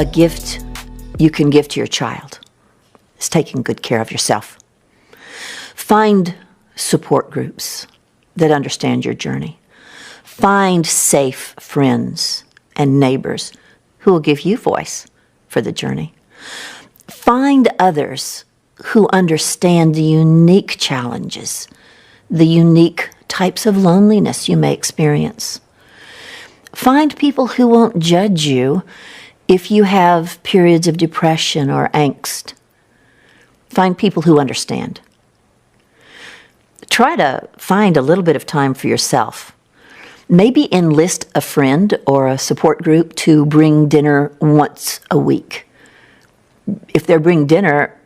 A gift you can give to your child is taking good care of yourself. Find support groups that understand your journey. Find safe friends and neighbors who will give you voice for the journey. Find others who understand the unique challenges, the unique types of loneliness you may experience. Find people who won't judge you if you have periods of depression or angst. Find people who understand. Try to find a little bit of time for yourself. Maybe enlist a friend or a support group to bring dinner once a week. If they bring dinner,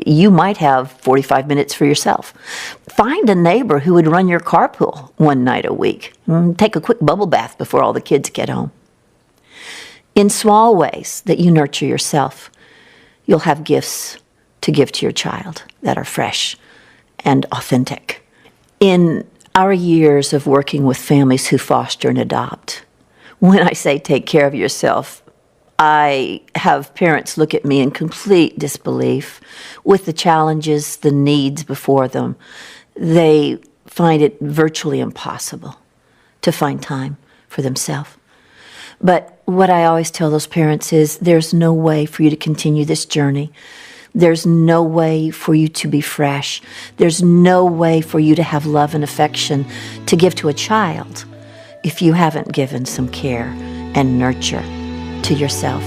you might have 45 minutes for yourself. Find a neighbor who would run your carpool one night a week. Take a quick bubble bath before all the kids get home. In small ways that you nurture yourself, you'll have gifts to give to your child that are fresh and authentic. In our years of working with families who foster and adopt, when I say take care of yourself, I have parents look at me in complete disbelief with the challenges, the needs before them. They find it virtually impossible to find time for themselves. But what I always tell those parents is there's no way for you to continue this journey. There's no way for you to be fresh. There's no way for you to have love and affection to give to a child if you haven't given some care and nurture to yourself.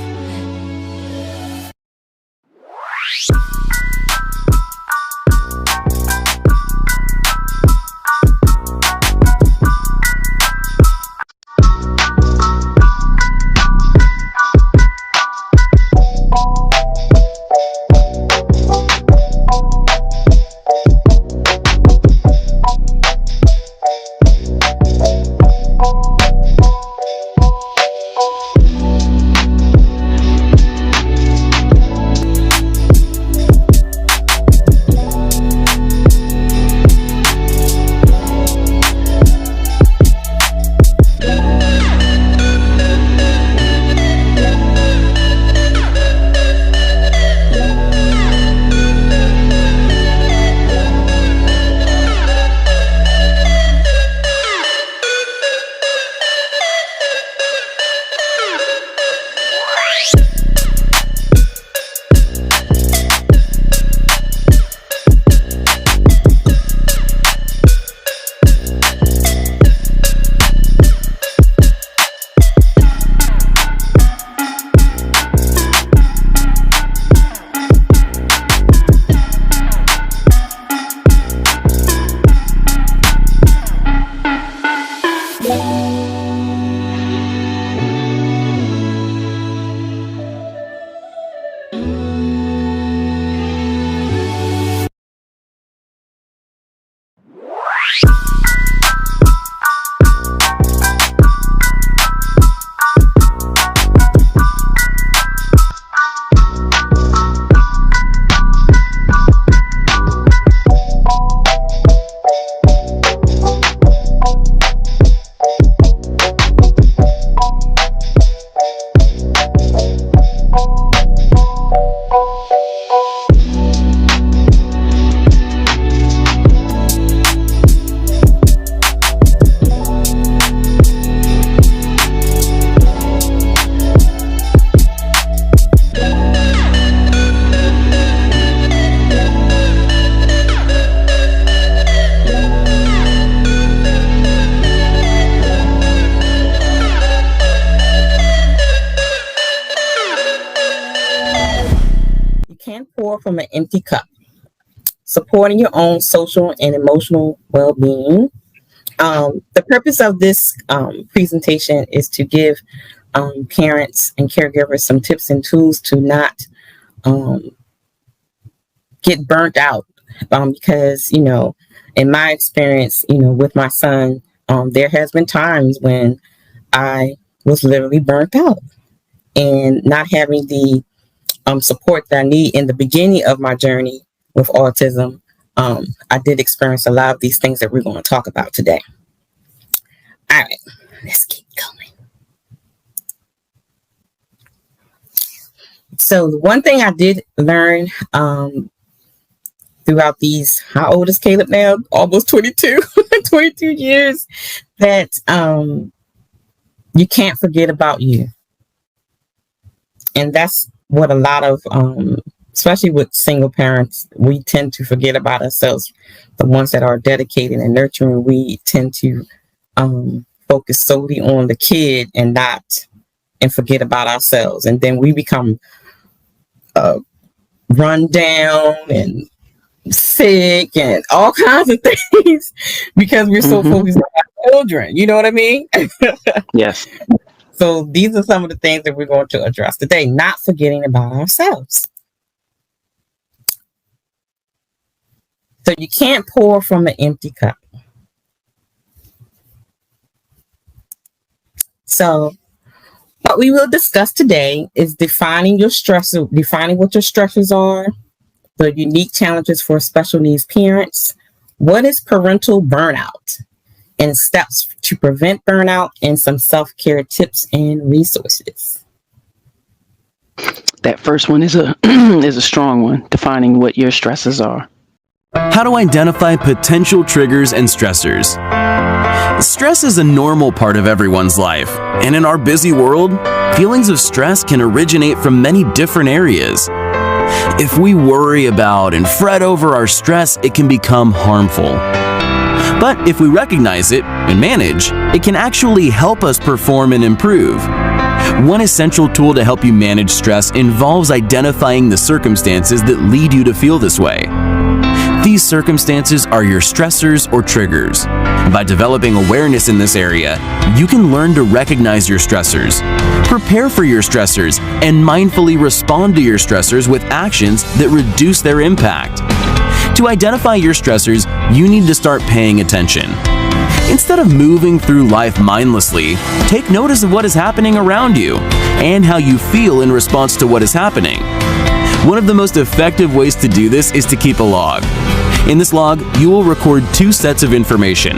pour from an empty cup. Supporting your own social and emotional well-being. The purpose of this presentation is to give parents and caregivers some tips and tools to not get burnt out. Because, in my experience, with my son, there has been times when I was literally burnt out and not having the support that I need in the beginning of my journey with autism. I did experience a lot of these things that we're going to talk about today. All right, let's keep going. So the one thing I did learn throughout these, how old is Caleb now? Almost 22, 22 years, that you can't forget about you. And that's what a lot of, especially with single parents, we tend to forget about ourselves. The ones that are dedicated and nurturing, we tend to focus solely on the kid and forget about ourselves. And then we become run down and sick and all kinds of things because we're so focused on our children. You know what I mean? Yes. So these are some of the things that we're going to address today, not forgetting about ourselves. So you can't pour from an empty cup. So what we will discuss today is defining what your stressors are, the unique challenges for special needs parents, what is parental burnout, and steps to prevent burnout, and some self-care tips and resources. That first one is a strong one, defining what your stresses are. How to identify potential triggers and stressors. Stress is a normal part of everyone's life, and in our busy world, feelings of stress can originate from many different areas. If we worry about and fret over our stress, it can become harmful. But if we recognize it and manage, it can actually help us perform and improve. One essential tool to help you manage stress involves identifying the circumstances that lead you to feel this way. These circumstances are your stressors or triggers. By developing awareness in this area, you can learn to recognize your stressors, prepare for your stressors, and mindfully respond to your stressors with actions that reduce their impact. To identify your stressors, you need to start paying attention. Instead of moving through life mindlessly, take notice of what is happening around you and how you feel in response to what is happening. One of the most effective ways to do this is to keep a log. In this log, you will record 2 sets of information.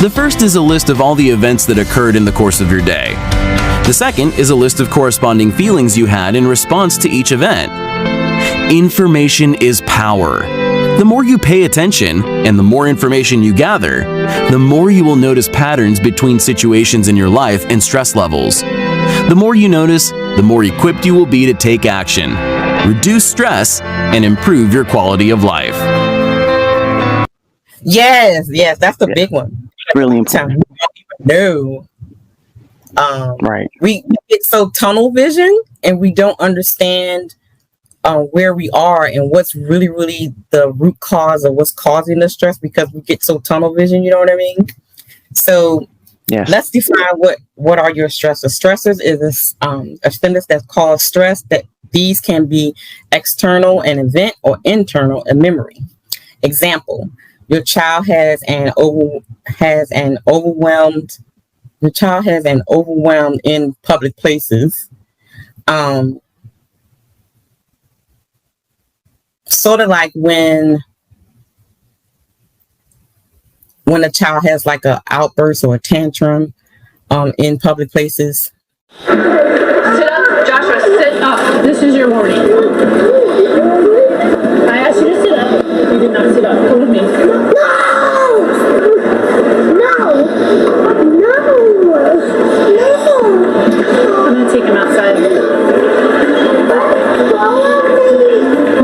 The first is a list of all the events that occurred in the course of your day. The second is a list of corresponding feelings you had in response to each event. Information is power. The more you pay attention and the more information you gather, the more you will notice patterns between situations in your life and stress levels. The more you notice, the more equipped you will be to take action, reduce stress, and improve your quality of life. Yes, that's the big one. Really important. No. Right. We get so tunnel vision and we don't understand where we are and what's really the root cause of what's causing the stress, because we get so tunnel vision, you know what I mean? So yes. Let's define what are your stressors. Stressors is a stimulus that causes stress, that these can be external, an event, or internal, a memory. Example, your child has an overwhelmed in public places. Sort of like when a child has like an outburst or a tantrum in public places. Sit up, Joshua, sit up. This is your warning. I asked you to sit up. You did not sit up. Come with me. No! I'm going to take him outside.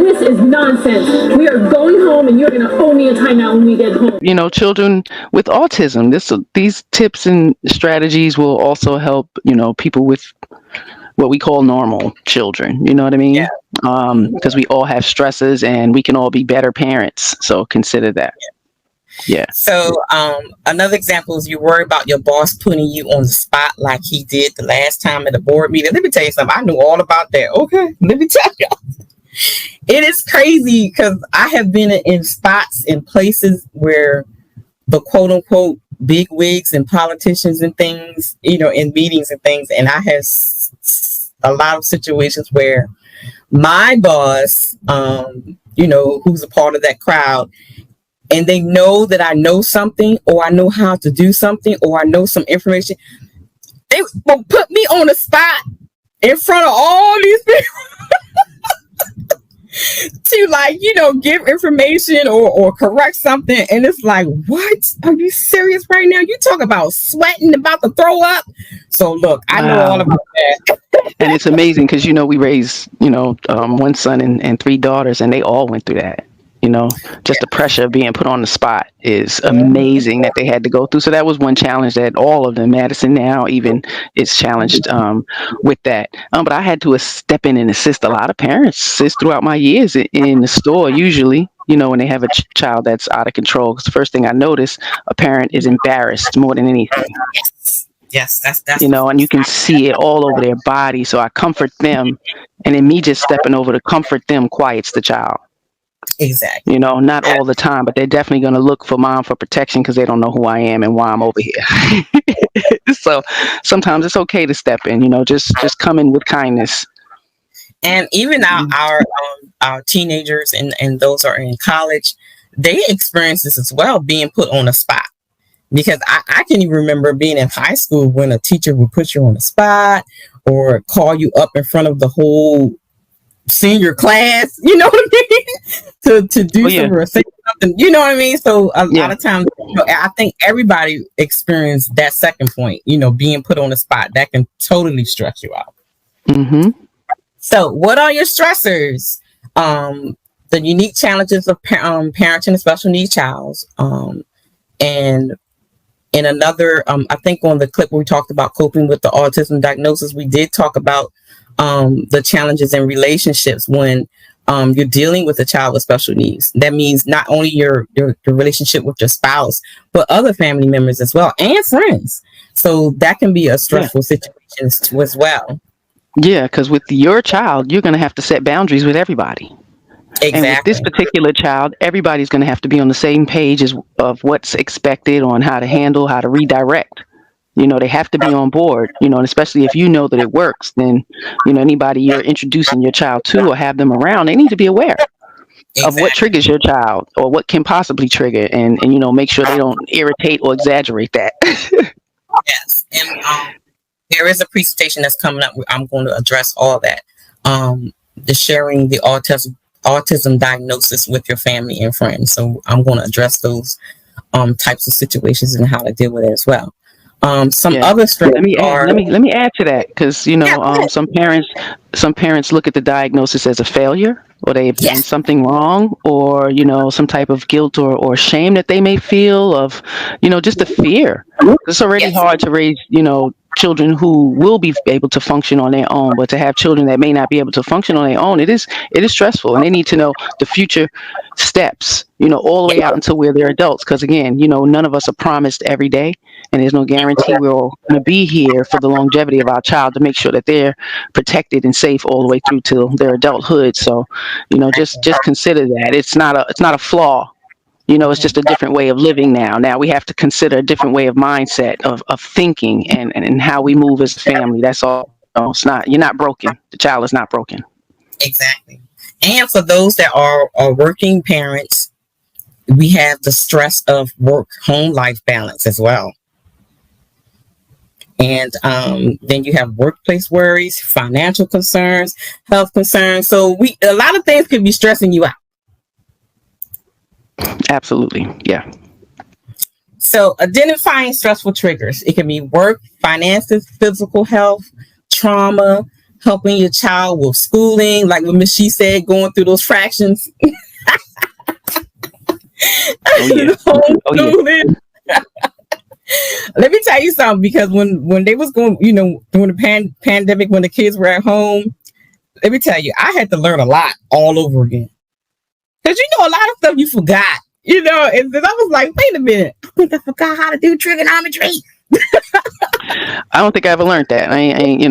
This is nonsense. We are going home and you're going to owe me a timeout when we get home. You know, children with autism, these tips and strategies will also help, people with what we call normal children. You know what I mean? Yeah. Because we all have stresses and we can all be better parents. So consider that. Yeah. So another example is you worry about your boss putting you on the spot like he did the last time at a board meeting. Let me tell you something. I knew all about that. Okay, let me tell you. It is crazy because I have been in spots in places where the quote unquote big wigs and politicians and things, you know, in meetings and things. And I have a lot of situations where my boss, you know, who's a part of that crowd, and they know that I know something, or I know how to do something, or I know some information, they will put me on the spot in front of all these people to, like, you know, give information or correct something. And it's like, what? Are you serious right now? You talk about sweating, about to throw up. So look, I know all about that. And it's amazing because, you know, we raised, you know, one son and 3 daughters, and they all went through that. You know, just the pressure of being put on the spot is amazing that they had to go through. So that was one challenge that all of them, Madison now even, is challenged with that. But I had to step in and assist a lot of parents throughout my years in the store. Usually, you know, when they have a child that's out of control, because the first thing I notice, a parent is embarrassed more than anything. Yes, that's you know, and you can see it all over their body. So I comfort them, and then me just stepping over to comfort them quiets the child. Exactly. You know, not all the time, but they're definitely going to look for mom for protection because they don't know who I am and why I'm over here. So sometimes it's okay to step in, you know, just come in with kindness. And even our teenagers and those who are in college, they experience this as well, being put on the spot. Because I can even remember being in high school when a teacher would put you on the spot or call you up in front of the whole senior class, you know what I mean? to do something, you know what I mean? So a lot of times, you know, I think everybody experienced that second point, you know, being put on the spot. That can totally stress you out. Mm-hmm. So what are your stressors? The unique challenges of parenting a special needs child. And in another, I think on the clip where we talked about coping with the autism diagnosis, we did talk about the challenges in relationships when you're dealing with a child with special needs. That means not only your relationship with your spouse, but other family members as well, and friends. So that can be a stressful situation as well. Yeah, because with your child, you're going to have to set boundaries with everybody. Exactly. And with this particular child, everybody's going to have to be on the same page of what's expected on how to handle, how to redirect. You know, they have to be on board, you know, and especially if you know that it works, then, you know, anybody you're introducing your child to or have them around, they need to be aware of what triggers your child or what can possibly trigger and, you know, make sure they don't irritate or exaggerate that. Yes. And there is a presentation that's coming up where I'm going to address all that. The sharing the autism diagnosis with your family and friends. So I'm going to address those types of situations and how to deal with it as well. Other strengths let me add to that, because you know some parents look at the diagnosis as a failure, or they've done something wrong, or you know, some type of guilt or shame that they may feel of, you know, just the fear. It's already hard to raise, you know, children who will be able to function on their own, but to have children that may not be able to function on their own, it is stressful, and they need to know the future steps, you know, all the way out until they're adults. Because again, you know, none of us are promised every day, and there's no guarantee we're all going to be here for the longevity of our child to make sure that they're protected and safe all the way through till their adulthood. So, you know, just consider that it's not a flaw. You know, it's just a different way of living now. Now we have to consider a different way of mindset of thinking and how we move as a family. That's all. No, it's not. You're not broken. The child is not broken. Exactly. And for those that are working parents, we have the stress of work-home life balance as well. And then you have workplace worries, financial concerns, health concerns. So a lot of things could be stressing you out. Absolutely. Yeah. So identifying stressful triggers. It can be work, finances, physical health, trauma, helping your child with schooling, like what Ms. She said, going through those fractions. Let me tell you something, because when they was going, during the pandemic, when the kids were at home, let me tell you, I had to learn a lot all over again. Because a lot of stuff you forgot, and then I was like, wait a minute, I think I forgot how to do trigonometry. I don't think I ever learned that. I ain't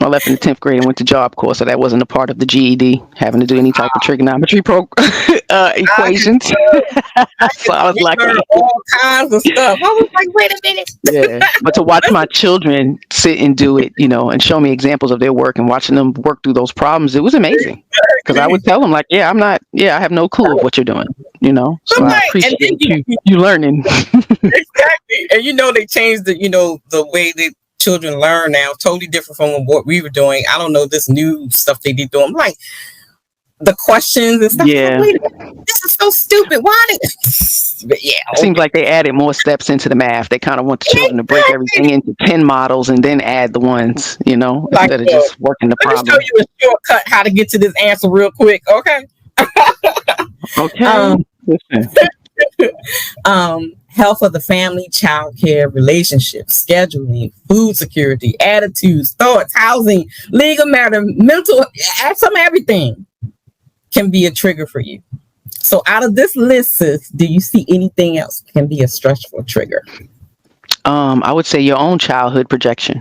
I left in the 10th grade and went to Job Corps, so that wasn't a part of the GED, having to do any type of trigonometry equations. So I was like, all kinds of stuff. I was like, wait a minute. Yeah, but to watch my children sit and do it, and show me examples of their work and watching them work through those problems, it was amazing. Because I would tell them, like, I have no clue of what you're doing, So I appreciate you learning. Exactly. And they changed the way that children learn now, totally different from what we were doing. I don't know this new stuff they be doing. I'm like, the questions and stuff. Yeah. Like, wait a minute, this is so stupid. Why did But yeah. It seems like they added more steps into the math. They kind of want the children to break everything into 10 models and then add the ones, instead of just working the problem. Let me show you a shortcut how to get to this answer real quick, okay? Okay. Health of the family, child care, relationships, scheduling, food security, attitudes, thoughts, housing, legal matter, mental, some everything can be a trigger for you. So out of this list, sis, do you see anything else can be a stressful trigger? I would say your own childhood projection.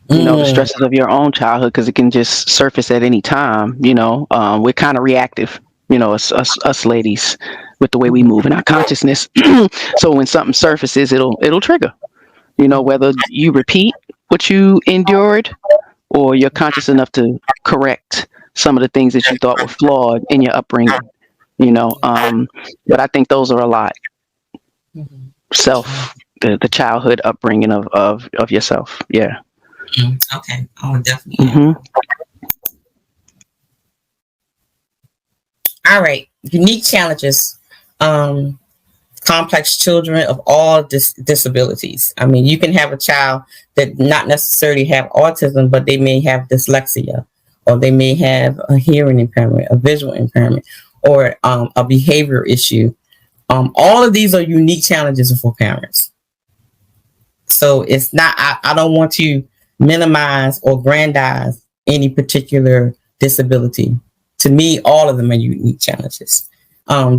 The stresses of your own childhood, because it can just surface at any time. We're kind of reactive, us ladies, with the way we move in our consciousness. So when something surfaces, it'll trigger. Whether you repeat what you endured or you're conscious enough to correct some of the things that you thought were flawed in your upbringing. But I think those are a lot. The childhood upbringing of yourself. Yeah. Okay. Oh, definitely. All right. Unique challenges. Complex children of all disabilities. I mean, you can have a child that not necessarily have autism, but they may have dyslexia, or they may have a hearing impairment, a visual impairment, or a behavior issue. All of these are unique challenges for parents. So it's not, I don't want to minimize or grandize any particular disability. To me, all of them are unique challenges.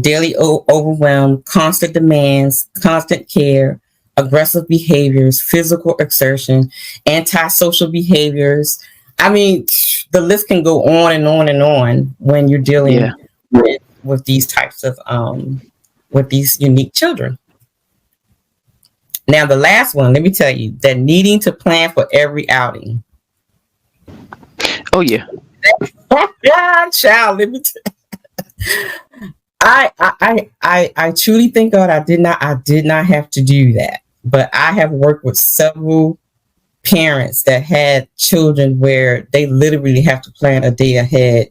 Daily overwhelm, constant demands, constant care, aggressive behaviors, physical exertion, antisocial behaviors. I mean, the list can go on and on and on when you're dealing with these types of, with these unique children. Now, the last one, let me tell you, that needing to plan for every outing. Oh, yeah. Child, let me tell you. I truly thank God I did not have to do that. But I have worked with several parents that had children where they literally have to plan a day ahead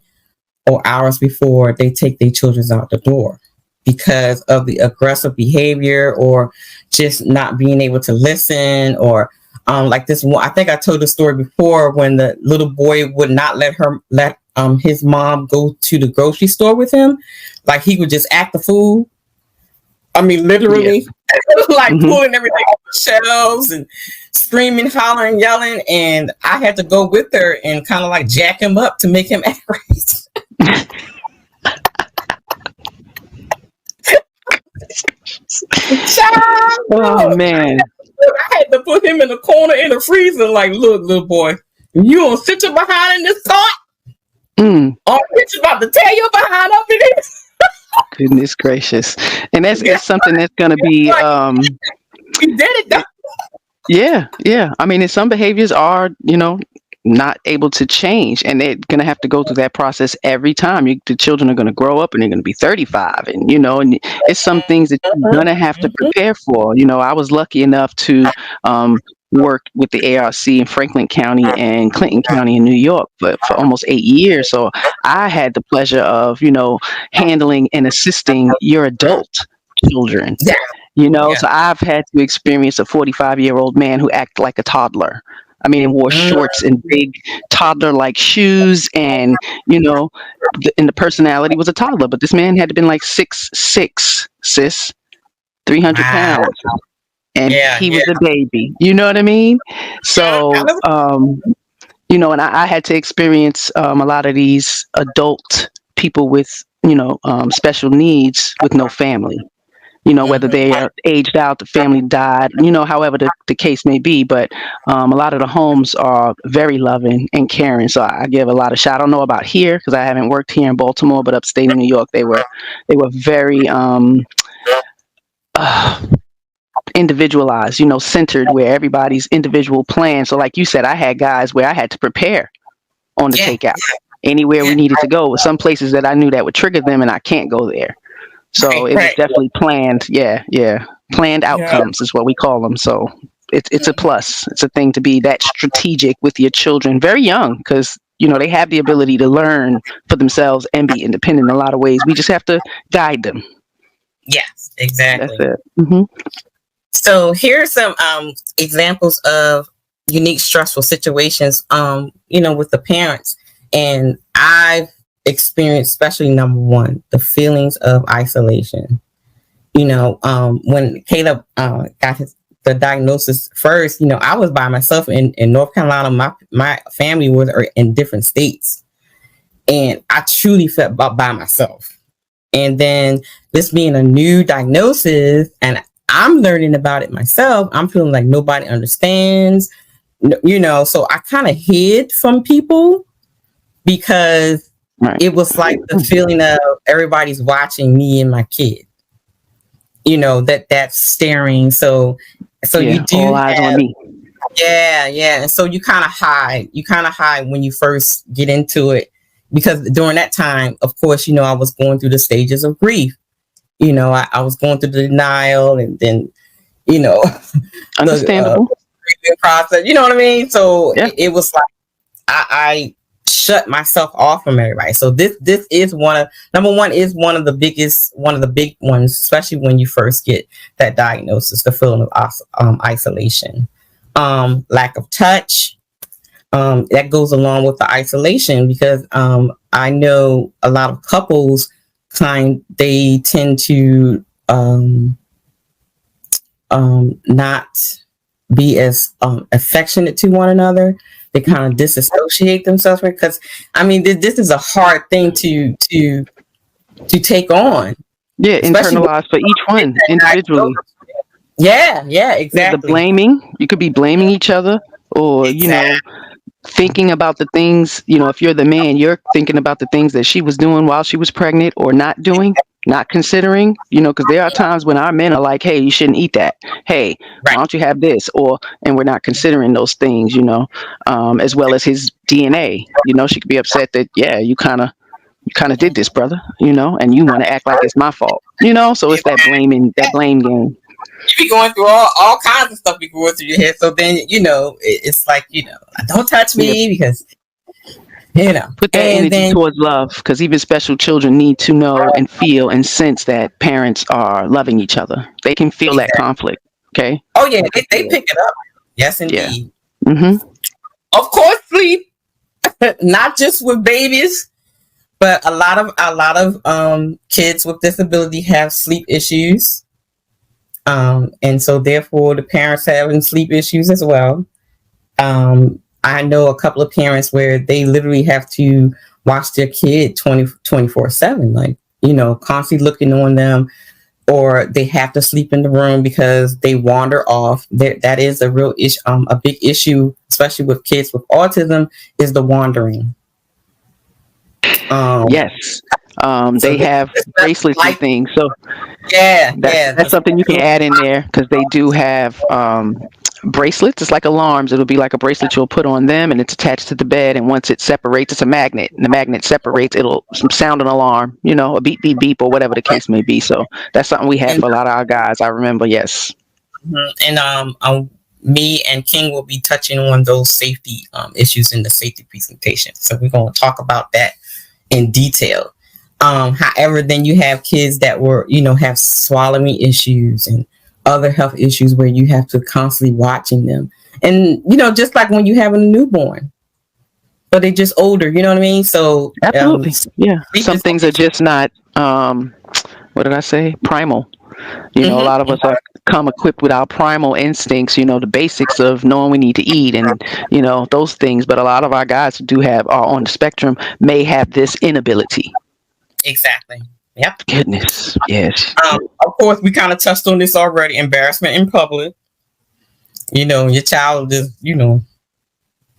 or hours before they take their children out the door because of the aggressive behavior or just not being able to listen, or like this one. I think I told the story before when the little boy would not let his mom go to the grocery store with him. Like he would just act the fool. I mean, literally, like pulling everything off the shelves and screaming, hollering, yelling. And I had to go with her and kind of like jack him up to make him act right. Oh, man. I had to put him in the corner in the freezer. Like, look, little boy, you don't sit your behind in this cart. Or it's about to tear your behind up in it. Goodness gracious. And that's something that's going to be, you did it though. Yeah. I mean, and some behaviors are, not able to change, and they're going to have to go through that process every time. The children are going to grow up and they're going to be 35, and, and it's some things that you're going to have to prepare for. I was lucky enough to, work with the ARC in Franklin County and Clinton County in New York for almost 8 years. So I had the pleasure of, handling and assisting your adult children, so I've had to experience a 45-year-old man who acted like a toddler. I mean, wore shorts and big toddler-like shoes, and, and the personality was a toddler, but this man had to been like 6'6", sis, 300 pounds. and Yeah, he yeah. was a baby. You know what I mean? So, and I had to experience a lot of these adult people with, special needs with no family. Whether they are aged out, the family died, however the case may be. But a lot of the homes are very loving and caring. So I give a lot of shout. I don't know about here because I haven't worked here in Baltimore, but upstate in New York, they were very individualized, centered, where everybody's individual plan. So like you said, I had guys where I had to prepare on the takeout anywhere we needed to go. Some places that I knew that would trigger them and I can't go there. So it was definitely planned. Yeah. Planned outcomes is what we call them. So it's a plus. It's a thing to be that strategic with your children very young, because, they have the ability to learn for themselves and be independent in a lot of ways. We just have to guide them. Yes, exactly. That's it. Mm-hmm. So here are some examples of unique stressful situations, with the parents. And I've experienced, especially number one, the feelings of isolation. When Caleb got the diagnosis first, I was by myself in North Carolina. My family was in different states. And I truly felt by myself. And then this being a new diagnosis, and I'm learning about it myself, I'm feeling like nobody understands, so I kind of hid from people because it was like the feeling of everybody's watching me and my kid, that's staring. So you do all eyes on me. Yeah. And so you kind of hide when you first get into it, because during that time, of course, I was going through the stages of grief. I was going through the denial, and then, understandable the process. You know what I mean? So it was like I shut myself off from everybody. So this is number one is one of the big ones, especially when you first get that diagnosis, the feeling of isolation, lack of touch. That goes along with the isolation, because I know a lot of couples they tend to not be as affectionate to one another. They kind of disassociate themselves, because this is a hard thing to take on. Yeah, internalize for each one individually. Yeah, exactly. The blaming, you could be blaming each other, or thinking about the things, if you're the man, you're thinking about the things that she was doing while she was pregnant or not doing, not considering, because there are times when our men are like, hey, you shouldn't eat that. Hey, why don't you have this? And we're not considering those things, as well as his DNA. She could be upset that, you kind of did this, brother, and you want to act like it's my fault, so it's that blame game. You be going through all kinds of stuff be going through your head. So then, it's like, don't touch me, because, Put that energy towards love, because even special children need to know and feel and sense that parents are loving each other. They can feel that conflict. Okay. Oh, yeah. They pick it up. Yes, indeed. Yeah. Mm-hmm. Of course, sleep, not just with babies, but a lot of kids with disability have sleep issues. And so therefore the parents having sleep issues as well. I know a couple of parents where they literally have to watch their kid 24/7, like, constantly looking on them, or they have to sleep in the room because they wander off. That is a real issue, a big issue, especially with kids with autism, is the wandering. Yes. They have bracelets and things. So that's something you can add in there, because they do have bracelets. It's like alarms. It'll be like a bracelet you'll put on them, and it's attached to the bed. And once it separates, it's a magnet. And the magnet separates, it'll sound an alarm, a beep, beep, beep, or whatever the case may be. So that's something we have for a lot of our guys. I remember, yes. And me and King will be touching on those safety issues in the safety presentation. So we're going to talk about that in detail. However, then you have kids that have swallowing issues and other health issues where you have to constantly watching them. And, just like when you have a newborn, but they're just older, you know what I mean? So absolutely. Some things are just not, what did I say? Primal. A lot of us are come equipped with our primal instincts, the basics of knowing we need to eat and, those things. But a lot of our guys who are on the spectrum may have this inability. Exactly. Yep. Goodness. Yes. Of course, we kind of touched on this already. Embarrassment in public. Your child is,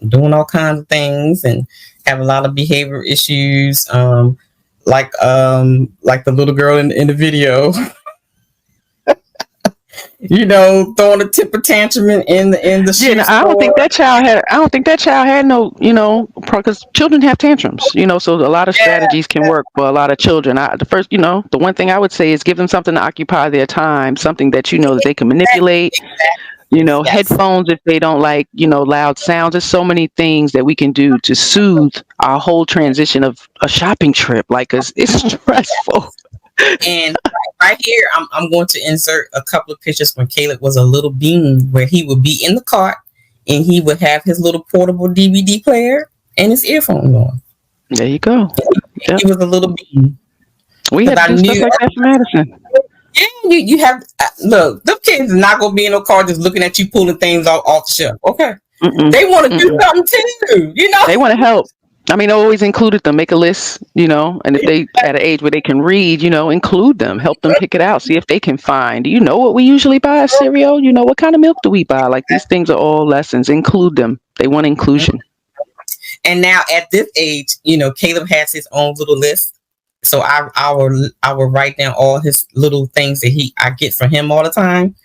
doing all kinds of things and have a lot of behavior issues. Like the little girl in the video, throwing a temper tantrum in the shoe store. I don't think that child had no, because children have tantrums, so a lot of strategies can work for a lot of children. The one thing I would say is give them something to occupy their time, something that that they can manipulate. Yes. Headphones if they don't like, loud sounds. There's so many things that we can do to soothe our whole transition of a shopping trip. Like, 'cause it's stressful. And right here, I'm going to insert a couple of pictures when Caleb was a little bean, where he would be in the cart and he would have his little portable DVD player and his earphones on. There you go. He was a little bean. We had to do stuff like that for Madison. Yeah, you have look. Them kids are not gonna be in no car just looking at you pulling things off the shelf. Okay, they want to do something too. They want to help. I mean, I always included them. Make a list, and if they at an age where they can read, include them. Help them pick it out. See if they can find. Do you know what we usually buy? Cereal. What kind of milk do we buy? Like, these things are all lessons. Include them. They want inclusion. And now at this age, Caleb has his own little list. So I will write down all his little things that I get from him all the time,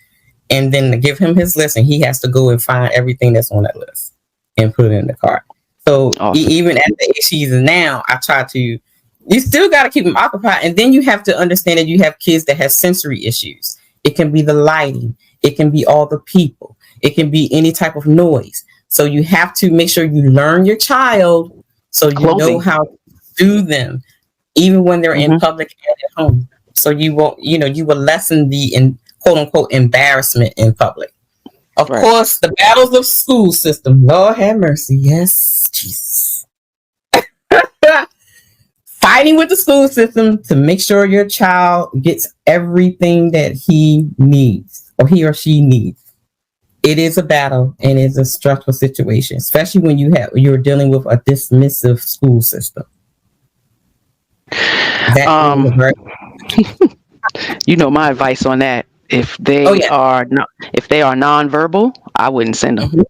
and then give him his list, and he has to go and find everything that's on that list and put it in the cart. So awesome. Even at the age he's now, I try to. You still got to keep him occupied, and then you have to understand that you have kids that have sensory issues. It can be the lighting, it can be all the people, it can be any type of noise. So you have to make sure you learn your child, so you know how to do them. Even when they're in public and at home. So you won't, you will lessen the quote unquote embarrassment in public. Of course, the battles of school system. Lord have mercy. Yes, Jesus. Fighting with the school system to make sure your child gets everything that he needs or he or she needs. It is a battle and it's a stressful situation, especially when you're dealing with a dismissive school system. My advice on that. If they are nonverbal, I wouldn't send them.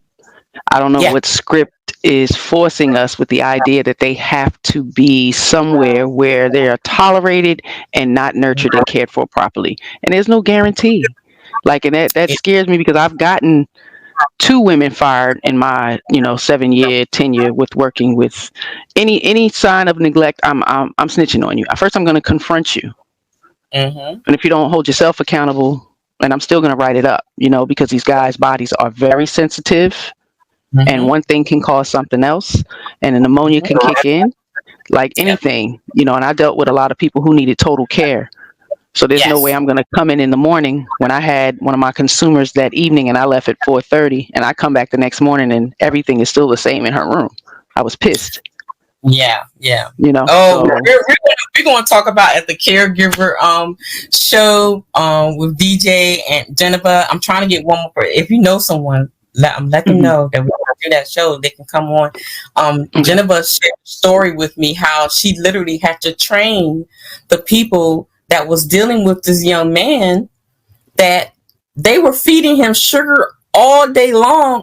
I don't know what script is forcing us with the idea that they have to be somewhere where they are tolerated and not nurtured and cared for properly. And there's no guarantee. Like, and that scares me, because I've gotten 2 women fired in my 7-year tenure with working with any sign of neglect. I'm snitching on you. First, I'm going to confront you, and if you don't hold yourself accountable, and I'm still going to write it up, because these guys' bodies are very sensitive, and one thing can cause something else, and a pneumonia can kick in, like anything, and I dealt with a lot of people who needed total care. So there's no way I'm going to come in the morning when I had one of my consumers that evening and I left at 4:30, and I come back the next morning and everything is still the same in her room. I was pissed. Yeah. So. We're going to talk about at the caregiver show with DJ and Jennifer. I'm trying to get one more. If you know someone, let them know that we're going to do that show. They can come on. Jennifer shared a story with me how she literally had to train the people that was dealing with this young man, that they were feeding him sugar all day long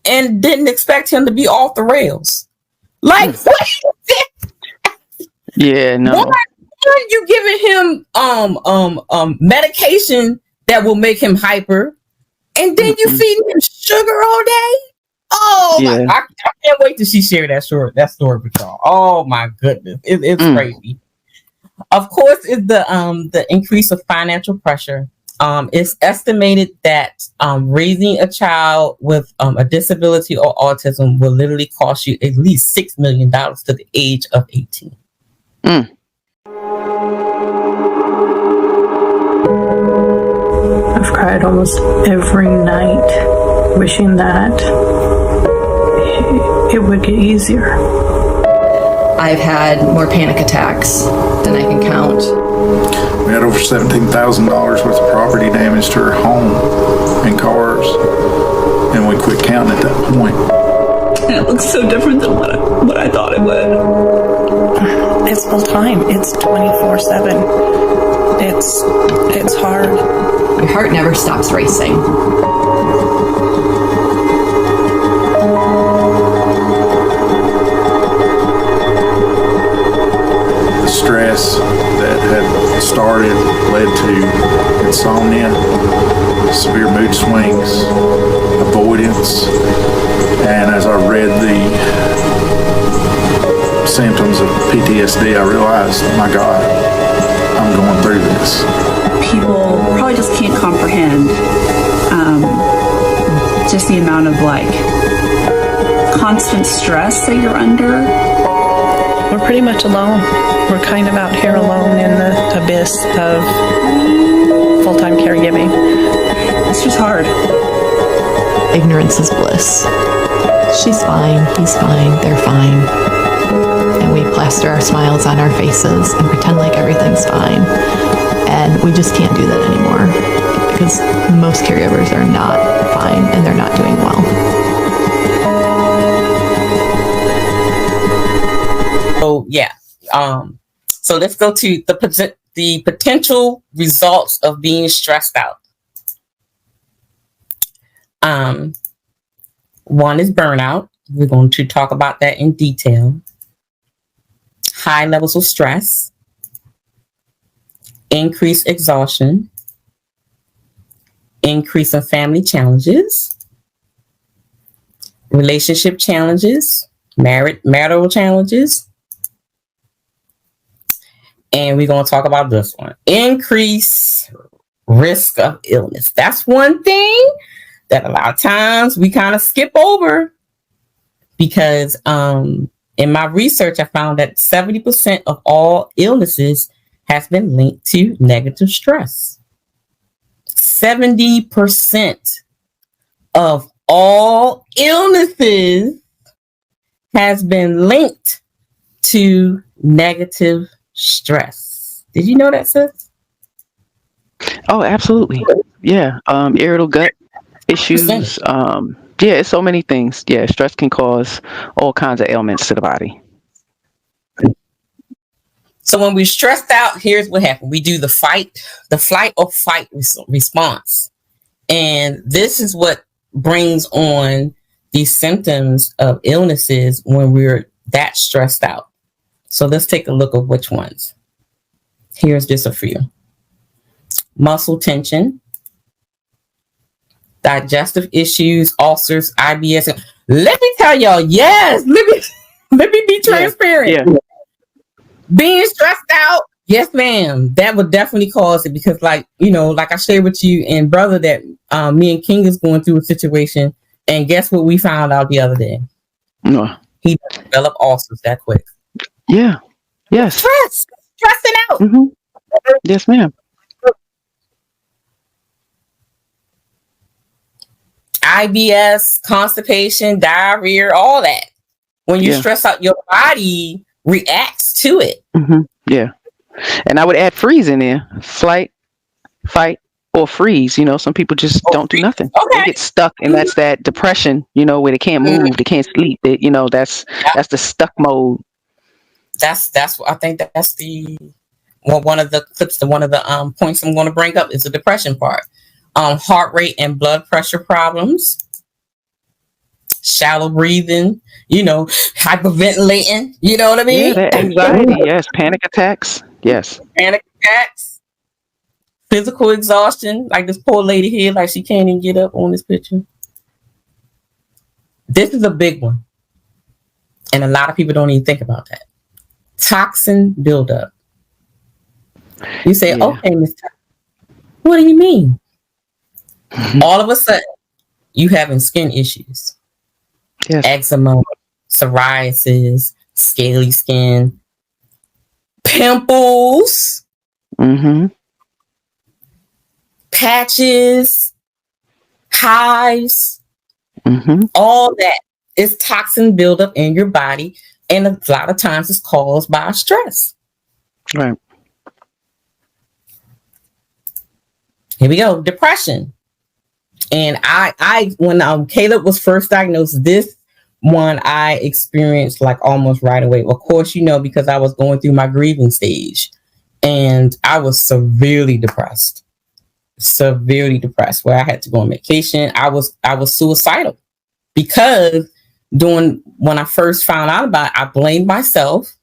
and didn't expect him to be off the rails. Like, what is it? Yeah, no. Why are you giving him medication that will make him hyper, and then you feeding him sugar all day? Oh, I can't wait till she share that story with y'all. Oh my goodness, it's crazy. Of course, is the increase of financial pressure. It's estimated that raising a child with a disability or autism will literally cost you at least $6 million to the age of 18. I've cried almost every night, wishing that it would get easier. I've had more panic attacks than I can count. We had over $17,000 worth of property damage to our home and cars, and we quit counting at that point. And it looks so different than what I thought it would. It's full time. It's 24/7. It's hard. Your heart never stops racing. The stress that had started led to insomnia, severe mood swings, avoidance, and as I read the symptoms of PTSD, I realized, my God, I'm going through this. People probably just can't comprehend just the amount of constant stress that you're under. We're pretty much alone. We're kind of out here alone in the abyss of full-time caregiving. It's just hard. Ignorance is bliss. She's fine, he's fine, they're fine. And we plaster our smiles on our faces and pretend like everything's fine. And we just can't do that anymore because most caregivers are not fine and they're not doing well. So yeah, so let's go to the potential results of being stressed out. One is burnout. We're going to talk about that in detail. High levels of stress, increased exhaustion, increase in family challenges, relationship challenges, marital challenges, and we're going to talk about this one. Increase risk of illness. That's one thing that a lot of times we kind of skip over because in my research, I found that 70% of all illnesses has been linked to negative stress. 70% of all illnesses has been linked to negative stress. Did you know that, sis? Oh, absolutely. Yeah. Irritable gut issues. Yeah, it's so many things. Yeah, stress can cause all kinds of ailments to the body. So when we're stressed out, here's what happens. We do the flight or fight response. And this is what brings on these symptoms of illnesses when we're that stressed out. So let's take a look at which ones. Here's just a few. Muscle tension, digestive issues, ulcers, IBS. Let me tell y'all, yes, let me be transparent. Yeah. Being stressed out, yes, ma'am, that would definitely cause it because, like I shared with you and brother that me and King is going through a situation, and guess what we found out the other day? No. He developed ulcers that quick. Yeah. Yes. Stressing out. Mm-hmm. Yes, ma'am. IBS, constipation, diarrhea, all that. When you stress out, your body reacts to it. Mm-hmm. Yeah. And I would add freeze in there. Flight, fight, or freeze. Some people just don't do nothing. Okay. They get stuck, and that's that depression, where they can't move, they can't sleep. That's the stuck mode. That's I think that's one of the clips. One of the points I'm going to bring up is the depression part. Heart rate and blood pressure problems, shallow breathing, hyperventilating. You know what I mean? Yeah, anxiety. Yes, panic attacks. Yes, panic attacks, physical exhaustion. Like this poor lady here, like she can't even get up on this picture. This is a big one, and a lot of people don't even think about that. Toxin buildup. You say, okay, Miss Toxin, what do you mean? All of a sudden, you having skin issues. Yes. Eczema, psoriasis, scaly skin, pimples, patches, hives, all that is toxin buildup in your body And a lot of times it's caused by stress. Right. Here we go. Depression. And I when Caleb was first diagnosed, this one I experienced like almost right away. Of course, because I was going through my grieving stage, and I was severely depressed, where I had to go on medication. I was suicidal because when I first found out about it, I blamed myself.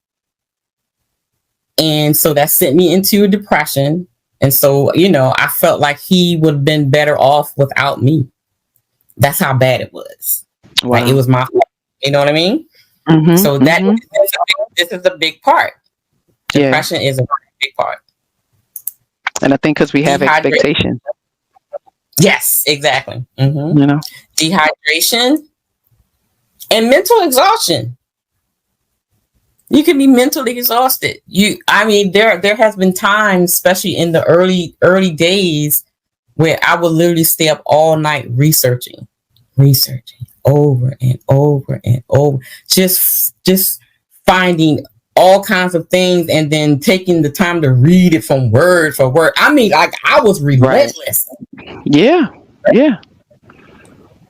And so that sent me into a depression. And so, I felt like he would have been better off without me. That's how bad it was. Wow. Like, it was my fault. You know what I mean? Mm-hmm, So this is a big part. Depression is a big part. And I think because we have expectations. Yes, exactly. Mm-hmm. Dehydration and mental exhaustion. You can be mentally exhausted. There has been times, especially in the early days, where I would literally stay up all night researching over and over and over, just finding all kinds of things, and then taking the time to read it from word for word. I was relentless. Right. Yeah.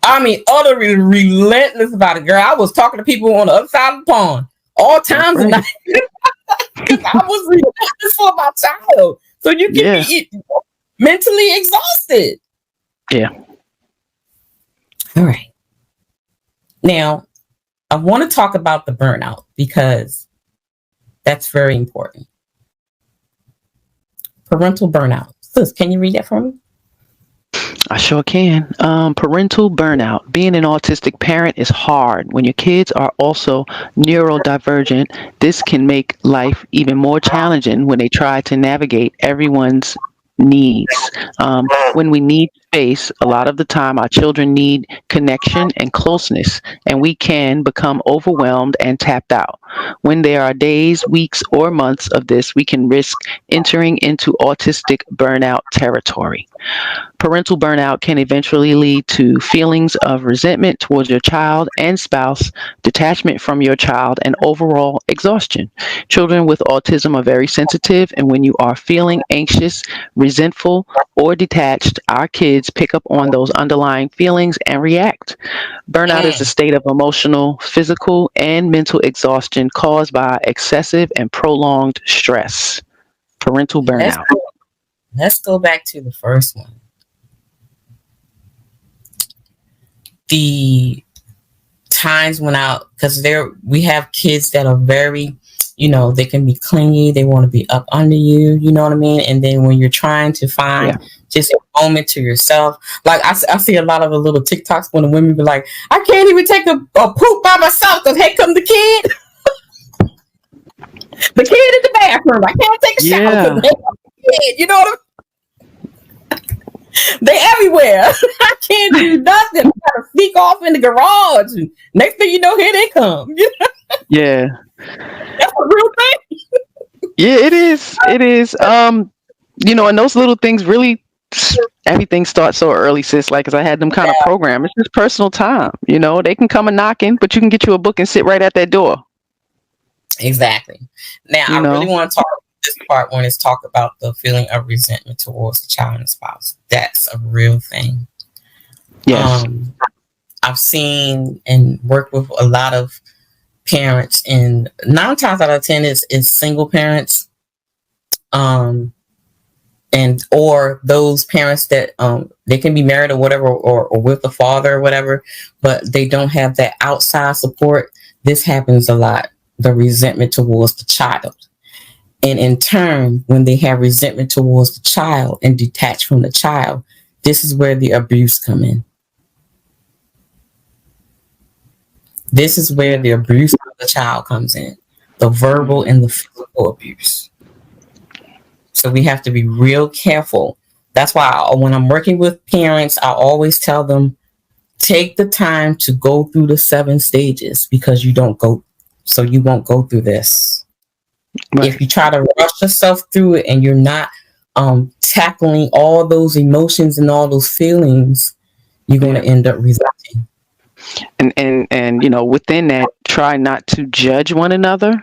Utterly relentless about it, girl. I was talking to people on the other side of the pond all times of night because I was relentless for my child. So you can be mentally exhausted. Yeah. All right. Now, I want to talk about the burnout because that's very important. Parental burnout. Sis, can you read that for me? I sure can. Parental burnout. Being an autistic parent is hard. When your kids are also neurodivergent, this can make life even more challenging when they try to navigate everyone's needs. When we need space, a lot of the time our children need connection and closeness, and we can become overwhelmed and tapped out. When there are days, weeks, or months of this, we can risk entering into autistic burnout territory. Parental burnout can eventually lead to feelings of resentment towards your child and spouse, detachment from your child, and overall exhaustion. Children with autism are very sensitive, and when you are feeling anxious, resentful, or detached, our kids pick up on those underlying feelings and react. Burnout is a state of emotional, physical, and mental exhaustion caused by excessive and prolonged stress. Parental burnout. Let's go back to the first one. The times when because we have kids that are very, they can be clingy. They want to be up under you. You know what I mean? And then when you're trying to find just a moment to yourself, like I see a lot of the little TikToks when the women be like, I can't even take a poop by myself because here come the kid. The kid in the bathroom. I can't take a shower because here come the kid. You know what I mean? They everywhere. I can't do nothing. I gotta sneak off in the garage. And next thing you know, here they come. Yeah. That's a real thing. Yeah, it is. It is. And those little things really, everything starts so early, sis. Like, 'cause I had them kind of programmed. It's just personal time. They can come a knocking, but you can get you a book and sit right at that door. Exactly. Now, I really want to talk about this part when it's talk about the feeling of resentment towards the child and the spouse. That's a real thing. Yes. I've seen and worked with a lot of parents, and 9 times out of 10 is single parents, and or those parents that they can be married or whatever, or with the father or whatever, but they don't have that outside support. This happens a lot. The resentment towards the child. And in turn, when they have resentment towards the child and detach from the child, this is where the abuse come in. This is where the abuse of the child comes in. The verbal and the physical abuse. So we have to be real careful. That's why when I'm working with parents, I always tell them, take the time to go through the 7 stages, because you won't go through this. Right. If you try to rush yourself through it and you're not tackling all those emotions and all those feelings, you're going to end up resenting. And within that try not to judge one another.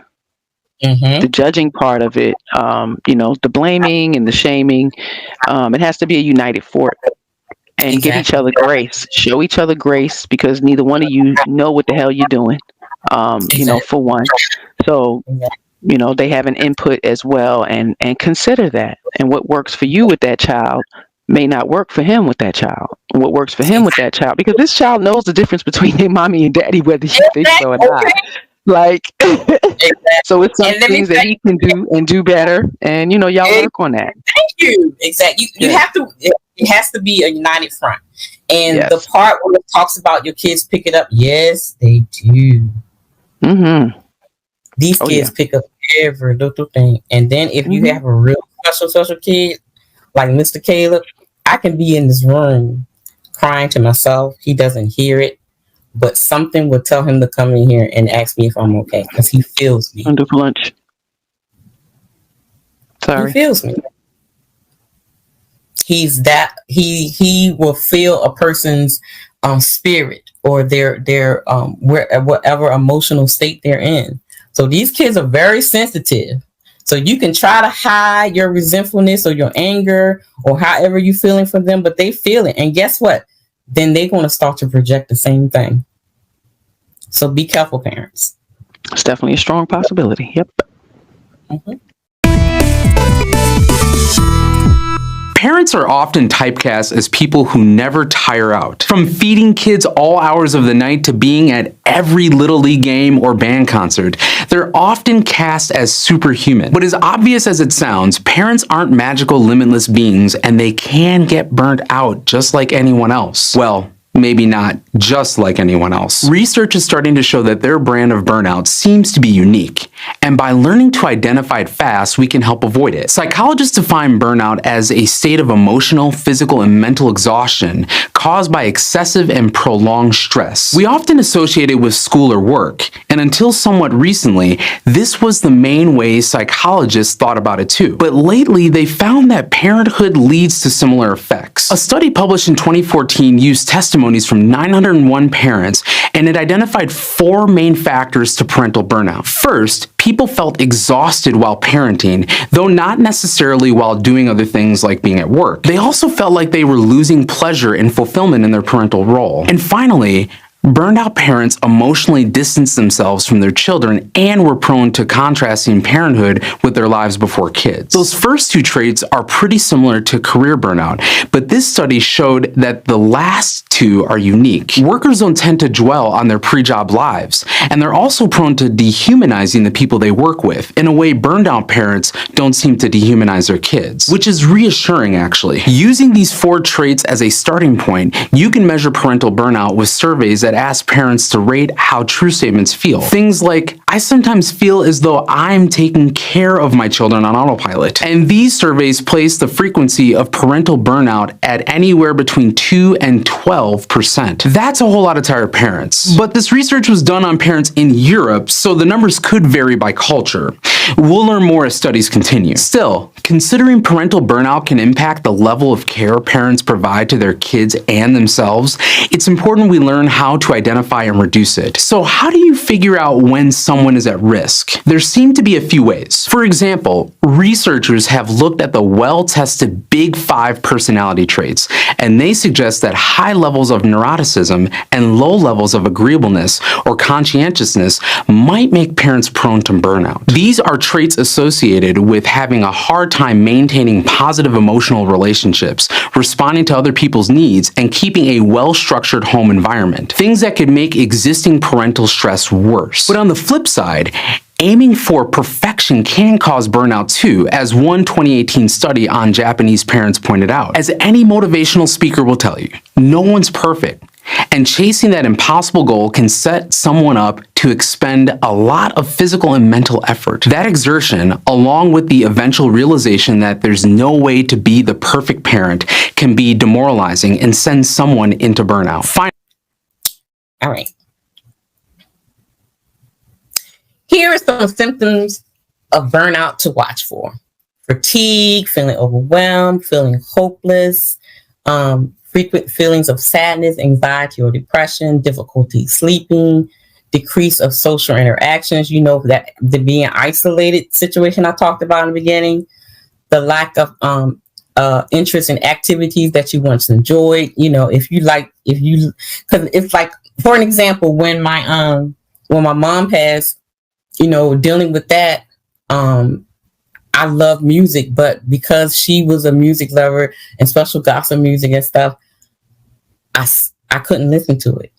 Mm-hmm. The judging part of it, the blaming and the shaming, it has to be a united fort. And give each other grace. Show each other grace, because neither one of you know what the hell you're doing, for one. So, they have an input as well, and consider that. And what works for you with that child may not work for him with that child. And what works for him with that child, because this child knows the difference between their mommy and daddy, whether you think so or not. Like, so it's some things that he can do and do better. And, y'all work on that. Thank you. Exactly. You have to, it has to be a united front. And the part where it talks about your kids pick it up, yes, they do. Mm-hmm. These kids pick up every little thing. And then if you have a real special kid, like Mr. Caleb, I can be in this room crying to myself. He doesn't hear it. But something will tell him to come in here and ask me if I'm okay, because he feels me. Under lunch. Sorry. He feels me. He's that he will feel a person's spirit or their whatever emotional state they're in. So these kids are very sensitive. So you can try to hide your resentfulness or your anger or however you're feeling for them, but they feel it. And guess what? Then they're going to start to project the same thing. So be careful, parents. It's definitely a strong possibility. Yep. Mm-hmm. Parents are often typecast as people who never tire out. From feeding kids all hours of the night to being at every Little League game or band concert, they're often cast as superhuman. But as obvious as it sounds, parents aren't magical, limitless beings, and they can get burnt out just like anyone else. Well, maybe not just like anyone else. Research is starting to show that their brand of burnout seems to be unique, and by learning to identify it fast, we can help avoid it. Psychologists define burnout as a state of emotional, physical, and mental exhaustion caused by excessive and prolonged stress. We often associate it with school or work, and until somewhat recently, this was the main way psychologists thought about it too. But lately, they found that parenthood leads to similar effects. A study published in 2014 used testimonies from 901 parents, and it identified 4 main factors to parental burnout. First, people felt exhausted while parenting, though not necessarily while doing other things like being at work. They also felt like they were losing pleasure and fulfillment in their parental role. And finally, burned out parents emotionally distanced themselves from their children and were prone to contrasting parenthood with their lives before kids. Those first 2 traits are pretty similar to career burnout, but this study showed that the last 2 are unique. Workers don't tend to dwell on their pre-job lives, and they're also prone to dehumanizing the people they work with. In a way, burned out parents don't seem to dehumanize their kids, which is reassuring actually. Using these 4 traits as a starting point, you can measure parental burnout with surveys that ask parents to rate how true statements feel. Things like, I sometimes feel as though I'm taking care of my children on autopilot. And these surveys place the frequency of parental burnout at anywhere between 2 and 12%. That's a whole lot of tired parents. But this research was done on parents in Europe, so the numbers could vary by culture. We'll learn more as studies continue. Still, considering parental burnout can impact the level of care parents provide to their kids and themselves, it's important we learn how to identify and reduce it. So how do you figure out when someone is at risk? There seem to be a few ways. For example, researchers have looked at the well-tested Big 5 personality traits, and they suggest that high levels of neuroticism and low levels of agreeableness or conscientiousness might make parents prone to burnout. These are traits associated with having a hard time maintaining positive emotional relationships, responding to other people's needs, and keeping a well-structured home environment. Things that could make existing parental stress worse. But on the flip side, aiming for perfection can cause burnout too, as one 2018 study on Japanese parents pointed out. As any motivational speaker will tell you, no one's perfect. And chasing that impossible goal can set someone up to expend a lot of physical and mental effort. That exertion, along with the eventual realization that there's no way to be the perfect parent, can be demoralizing and send someone into burnout. All right. Here are some symptoms of burnout to watch for. Fatigue, feeling overwhelmed, feeling hopeless, frequent feelings of sadness, anxiety, or depression, difficulty sleeping, decrease of social interactions, that the being isolated situation I talked about in the beginning, the lack of interest in activities that you once enjoyed. Because it's like, for an example, when my mom passed, dealing with that, I love music, but because she was a music lover and special gospel music and stuff, I couldn't listen to it.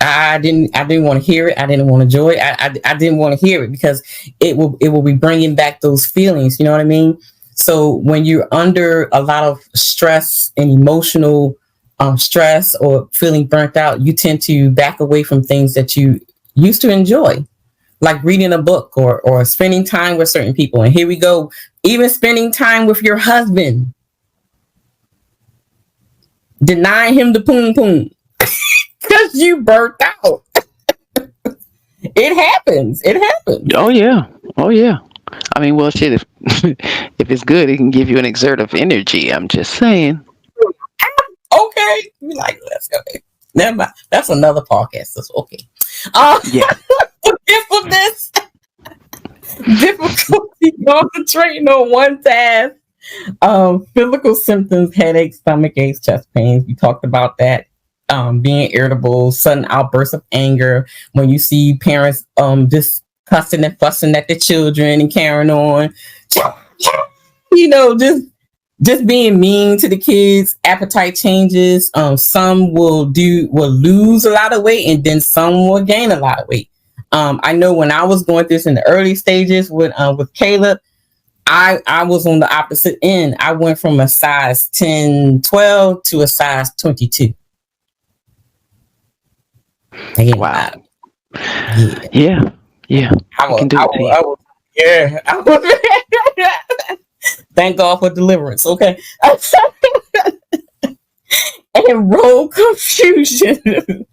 I didn't want to hear it. I didn't want to enjoy it. I didn't want to hear it because it will be bringing back those feelings. You know what I mean? So when you're under a lot of stress and emotional stress or feeling burnt out, you tend to back away from things that you used to enjoy, like reading a book or spending time with certain people. And here we go, even spending time with your husband. Denying him the poom poom because you burnt out. It happens. Oh yeah. I mean, well, shit. If it's good, it can give you an exert of energy. I'm just saying. Okay, like, let's go. Never mind. That's another podcast. That's okay. Yeah. Forgetfulness, difficulty concentrating on one task, physical symptoms, headaches, stomach aches, chest pains. We talked about that. Being irritable, sudden outbursts of anger when you see parents just cussing and fussing at the children and carrying on. Just being mean to the kids. Appetite changes. Some will lose a lot of weight, and then some will gain a lot of weight. I know when I was going through this in the early stages with Caleb, I was on the opposite end. I went from a size 10, 12 to a size 22. Wow. Yeah. Thank God for deliverance. Okay. And role confusion.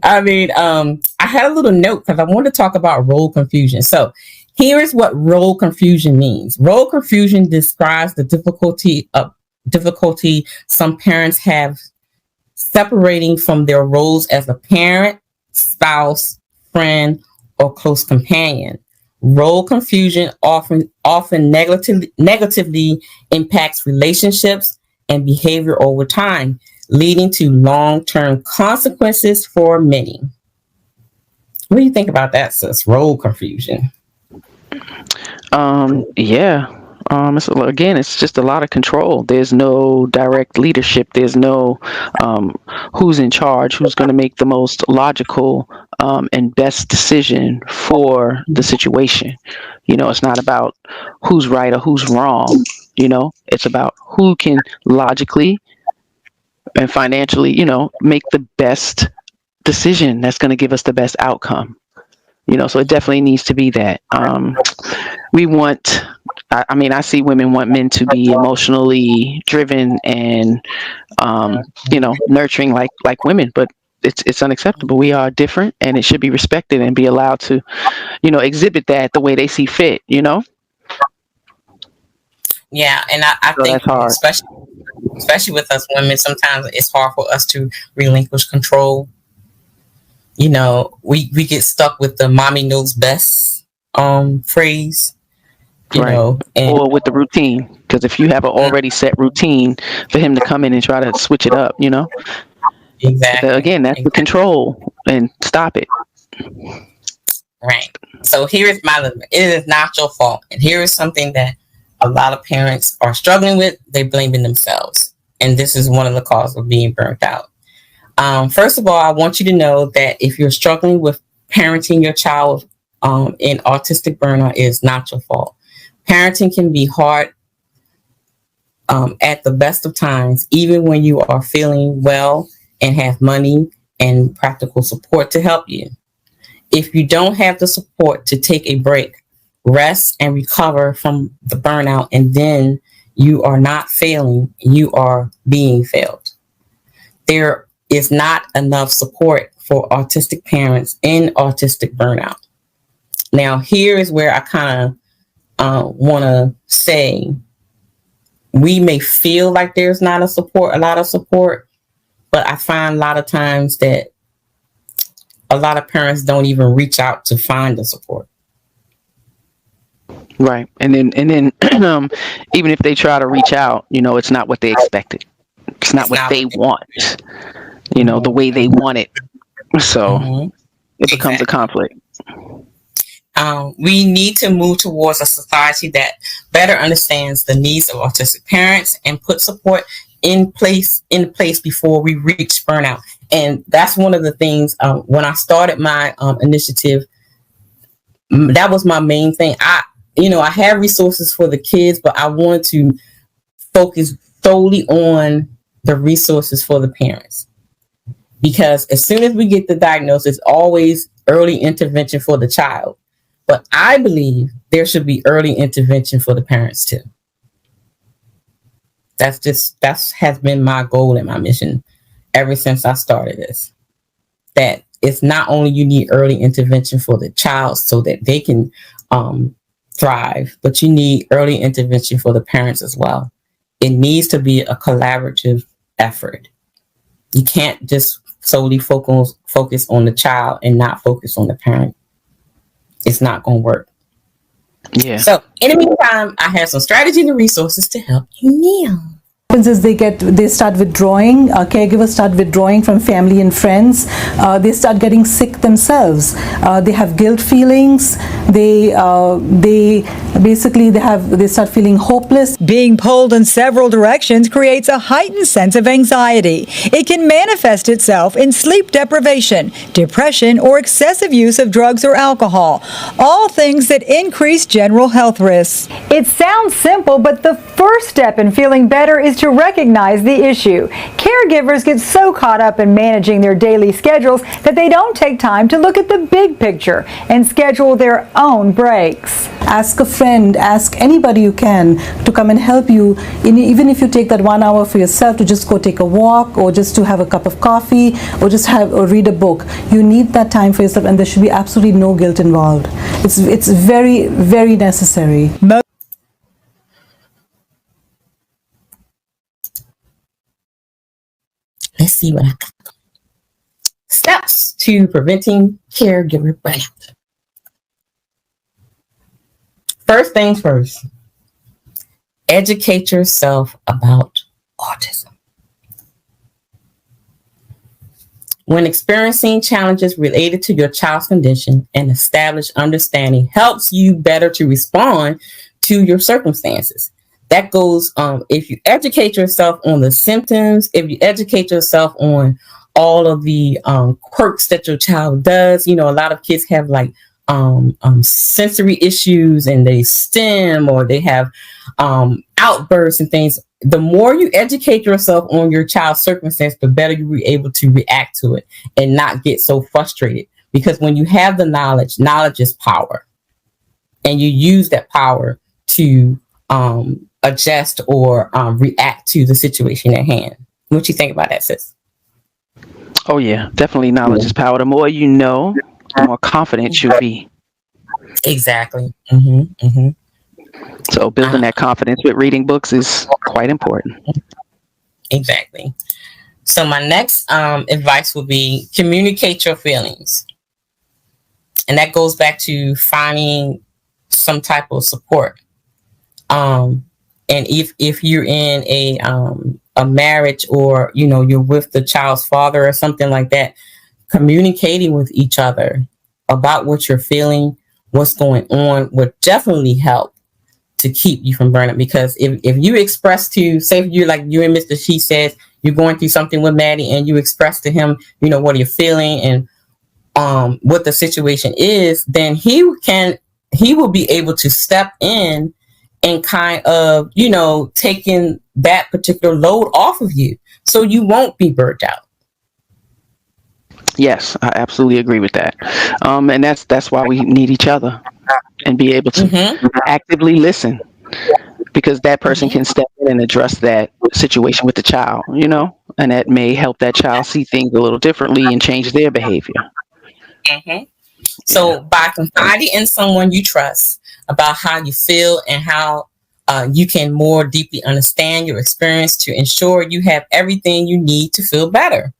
I mean, I had a little note because I wanted to talk about role confusion. So here is what role confusion means. Role confusion describes the difficulty some parents have separating from their roles as a parent, spouse, friend, or close companion. Role confusion often negatively impacts relationships and behavior over time, leading to long-term consequences for many. What do you think about that, sis? Role confusion. It's just a lot of control. There's no direct leadership. There's no who's in charge, who's going to make the most logical and best decision for the situation. It's not about who's right or who's wrong. It's about who can logically and financially, make the best decision that's going to give us the best outcome. So it definitely needs to be that. I see women want men to be emotionally driven and, nurturing like women, but it's unacceptable. We are different, and it should be respected and be allowed to, exhibit that the way they see fit, Yeah. And I think that's hard. Especially with us women, sometimes it's hard for us to relinquish control. We get stuck with the mommy knows best phrase, or with the routine. Because if you have an already set routine, for him to come in and try to switch it up, Exactly. Again, that's the control, and stop it. Right. So here is my limit. It is not your fault. And here is something that a lot of parents are struggling with. They're blaming themselves. And this is one of the causes of being burnt out. First of all, I want you to know that if you're struggling with parenting your child in autistic burnout, it is not your fault. Parenting can be hard at the best of times, even when you are feeling well and have money and practical support to help you. If you don't have the support to take a break, rest and recover from the burnout, and then you are not failing, you are being failed. There is not enough support for autistic parents in autistic burnout. Now, here is where I kind of want to say we may feel like there's not a lot of support, but I find a lot of times that a lot of parents don't even reach out to find the support. Right. And then even if they try to reach out, it's not what they expected. It's not what they want, the way they want it. So it becomes a conflict. We need to move towards a society that better understands the needs of autistic parents and put support in place before we reach burnout. And that's one of the things, when I started my initiative, that was my main thing. I have resources for the kids, but I wanted to focus solely on the resources for the parents. Because as soon as we get the diagnosis, always early intervention for the child. But I believe there should be early intervention for the parents too. That has been my goal and my mission ever since I started this. That it's not only you need early intervention for the child so that they can thrive, but you need early intervention for the parents as well. It needs to be a collaborative effort. You can't just solely focus on the child and not focus on the parent. It's not going to work. Yeah. So in the meantime, I have some strategies and resources to help you now. Is they start withdrawing, caregivers start withdrawing from family and friends, they start getting sick themselves, they have guilt feelings, they start feeling hopeless. Being pulled in several directions creates a heightened sense of anxiety. It can manifest itself in sleep deprivation, depression, or excessive use of drugs or alcohol, all things that increase general health risks. It sounds simple, but the first step in feeling better is to recognize the issue. Caregivers get so caught up in managing their daily schedules that they don't take time to look at the big picture and schedule their own breaks. Ask a friend, ask anybody you can to come and help you, even if you take that 1 hour for yourself to just go take a walk or just to have a cup of coffee or just or read a book. You need that time for yourself, and there should be absolutely no guilt involved. It's very, very necessary. Let's see what I got. Steps to preventing caregiver burnout. First things first, educate yourself about autism. When experiencing challenges related to your child's condition, an established understanding helps you better to respond to your circumstances. That goes, if you educate yourself on the symptoms, if you educate yourself on all of the quirks that your child does, a lot of kids have like sensory issues and they stim or they have outbursts and things. The more you educate yourself on your child's circumstance, the better you'll be able to react to it and not get so frustrated. Because when you have the knowledge is power. And you use that power to adjust or react to the situation at hand. What you think about that, sis? Oh yeah, definitely knowledge is power. The more you know, the more confident you'll be. Exactly. So building that confidence with reading books is quite important. Exactly. So my next advice would be communicate your feelings. And that goes back to finding some type of support. And if you're in a marriage or, you're with the child's father or something like that, communicating with each other about what you're feeling, what's going on would definitely help to keep you from burnout. Because if you express to, say if you're like you and Mr. She says, you're going through something with Maddie and you express to him, what you're feeling and what the situation is, then he will be able to step in and kind of, taking that particular load off of you so you won't be burnt out. Yes, I absolutely agree with that. And that's why we need each other and be able to actively listen, because that person can step in and address that situation with the child, and that may help that child see things a little differently and change their behavior. So by confiding in someone you trust about how you feel and how you can more deeply understand your experience to ensure you have everything you need to feel better.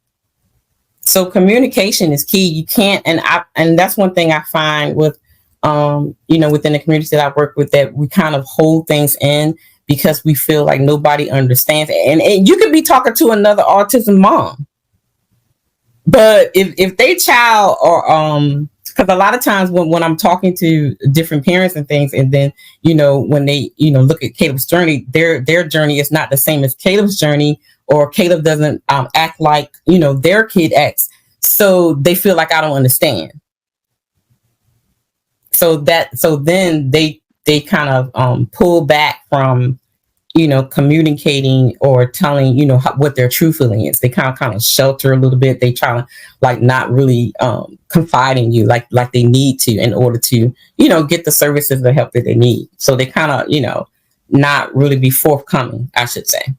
So communication is key. You can't, and that's one thing I find with, within the communities that I work with, that we kind of hold things in because we feel like nobody understands it. And you could be talking to another autism mom, but if they child or because a lot of times when I'm talking to different parents and things, and then when they look at Caleb's journey, their journey is not the same as Caleb's journey, or Caleb doesn't act like their kid acts, so they feel like I don't understand. So then they kind of pull back from communicating or telling what their true feeling is. They kind of shelter a little bit. They try to like not really confide in you like they need to in order to get the services, the help that they need. So they kind of not really be forthcoming, I should say.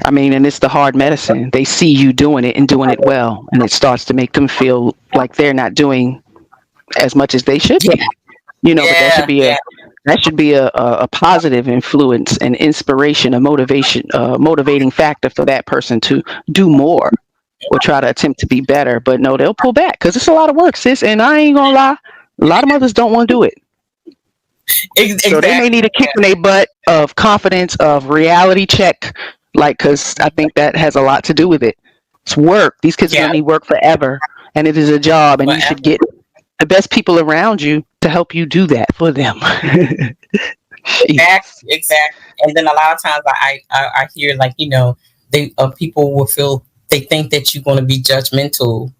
I mean, and it's the hard medicine. They see you doing it and doing it well, and it starts to make them feel like they're not doing as much as they should be. But that should be a positive influence and inspiration, a motivating factor for that person to do more or try to attempt to be better. But no, they'll pull back because it's a lot of work, sis. And I ain't gonna lie, a lot of mothers don't want to do it. Exactly. So they may need a kick in their butt of confidence, of reality check, because I think that has a lot to do with it. It's work. These kids are gonna need work forever, and it is a job, and you should get the best people around you to help you do that for them. Exactly. And then a lot of times I hear they people will feel, they think that you're going to be judgmental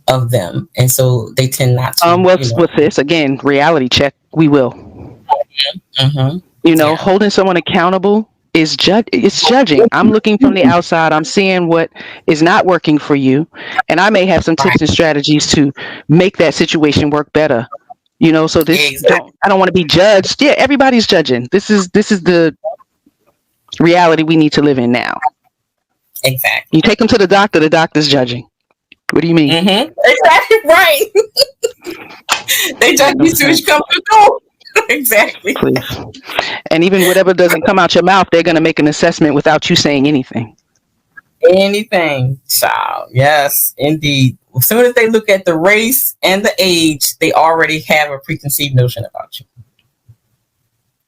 of them, and so they tend not to. What's this again? Reality check. We will. Holding someone accountable is it's judging. I'm looking from the outside. I'm seeing what is not working for you, and I may have some tips and strategies to make that situation work better. So this I don't want to be judged. Yeah, everybody's judging. This is the reality we need to live in now. Exactly. You take them to the doctor's judging. What do you mean? Exactly right. They judge you as soon as you come to the door. Exactly. Please. And even whatever doesn't come out your mouth, they're going to make an assessment without you saying anything. Child. Yes, indeed. As soon as they look at the race and the age, they already have a preconceived notion about you.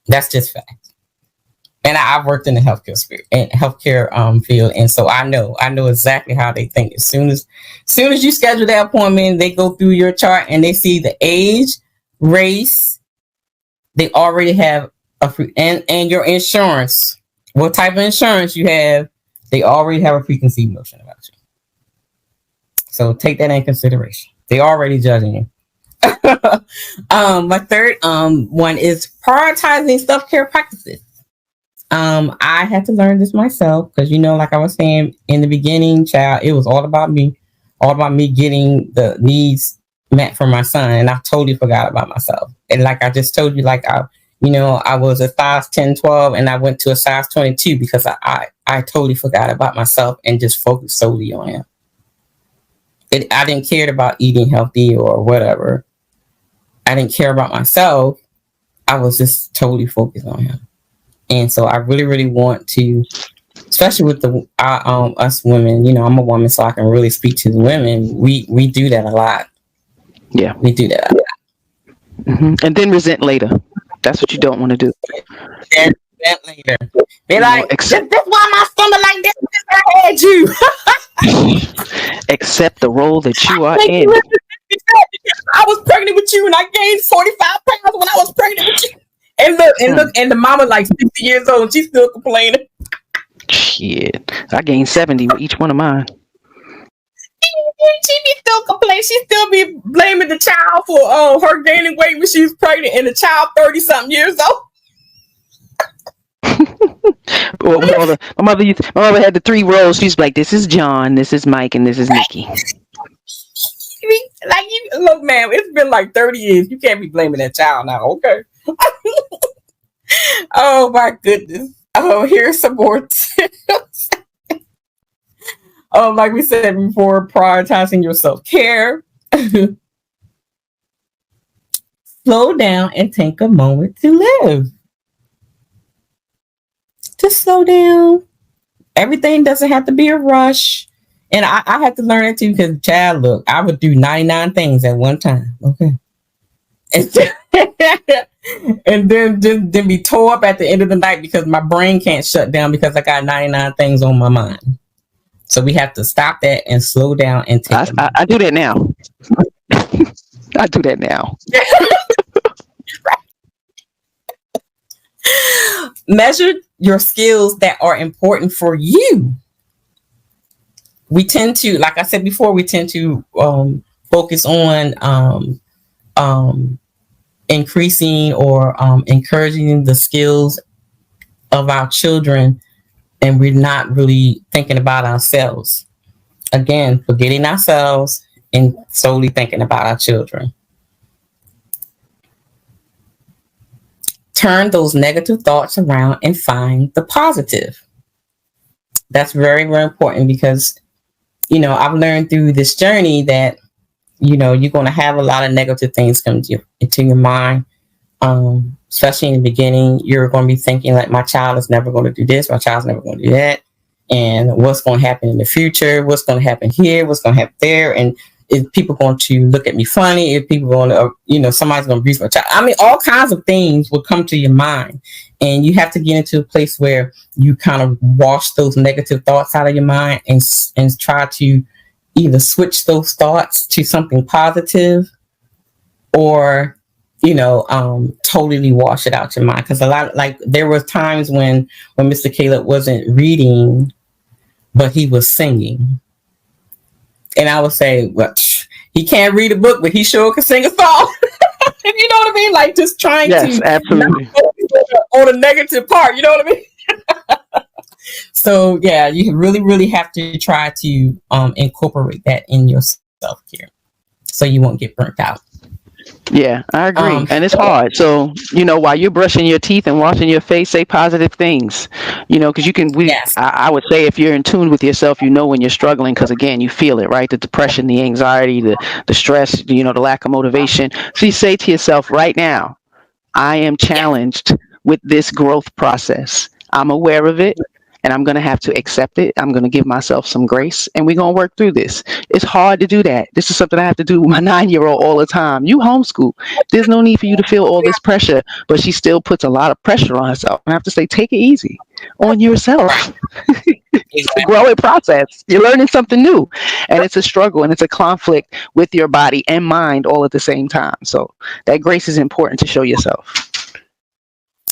That's just fact. And I've worked in the healthcare field, and so I know exactly how they think. As soon as you schedule that appointment, they go through your chart and they see the age, race. They already have and your insurance. What type of insurance you have? They already have a preconceived notion about you. So take that in consideration. They already judging you. My third one is prioritizing self-care practices. I had to learn this myself because like I was saying in the beginning, child, it was all about me getting the needs met for my son, and I totally forgot about myself. And like I just told you, I was a size 10, 12, and I went to a size 22 because I totally forgot about myself and just focused solely on him. I didn't care about eating healthy or whatever. I didn't care about myself. I was just totally focused on him. And so I really, really want to, especially with us women, I'm a woman, so I can really speak to the women. We do that a lot. Yeah. We do that a lot. And then resent later. That's what you don't want to do. Then resent later. Be like, that's why my stomach like this because I had you. Accept the role that you are in. I was pregnant with you and I gained 45 pounds when I was pregnant with you. And look, and the mama like 60 years old, she's still complaining. Shit. I gained 70 with each one of mine. She be still complaining. She still be blaming the child for her gaining weight when she was pregnant and the child 30-something years old. My mother had the 3 roles. She's like, this is John, this is Mike, and this is Nikki. Look, man, it's been like 30 years. You can't be blaming that child now, okay? Oh my goodness. Here's some more tips. Like we said before, prioritizing your self-care. Slow down and take a moment to live. Just slow down. Everything doesn't have to be a rush. And I had to learn it too, because child, look, I would do 99 things at one time. Okay. And then be tore up at the end of the night because my brain can't shut down because I got 99 things on my mind. So we have to stop that and slow down and take I do that now. I do that now. Measure your skills that are important for you. We tend to, like I said before, we tend to focus on increasing or encouraging the skills of our children, and we're not really thinking about ourselves. Again, forgetting ourselves and solely thinking about our children. Turn those negative thoughts around and find the positive. That's very, very important because, you know, I've learned through this journey that, you know, you're going to have a lot of negative things come into your mind. Especially in the beginning, you're going to be thinking like, my child is never going to do this. My child's never going to do that. And what's going to happen in the future? What's going to happen here? What's going to happen there? And is people going to look at me funny? If people going to, you know, somebody's going to abuse my child. I mean, all kinds of things will come to your mind. And you have to get into a place where you kind of wash those negative thoughts out of your mind and try to either switch those thoughts to something positive or, you know, totally wash it out your mind. Because a lot, like, there were times when Mr. Caleb wasn't reading, but he was singing. And I would say, well, he can't read a book, but he sure can sing a song. You know what I mean? Like, just trying to absolutely. not focus on the negative part. You know what I mean? So, yeah, you really, really have to try to incorporate that in your self-care so you won't get burnt out. Yeah, I agree. And it's hard. So, you know, while you're brushing your teeth and washing your face, say positive things, you know, because you can, I would say if you're in tune with yourself, you know, when you're struggling, because again, you feel it, right? The depression, the anxiety, the stress, you know, the lack of motivation. So you say to yourself right now, I am challenged with this growth process. I'm aware of it. And I'm going to have to accept it. I'm going to give myself some grace, and we're going to work through this. It's hard to do that. This is something I have to do with my 9-year-old all the time. You homeschool. There's no need for you to feel all this pressure, but she still puts a lot of pressure on herself. And I have to say, take it easy on yourself. It's a growing process. You're learning something new, and it's a struggle, and it's a conflict with your body and mind all at the same time. So that grace is important to show yourself.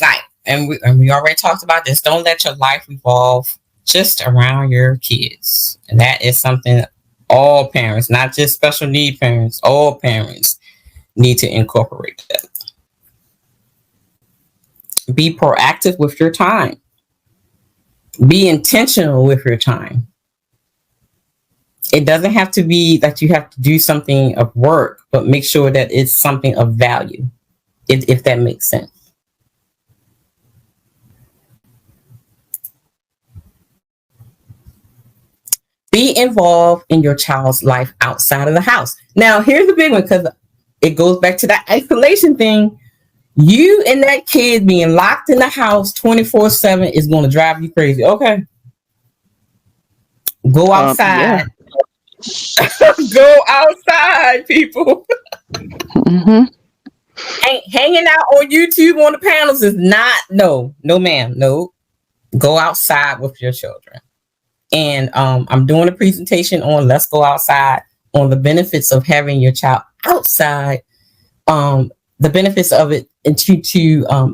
Right. And we already talked about this. Don't let your life revolve just around your kids. And that is something all parents, not just special need parents, all parents need to incorporate that. Be proactive with your time. Be intentional with your time. It doesn't have to be that you have to do something of work, but make sure that it's something of value, if that makes sense. Be involved in your child's life outside of the house. Now, here's the big one, because it goes back to that isolation thing. You and that kid being locked in the house 24/7 is going to drive you crazy. Okay. Go outside. Go outside, people. Mm-hmm. Hanging out on YouTube on the panels is not, no, ma'am. No. Go outside with your children. And I'm doing a presentation on Let's Go Outside, on the benefits of having your child outside. The benefits of it, and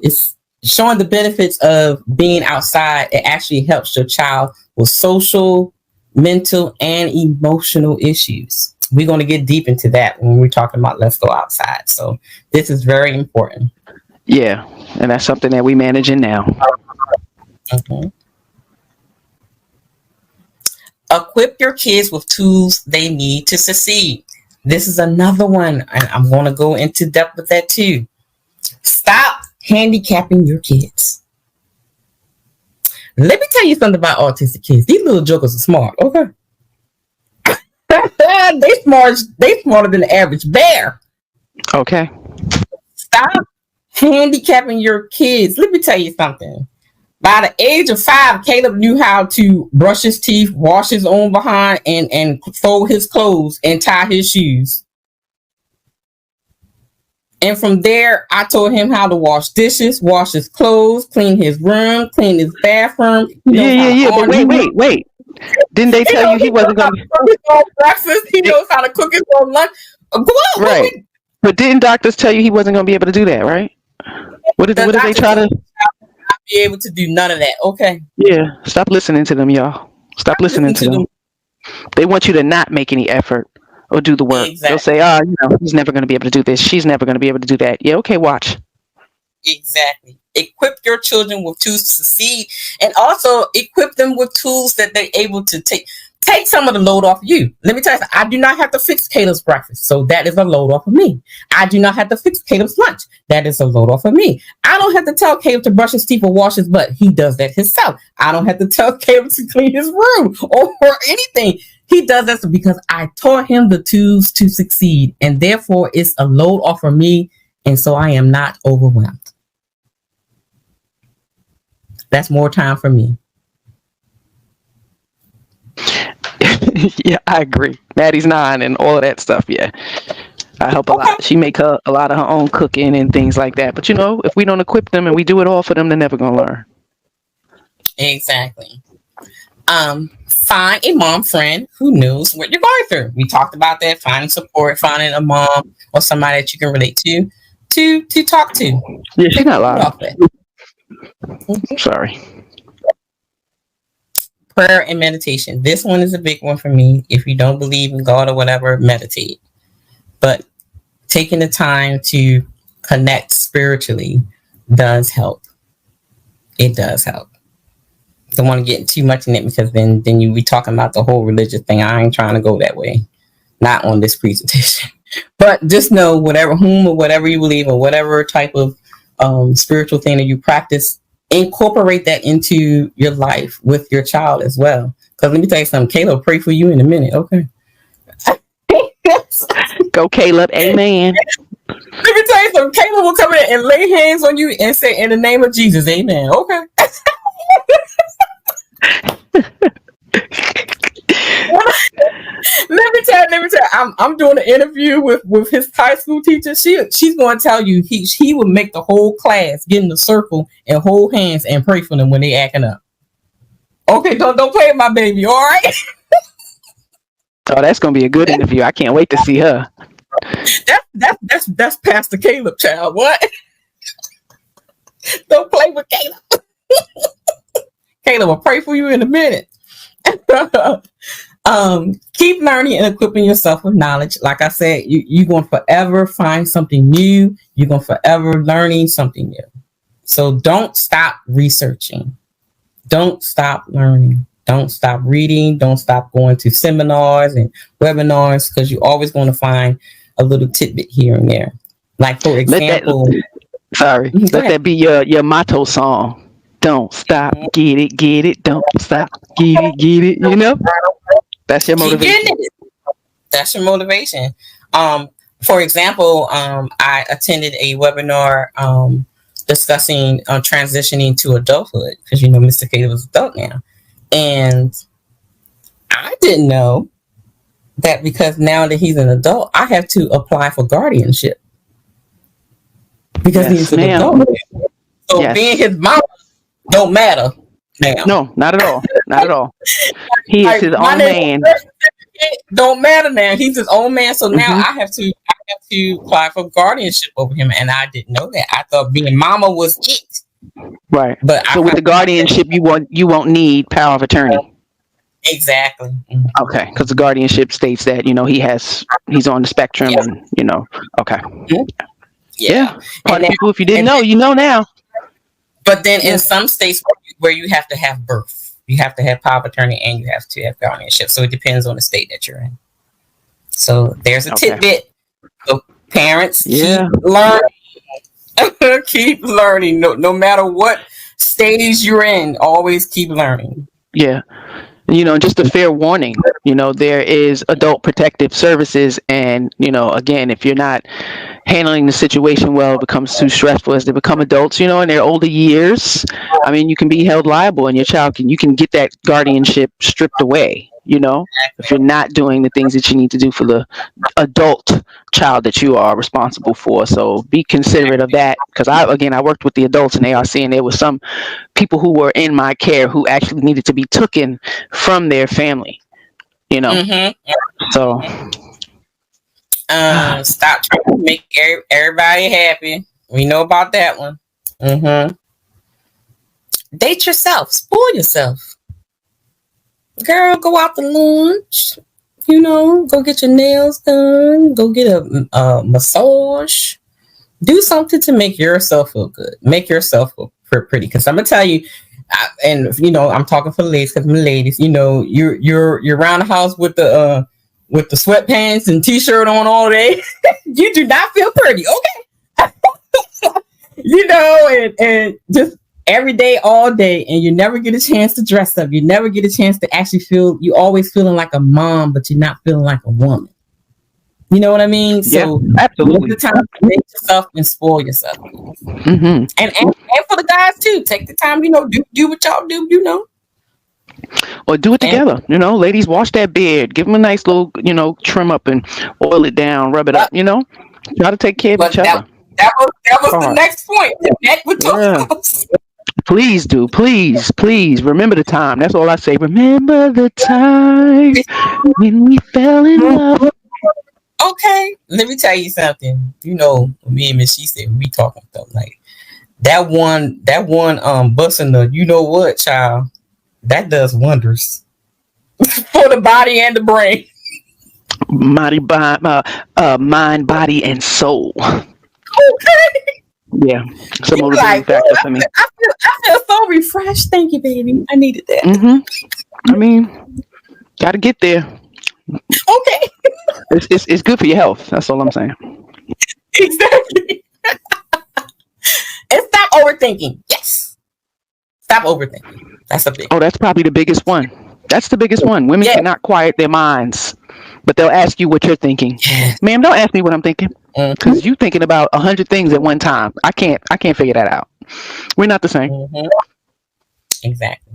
it's showing the benefits of being outside. It actually helps your child with social, mental, and emotional issues. We're going to get deep into that when we're talking about Let's Go Outside. So this is very important. Yeah, and that's something that we managing now. Mm-hmm. Equip your kids with tools they need to succeed. This is another one, and I'm going to go into depth with that too. Stop handicapping your kids. Let me tell you something about autistic kids. These little jokers are smart, okay? They smarter than the average bear. Okay. Stop handicapping your kids. Let me tell you something. By the age of 5, Caleb knew how to brush his teeth, wash his own behind, and fold his clothes and tie his shoes. And from there, I told him how to wash dishes, wash his clothes, clean his room, clean his bathroom. Yeah. But wait. Didn't they tell you he wasn't going to cook his own breakfast? He knows how to cook his own lunch. Go on, right? But didn't doctors tell you he wasn't going to be able to do that, right? What did they try to? Be able to do none of that. Okay. Yeah. Stop listening to them, y'all. Stop listening to them. They want you to not make any effort or do the work. Exactly. They'll say, he's never going to be able to do this. She's never going to be able to do that. Yeah. Okay. Watch. Exactly. Equip your children with tools to succeed, and also equip them with tools that they're able to take some of the load off you. Let me tell you something. I do not have to fix Caleb's breakfast, so that is a load off of me. I do not have to fix Caleb's lunch. That is a load off of me. I don't have to tell Caleb to brush his teeth or wash his butt. He does that himself. I don't have to tell Caleb to clean his room or anything. He does that because I taught him the tools to succeed, and therefore it's a load off of me, and so I am not overwhelmed. That's more time for me. Yeah, I agree. Maddie's 9 and all of that stuff. Yeah, I help a lot. She make a lot of her own cooking and things like that. But if we don't equip them and we do it all for them, they're never gonna learn. Exactly. Find a mom friend who knows what you're going through. We talked about that. Finding support, finding a mom or somebody that you can relate to talk to. Yeah, she's not lying. Sorry. Prayer and meditation. This one is a big one for me. If you don't believe in God or whatever, meditate. But taking the time to connect spiritually does help. It does help. Don't want to get too much in it because then you be talking about the whole religious thing. I ain't trying to go that way. Not on this presentation. But just know whatever you believe or whatever type of spiritual thing that you practice, incorporate that into your life with your child as well. Because let me tell you something, Caleb will pray for you in a minute. Okay. Go, Caleb. Amen. Let me tell you something, Caleb will come in and lay hands on you and say, in the name of Jesus, amen. Okay. Let me tell you, I'm doing an interview with his high school teacher. She's going to tell you he would make the whole class get in a circle and hold hands and pray for them when they acting up. Okay, don't play with my baby, all right? Oh, that's going to be a good interview. I can't wait to see her. That's Pastor Caleb, child. What? Don't play with Caleb. Caleb will pray for you in a minute. Keep learning and equipping yourself with knowledge. Like I said, you're going to forever find something new. You're going to forever learning something new. So don't stop researching. Don't stop learning. Don't stop reading. Don't stop going to seminars and webinars because you're always going to find a little tidbit here and there. Like, for example... Let that be your motto song. Don't stop, get it, don't stop, get it, That's your motivation. That's your motivation. For example, I attended a webinar discussing transitioning to adulthood because Mr. Caleb is adult now. And I didn't know that because now that he's an adult, I have to apply for guardianship. Because he's an adult. So being his mom don't matter now. No, not at all. Not at all. He is his own man. Don't matter now. He's his own man. So now I have to apply for guardianship over him, and I didn't know that. I thought being mama was it. Right. But so with the guardianship, you won't need power of attorney. Exactly. Okay, because the guardianship states that he's on the spectrum, and Okay. Yeah. Part of people, if you didn't know, you know now. But then in some states where you have to have birth, you have to have power of attorney and you have to have guardianship. So it depends on the state that you're in. So there's a tidbit. So parents, keep learning. Keep learning. No matter what stage you're in, always keep learning. Yeah. Just a fair warning, there is adult protective services. And, again, if you're not handling the situation well becomes too stressful as they become adults, in their older years. I mean, you can be held liable, and you can get that guardianship stripped away, if you're not doing the things that you need to do for the adult child that you are responsible for. So be considerate of that, because I worked with the adults in ARC, and there were some people who were in my care who actually needed to be taken from their family, so stop trying to make everybody happy. We know about that one. Date yourself, spoil yourself. Girl, go out to lunch, go get your nails done, go get a massage, do something to make yourself feel good, make yourself feel pretty. Because I'm gonna tell you, I'm talking for the ladies, because ladies, you're around the house with the sweatpants and t-shirt on all day. You do not feel pretty, okay? and just every day, all day, and you never get a chance to dress up. You never get a chance to actually you always feeling like a mom, but you're not feeling like a woman. You know what I mean? So absolutely. Take the time to make yourself and spoil yourself. And for the guys too, take the time, do what y'all do, Or do it together. Ladies, wash that beard. Give them a nice little, trim up and oil it down, rub it up, Try to take care of each other. That was the next point. Please do. Please. Remember the time. That's all I say. Remember the time when we fell in love. Okay. Let me tell you something. Me and Miss She said we talking stuff like that one busting the what, child. That does wonders for the body and the brain. Mind, body, and soul. Okay. Yeah, it's a motivating factor for me. I feel so refreshed. Thank you, baby. I needed that. I mean, gotta get there. Okay. It's good for your health. That's all I'm saying. Exactly. And stop overthinking. Yes. Stop overthinking. That's a big. Oh, that's probably the biggest one. That's the biggest one. Women cannot quiet their minds, but they'll ask you what you're thinking. Ma'am, don't ask me what I'm thinking, because you're thinking about 100 things at one time. I can't figure that out. We're not the same. Exactly.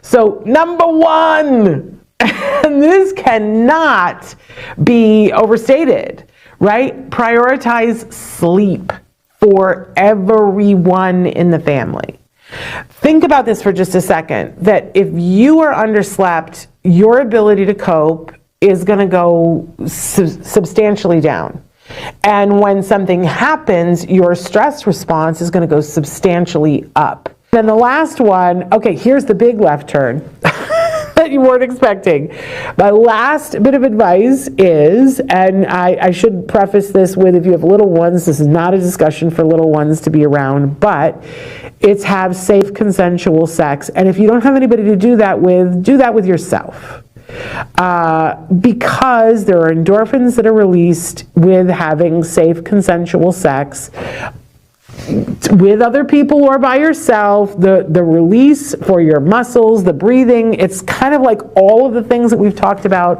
So number one, and this cannot be overstated, right? Prioritize sleep for everyone in the family. Think about this for just a second, that if you are underslept, your ability to cope is going to go substantially down. And when something happens, your stress response is going to go substantially up. Then the last one, okay, here's the big left turn that you weren't expecting. My last bit of advice is, and I should preface this with, if you have little ones, this is not a discussion for little ones to be around, but it's have safe consensual sex. And if you don't have anybody to do that with yourself. Because there are endorphins that are released with having safe consensual sex with other people or by yourself, the release for your muscles, the breathing, it's kind of like all of the things that we've talked about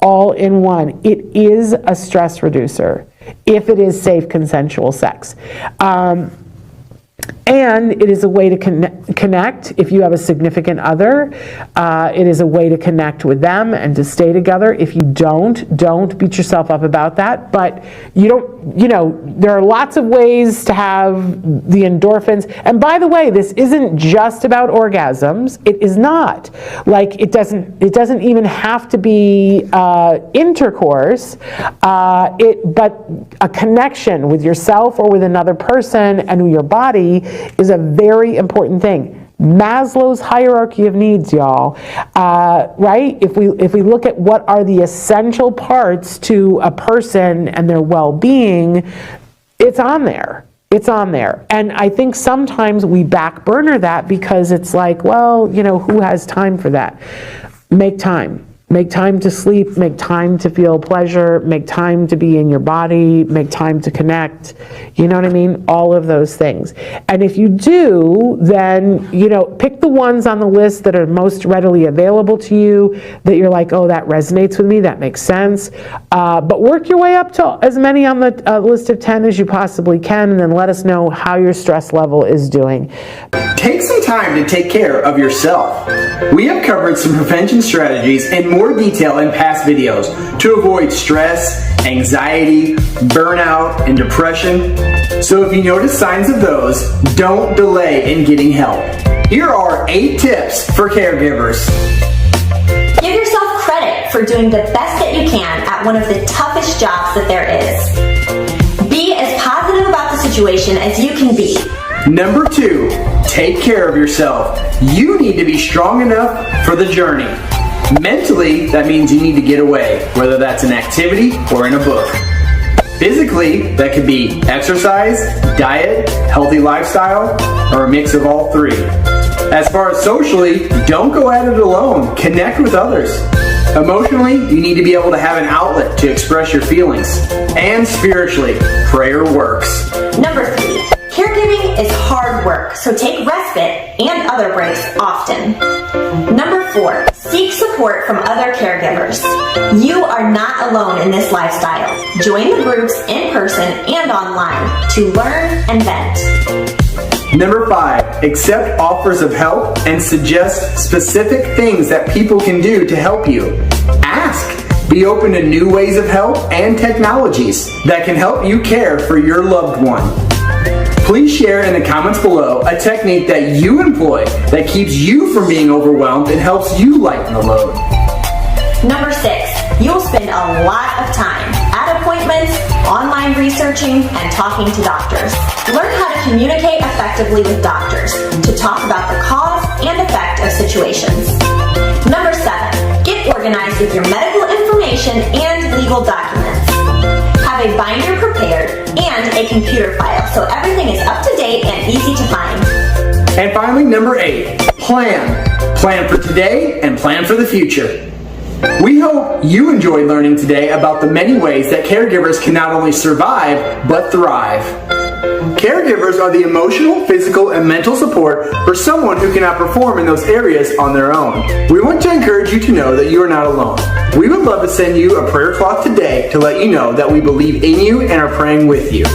all in one. It is a stress reducer if it is safe consensual sex. And it is a way to connect. If you have a significant other, it is a way to connect with them and to stay together. If you don't beat yourself up about that. But there are lots of ways to have the endorphins. And by the way, this isn't just about orgasms. It is not. Like, it doesn't even have to be intercourse, but a connection with yourself or with another person and with your body is a very important thing. Maslow's hierarchy of needs, y'all, right? If we look at what are the essential parts to a person and their well-being, it's on there. It's on there. And I think sometimes we back burner that because it's like, well, who has time for that? Make time. Make time to sleep, make time to feel pleasure, make time to be in your body, make time to connect. You know what I mean? All of those things. And if you do, then, pick the ones on the list that are most readily available to you, that you're like, oh, that resonates with me, that makes sense. But work your way up to as many on the list of 10 as you possibly can, and then let us know how your stress level is doing. Take some time to take care of yourself. We have covered some prevention strategies in more detail in past videos to avoid stress, anxiety, burnout, and depression. So if you notice signs of those, don't delay in getting help. Here are 8 tips for caregivers. Give yourself credit for doing the best that you can at one of the toughest jobs that there is. Be as positive about the situation as you can be. Number 2, take care of yourself. You need to be strong enough for the journey. Mentally, that means you need to get away, whether that's an activity or in a book. Physically, that could be exercise, diet, healthy lifestyle, or a mix of all 3. As far as socially, don't go at it alone. Connect with others. Emotionally, you need to be able to have an outlet to express your feelings. And spiritually, prayer works. Number 3, caregiving is hard work, so take respite and other breaks often. Number 4, seek support from other caregivers. You are not alone in this lifestyle. Join the groups in person and online to learn and vent. Number 5, accept offers of help and suggest specific things that people can do to help you. Ask. Be open to new ways of help and technologies that can help you care for your loved one. Please share in the comments below a technique that you employ that keeps you from being overwhelmed and helps you lighten the load. Number 6, you'll spend a lot of time at appointments, online researching, and talking to doctors. Learn how to communicate effectively with doctors to talk about the cause and effect of situations. Number 7, get organized with your medical information and legal documents. Have a binder prepared and a computer file so everything is up to date and easy to find. And finally, number 8, plan. Plan for today and plan for the future. We hope you enjoyed learning today about the many ways that caregivers can not only survive, but thrive. Caregivers are the emotional, physical, and mental support for someone who cannot perform in those areas on their own. We want to encourage you to know that you are not alone. We would love to send you a prayer cloth today to let you know that we believe in you and are praying with you.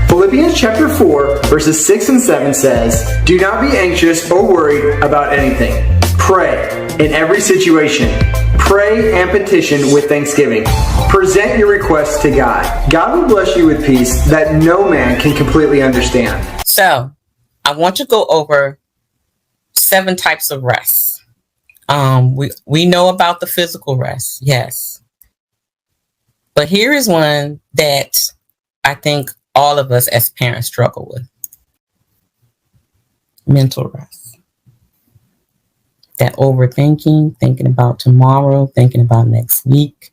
Philippians chapter 4, verses 6 and 7 says, "Do not be anxious or worried about anything. Pray in every situation. Pray and petition with thanksgiving. Present your requests to God. God will bless you with peace that no man can completely understand." So, I want to go over 7 types of rest. We know about the physical rest, yes. But here is one that I think all of us as parents struggle with. Mental rest. That overthinking, thinking about tomorrow, thinking about next week.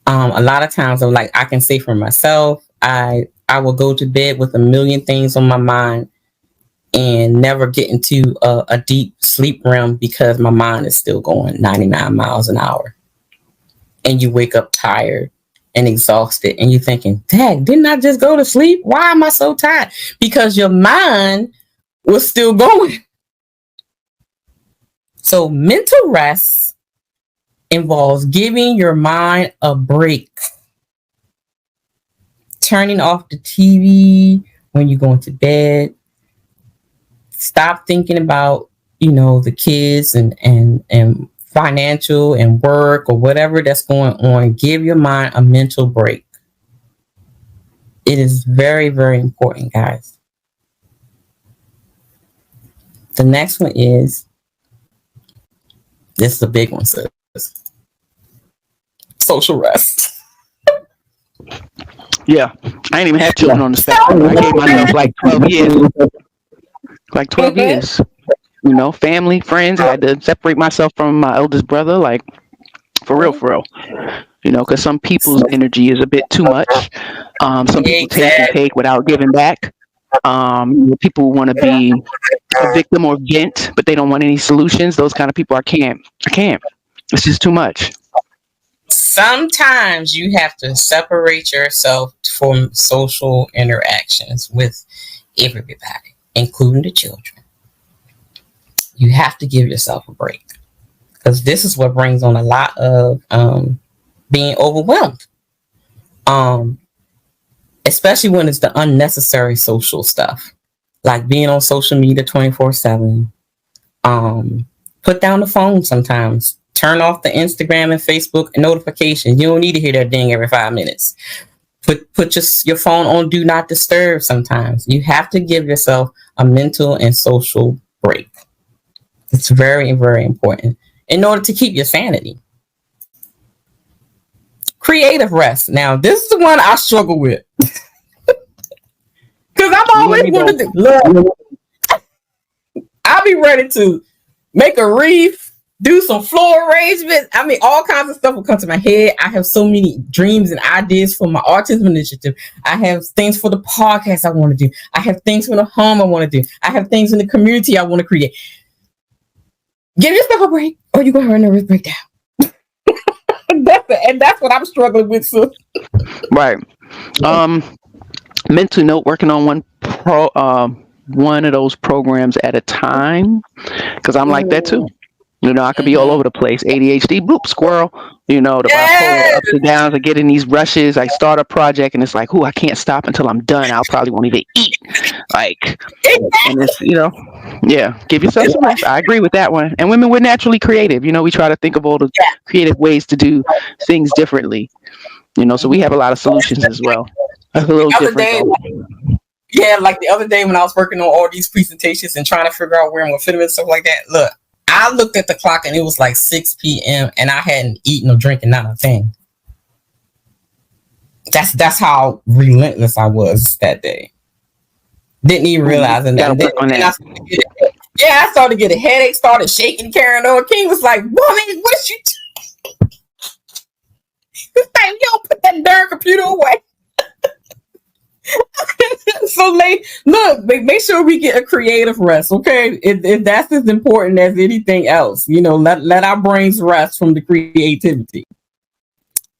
A lot of times I can say for myself, I will go to bed with a million things on my mind and never get into a deep sleep realm because my mind is still going 99 miles an hour. And you wake up tired and exhausted and you're thinking, Dad, didn't I just go to sleep? Why am I so tired? Because your mind was still going. So mental rest involves giving your mind a break. Turning off the TV when you're going to bed. Stop thinking about, the kids and financial and work or whatever that's going on. Give your mind a mental break. It is very, very important, guys. The next one is, this is a big one, sis. Social rest. Yeah, I ain't even had children on the spectrum. I gave myself like 12 years. Like 12 years. Family, friends. I had to separate myself from my eldest brother, like, for real. Because some people's energy is a bit too much. Some people take and take without giving back. People want to be a victim or vent, but they don't want any solutions. Those kind of people, I can't. It's just too much. Sometimes you have to separate yourself from social interactions with everybody, including the children. You have to give yourself a break, because this is what brings on a lot of being overwhelmed. Especially when it's the unnecessary social stuff, like being on social media 24/7. Put down the phone sometimes. Turn off the Instagram and Facebook notifications. You don't need to hear that ding every 5 minutes. Put your phone on do not disturb sometimes. You have to give yourself a mental and social break. It's very, very important in order to keep your sanity. Creative rest. Now, this is the one I struggle with. Because I'm always wanted to look. I'll be ready to make a wreath, do some floor arrangements. I mean, all kinds of stuff will come to my head. I have so many dreams and ideas for my autism initiative. I have things for the podcast I want to do. I have things for the home I want to do. I have things in the community I want to create. Give yourself a break, or you're going to have a nervous breakdown. That's what I'm struggling with, so. Right. Mental note, working on one of those programs at a time, because I'm like that too. I could be all over the place. ADHD, bloop, squirrel. The bipolar ups and downs. I get in these rushes. I start a project and it's like, I can't stop until I'm done. I'll probably won't even eat. And it's, give yourself some rest. I agree with that one. And women, we're naturally creative. We try to think of all the creative ways to do things differently. So we have a lot of solutions as well. That's a little different. Like the other day when I was working on all these presentations and trying to figure out where I'm going to fit them and stuff like that. Look, I looked at the clock and it was like 6 p.m. and I hadn't eaten or drinking not a thing. That's how relentless I was that day. Didn't even realize it. I started to get a headache, started shaking. Karen O. King was like, "Woman, what you do?" He's like, "You don't put that darn computer away." So make sure we get a creative rest, okay? If that's as important as anything else, let our brains rest from the creativity.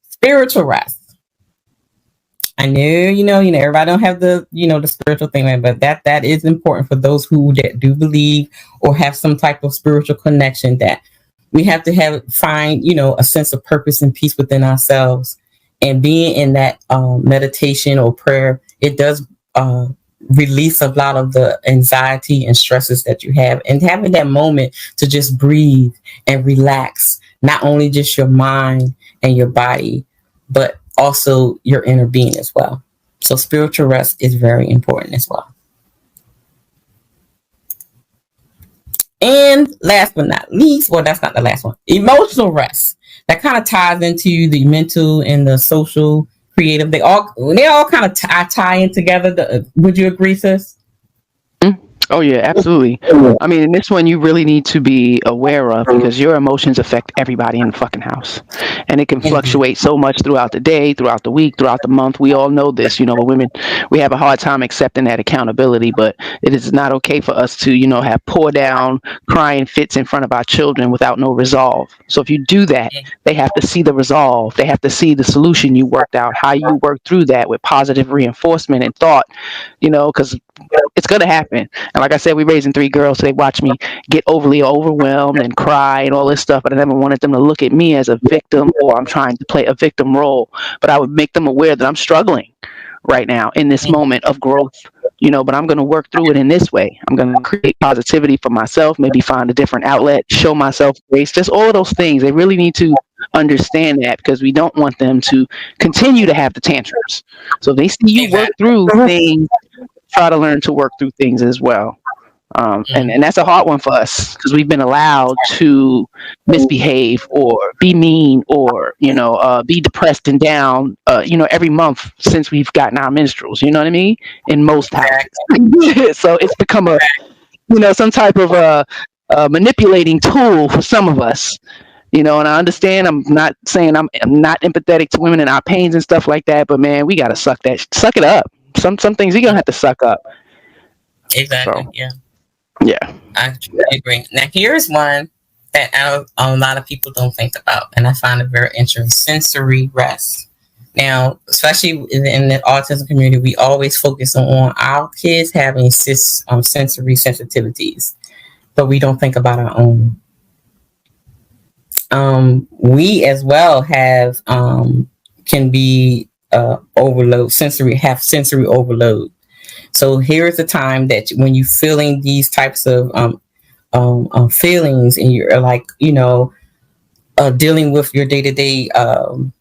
Spiritual rest. I know, everybody don't have the, the spiritual thing, but that is important for those who do believe or have some type of spiritual connection, that we have to find, a sense of purpose and peace within ourselves. And being in that meditation or prayer, it does release a lot of the anxiety and stresses that you have, and having that moment to just breathe and relax, not only just your mind and your body, but also your inner being as well. So spiritual rest is very important as well. And last but not least, well, that's not the last one, emotional rest. That kind of ties into the mental and the social, creative. They all kind of tie in together. Would you agree, sis? Oh, yeah, absolutely. I mean, in this one, you really need to be aware of, because your emotions affect everybody in the fucking house. And it can fluctuate so much throughout the day, throughout the week, throughout the month. We all know this, but women, we have a hard time accepting that accountability, but it is not okay for us to, have pour down, crying fits in front of our children without no resolve. So if you do that, they have to see the resolve. They have to see the solution you worked out, how you worked through that with positive reinforcement and thought, because it's going to happen. And like I said, we're raising 3 girls, so they watch me get overly overwhelmed and cry and all this stuff. But I never wanted them to look at me as a victim, or I'm trying to play a victim role. But I would make them aware that I'm struggling right now in this moment of growth, but I'm going to work through it in this way. I'm going to create positivity for myself, maybe find a different outlet, show myself grace, just all of those things. They really need to understand that, because we don't want them to continue to have the tantrums. So if they see you work through things, try to learn to work through things as well. And that's a hard one for us, because we've been allowed to misbehave or be mean or, be depressed and down, every month since we've gotten our menstruals, you know what I mean? In most houses. So it's become some type of a manipulating tool for some of us, and I understand. I'm not saying I'm not empathetic to women and our pains and stuff like that, but man, we got to suck it up. Some things you're going to have to suck up. Exactly. So, yeah. Yeah. I agree. Now, here's one that a lot of people don't think about, and I find it very interesting: sensory rest. Now, especially in the autism community, we always focus on our kids having sensory sensitivities, but we don't think about our own. We as well have can be have sensory overload. So here's the time that when you're feeling these types of feelings, and you're like, dealing with your day-to-day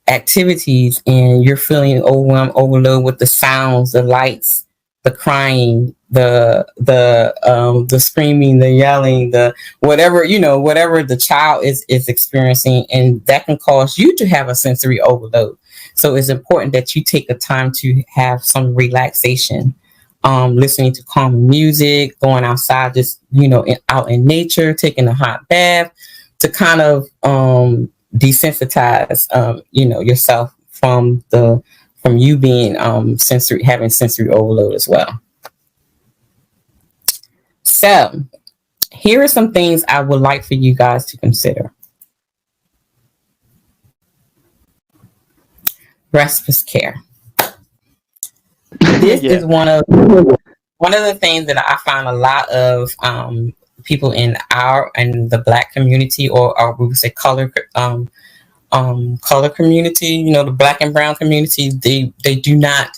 activities, and you're feeling overwhelmed, overload with the sounds, the lights, the crying, the screaming, the yelling, the whatever the child is experiencing, and that can cause you to have a sensory overload. So it's important that you take the time to have some relaxation. Listening to calm music, going outside, just, out in nature, taking a hot bath to kind of desensitize, yourself from you being having sensory overload as well. So here are some things I would like for you guys to consider. Respite care. This is one of the things that I find a lot of people in the Black community, or we would say color community, the Black and brown community, they do not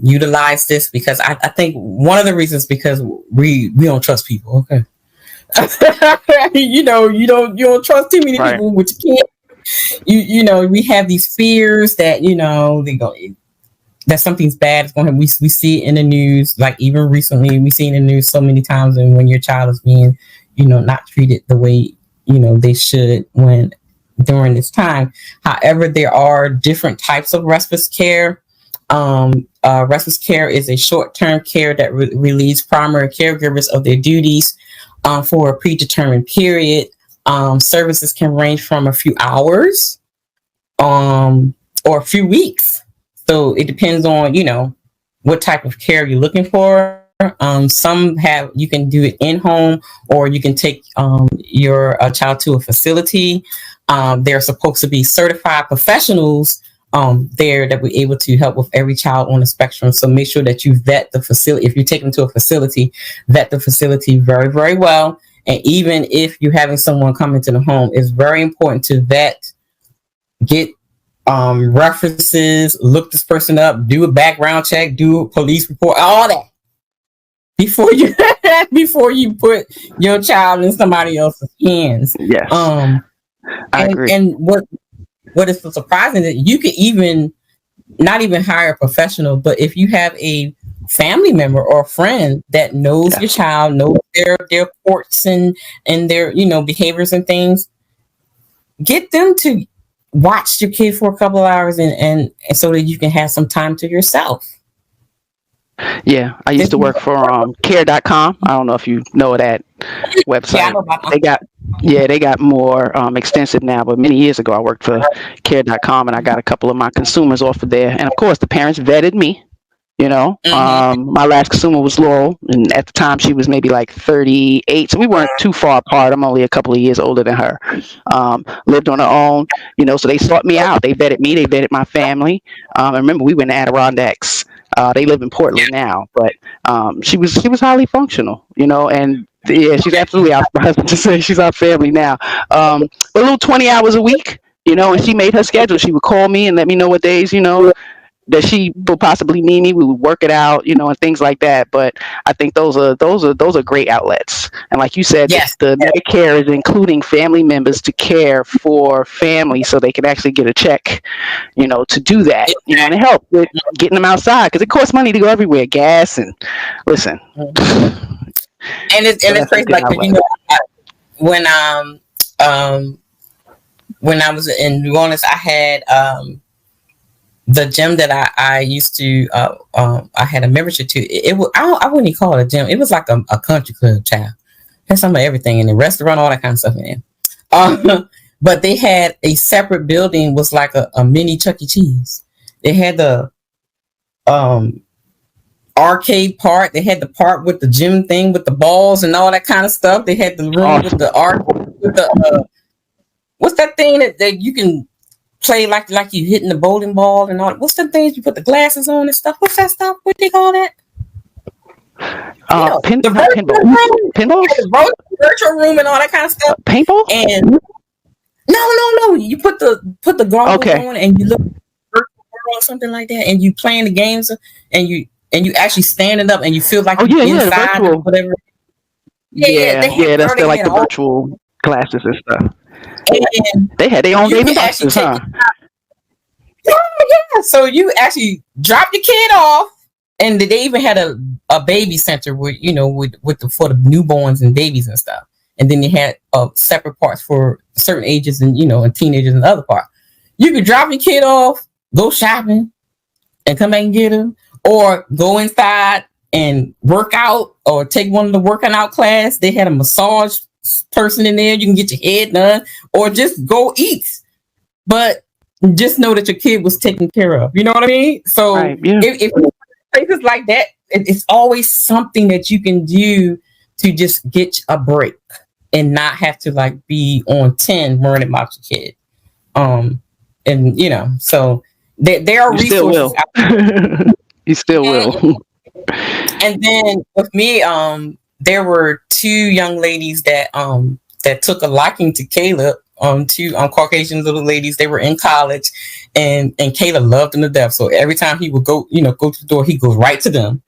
utilize this, because I think one of the reasons because we don't trust people. Okay. you don't trust too many people, which you can't. We have these fears that that something's bad is going to happen. We see it in the news, like even recently, we see in the news so many times, and when your child is being, not treated the way, they should during this time. However, there are different types of respite care. Respite care is a short-term care that relieves primary caregivers of their duties for a predetermined period. Services can range from a few hours or a few weeks. So it depends on, what type of care you're looking for. You can do it in home, or you can take your child to a facility. They're supposed to be certified professionals there that we're able to help with every child on the spectrum. So make sure that you vet the facility. If you take them to a facility, vet the facility very, very well. And even if you're having someone come into the home, it's very important to vet, get references, look this person up, do a background check, do a police report, all that before you put your child in somebody else's hands. Yes. I agree. And what is so surprising is that you could even not even hire a professional, but if you have a family member or a friend that knows your child, knows their quirks and their behaviors and things, get them to watch your kid for a couple of hours and so that you can have some time to yourself. Yeah, I used to work for care.com. I don't know if you know that website. Yeah, I know about they got more extensive now, but many years ago I worked for care.com, and I got a couple of my consumers off of there. And of course the parents vetted me. My last consumer was Laurel, and at the time she was maybe like 38, so we weren't too far apart. I'm only a couple of years older than her. Lived on her own, so they sought me out. They vetted me, they vetted my family. I remember we went to Adirondacks. They live in Portland now, but she was highly functional, and yeah, she's absolutely our, my husband just say she's our family now. A little 20 hours a week, and she made her schedule. She would call me and let me know what days, that she would possibly need me. We would work it out, you know, and things like that. But I think those are great outlets. And like you said, Yes. the Medicare is including family members to care for family, so they can actually get a check, you know, to do that, you know, and it help with getting them outside because it costs money to go everywhere, gas and listen. And it's crazy, like, you know, when I was in New Orleans, I had the gym that I used to I had a membership to. It was, I wouldn't even call it a gym. It was like a country club, child. Had some of everything in the restaurant, all that kind of stuff in there. But they had a separate building, was like a mini Chuck E. Cheese. They had the arcade part. They had the part with the gym thing with the balls and all that kind of stuff. They had the room with the art with the what's that thing that you can play like you hitting the bowling ball and all. What's the things you put the glasses on and stuff? What's that stuff? What do they call that? Pinball, virtual room and all that kind of stuff. Paintball? And no. You put the goggles on and you look virtual world or something like that, and you playing the games and you actually standing up and you feel like you're inside or whatever. That's still like the virtual classes and stuff. And they had their own baby boxes, huh? Yeah. So you actually drop your kid off, and they even had a baby center with, you know, with for the newborns and babies and stuff. And then they had separate parts for certain ages and, you know, and teenagers and the other part. You could drop your kid off, go shopping, and come back and get him, or go inside and work out, or take one of the working out class. They had a massage person in there. You can get your head done, or just go eat. But just know that your kid was taken care of. You know what I mean? So if places like that, it's always something that you can do to just get a break and not have to like be on 10 worrying about your kid. And you know, so there are resources. You still will. And then with me, there were two young ladies that took a liking to Caleb. Two Caucasian little ladies. They were in college, and Caleb loved them to death. So every time he would go to the door, he goes right to them.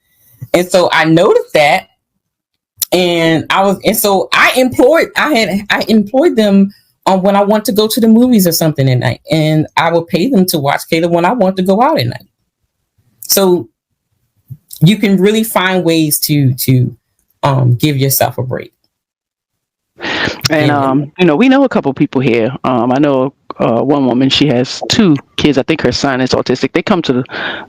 And so I noticed that, and I employed them when I want to go to the movies or something at night, and I would pay them to watch Caleb when I want to go out at night. So you can really find ways to give yourself a break. And you know, we know a couple people here. I know one woman, she has 2 kids. I think her son is autistic. They come to the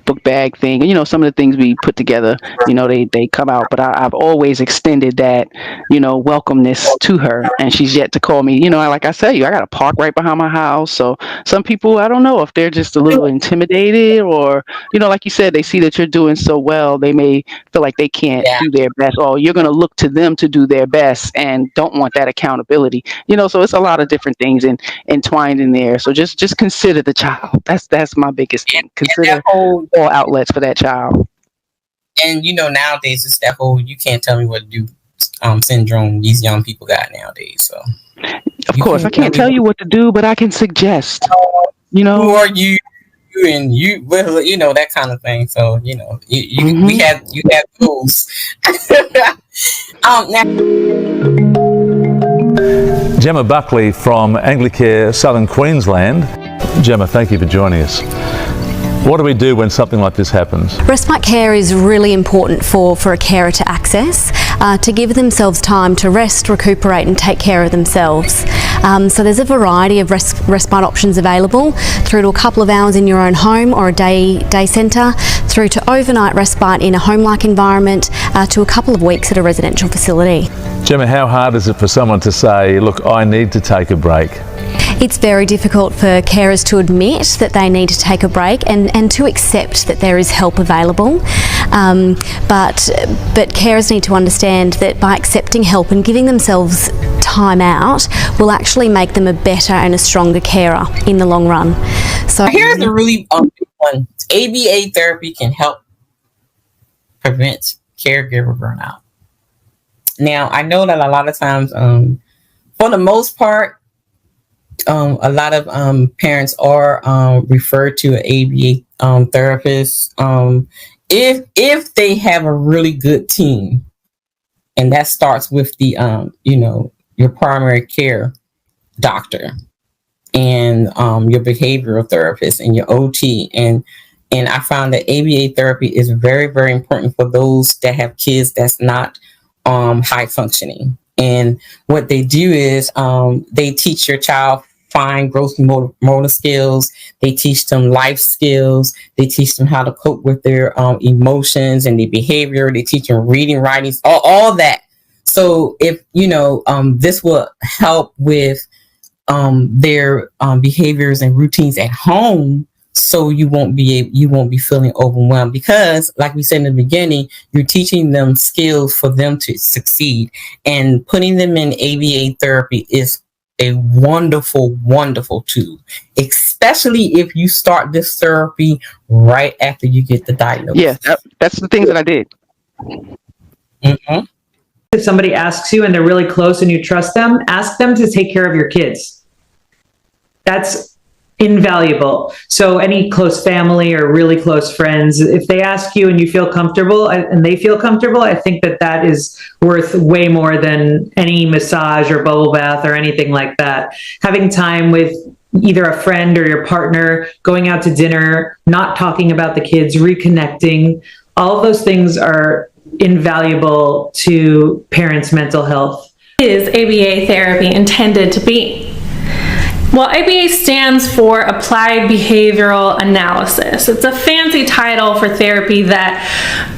book bag thing, and you know, some of the things we put together, you know, they come out. But I've always extended that, you know, welcomeness to her, and she's yet to call me. You know, like I said, I got a park right behind my house. So some people, I don't know if they're just a little intimidated, or, you know, like you said, they see that you're doing so well, they may feel like they can't do their best, or you're going to look to them to do their best and don't want that accountability. You know, so it's a lot of different things entwined in there. So just consider the child. That's my biggest thing. Consider all outlets for that child. And you know, nowadays it's that whole "you can't tell me what to do" syndrome these young people got nowadays. So of course, I can't tell you what to do, but I can suggest. You know, who are you? And you, well, you know, that kind of thing. So you know, you have those. Gemma Buckley from Anglicare Southern Queensland. Gemma, thank you for joining us. What do we do when something like this happens? Respite care is really important for a carer to access, to give themselves time to rest, recuperate and take care of themselves. So there's a variety of respite options available, through to a couple of hours in your own home or a day centre, through to overnight respite in a home-like environment, to a couple of weeks at a residential facility. Gemma, how hard is it for someone to say, look, I need to take a break? It's very difficult for carers to admit that they need to take a break and to accept that there is help available. But carers need to understand that by accepting help and giving themselves time out will actually make them a better and a stronger carer in the long run. So here's a really big one. ABA therapy can help prevent caregiver burnout. Now, I know that a lot of times, for the most part, a lot of parents are referred to an ABA therapist if they have a really good team, and that starts with the your primary care doctor and your behavioral therapist and your OT, and I found that ABA therapy is very, very important for those that have kids that's not high functioning. And what they do is they teach your child fine gross motor skills. They teach them life skills. They teach them how to cope with their emotions and their behavior. They teach them reading, writing, all that. So if this will help with their behaviors and routines at home, so you won't be feeling overwhelmed, because like we said in the beginning, you're teaching them skills for them to succeed, and putting them in ABA therapy is a wonderful, wonderful tool, especially if you start this therapy right after you get the diagnosis. Yeah, that's the things that I did. Mm-hmm. If somebody asks you and they're really close and you trust them, ask them to take care of your kids. That's invaluable. So any close family or really close friends, if they ask you and you feel comfortable and they feel comfortable, I think that is worth way more than any massage or bubble bath or anything like that. Having time with either a friend or your partner, going out to dinner, not talking about the kids, reconnecting, all of those things are invaluable to parents' mental health. Is ABA therapy intended to be? Well, ABA stands for Applied Behavioral Analysis. It's a fancy title for therapy that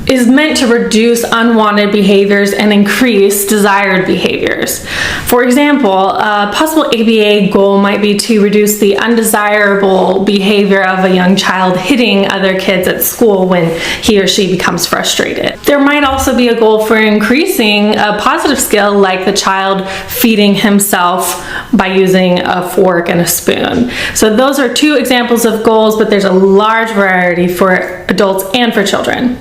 is meant to reduce unwanted behaviors and increase desired behaviors. For example, a possible ABA goal might be to reduce the undesirable behavior of a young child hitting other kids at school when he or she becomes frustrated. There might also be a goal for increasing a positive skill, like the child feeding himself by using a fork and a spoon. So those are two examples of goals, but there's a large variety for adults and for children.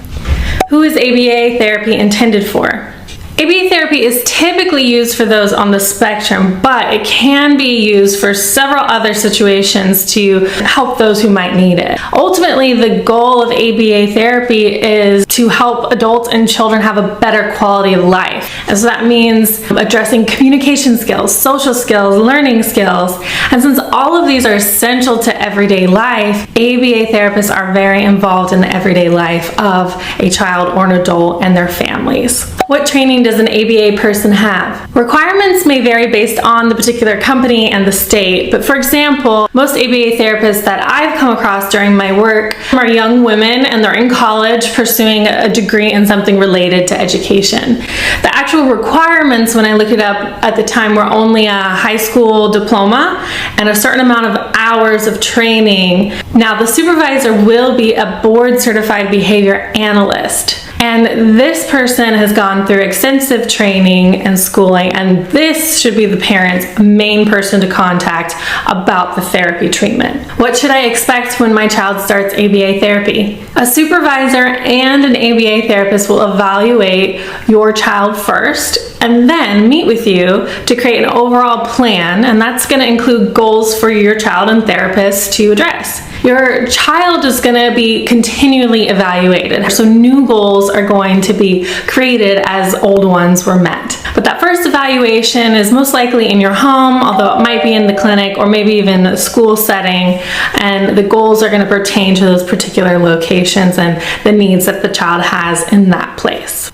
Who is ABA therapy intended for? ABA therapy is typically used for those on the spectrum, but it can be used for several other situations to help those who might need it. Ultimately, the goal of ABA therapy is to help adults and children have a better quality of life. And so that means addressing communication skills, social skills, learning skills. And since all of these are essential to everyday life, ABA therapists are very involved in the everyday life of a child or an adult and their families. What training does an ABA person have? Requirements may vary based on the particular company and the state, but for example, most ABA therapists that I've come across during my work are young women and they're in college pursuing a degree in something related to education. The actual requirements, when I looked it up at the time, were only a high school diploma and a certain amount of hours of training. Now, the supervisor will be a board certified behavior analyst. And this person has gone through extensive training and schooling, and this should be the parent's main person to contact about the therapy treatment. What should I expect when my child starts ABA therapy? A supervisor and an ABA therapist will evaluate your child first and then meet with you to create an overall plan, and that's going to include goals for your child and therapist to address. Your child is going to be continually evaluated, so new goals are going to be created as old ones were met. But that first evaluation is most likely in your home, although it might be in the clinic or maybe even a school setting, and the goals are going to pertain to those particular locations and the needs that the child has in that place.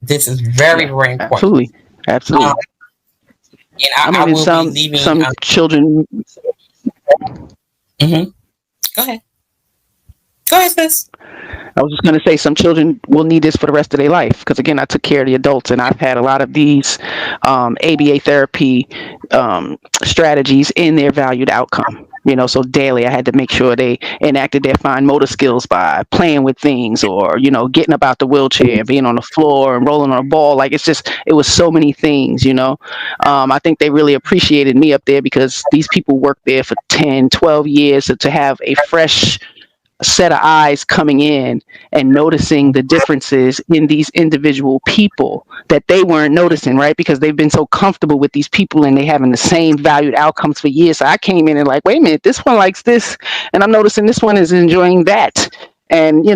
This is very, very important. Absolutely. Absolutely. And I will be leaving some children. Mm-hmm. Go ahead. Go ahead, sis. I was just going to say some children will need this for the rest of their life, because again, I took care of the adults and I've had a lot of these ABA therapy strategies in their valued outcome. So daily I had to make sure they enacted their fine motor skills by playing with things, or, getting about the wheelchair and being on the floor and rolling on a ball. Like, it was so many things, I think they really appreciated me up there, because these people worked there for 10, 12 years. So to have a fresh set of eyes coming in and noticing the differences in these individual people that they weren't noticing, right? Because they've been so comfortable with these people and they having the same valued outcomes for years. So I came in and like, wait a minute, this one likes this, and I'm noticing this one is enjoying that. And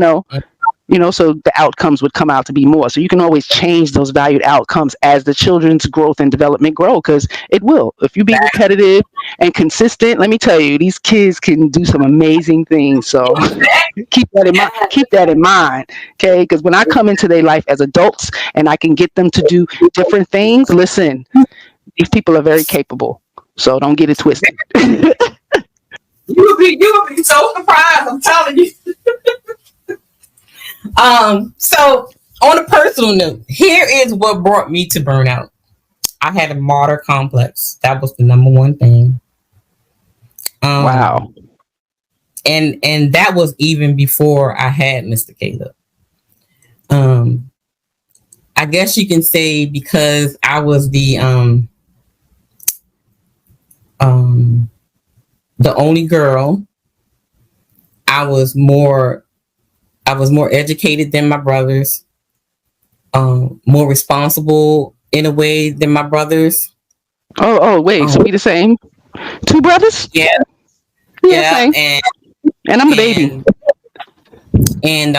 so the outcomes would come out to be more. So you can always change those valued outcomes as the children's growth and development grow, because it will. If you be repetitive and consistent, let me tell you, these kids can do some amazing things. So keep that in mind. Keep that in mind, okay? Because when I come into their life as adults and I can get them to do different things, listen, these people are very capable. So don't get it twisted. You will be so surprised. I'm telling you. So on a personal note, here is what brought me to burnout. I had a martyr complex. That was the number one thing. Wow. And that was even before I had Mr. Caleb. I guess you can say because I was the only girl. I was more educated than my brothers, more responsible in a way than my brothers. Oh, wait. So we the same? Two brothers? Yeah. Same. And I'm the baby. And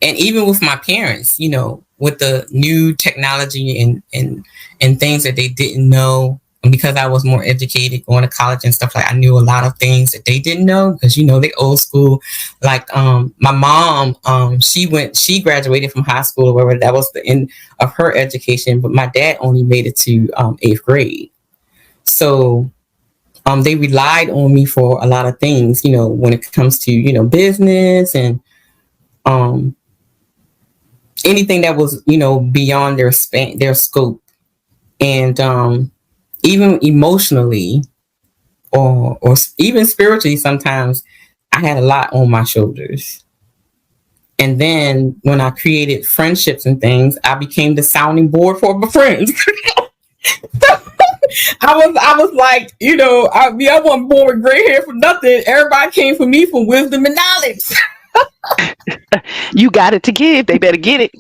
even with my parents, with the new technology and things that they didn't know. And because I was more educated going to college and stuff, like I knew a lot of things that they didn't know, because they old school. Like my mom, she graduated from high school or whatever. That was the end of her education, but my dad only made it to 8th grade. So they relied on me for a lot of things, when it comes to business and anything that was beyond their scope. And even emotionally or even spiritually, sometimes I had a lot on my shoulders. And then when I created friendships and things, I became the sounding board for my friends. I was like, I wasn't born with gray hair for nothing. Everybody came for me for wisdom and knowledge. You got it to give. They better get it.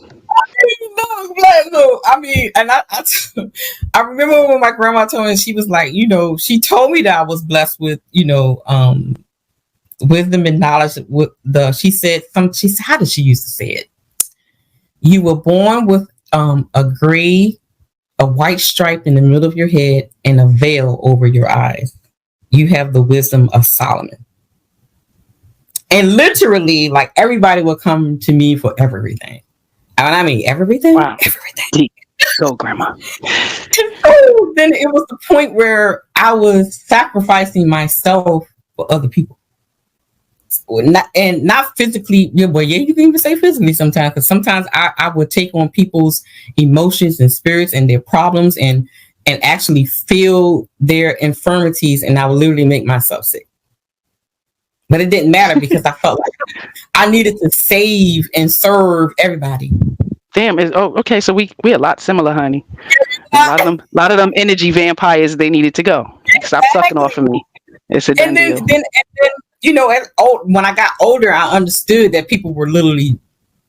No, I mean, and I remember when my grandma told me, she was like, she told me that I was blessed with, wisdom and knowledge. She said, how did she used to say it? You were born with a white stripe in the middle of your head and a veil over your eyes. You have the wisdom of Solomon. And literally, like, everybody will come to me for everything. And I mean, everything? Wow. Everything. Go, Grandma. So then it was the point where I was sacrificing myself for other people. Not physically, you can even say physically sometimes, because sometimes I would take on people's emotions and spirits and their problems and actually feel their infirmities, and I would literally make myself sick. But it didn't matter because I felt like I needed to save and serve everybody. Damn. Okay. So we a lot similar, honey. A lot of them energy vampires. They needed to go. Stop sucking off of me. It's a done deal. Then when I got older, I understood that people were literally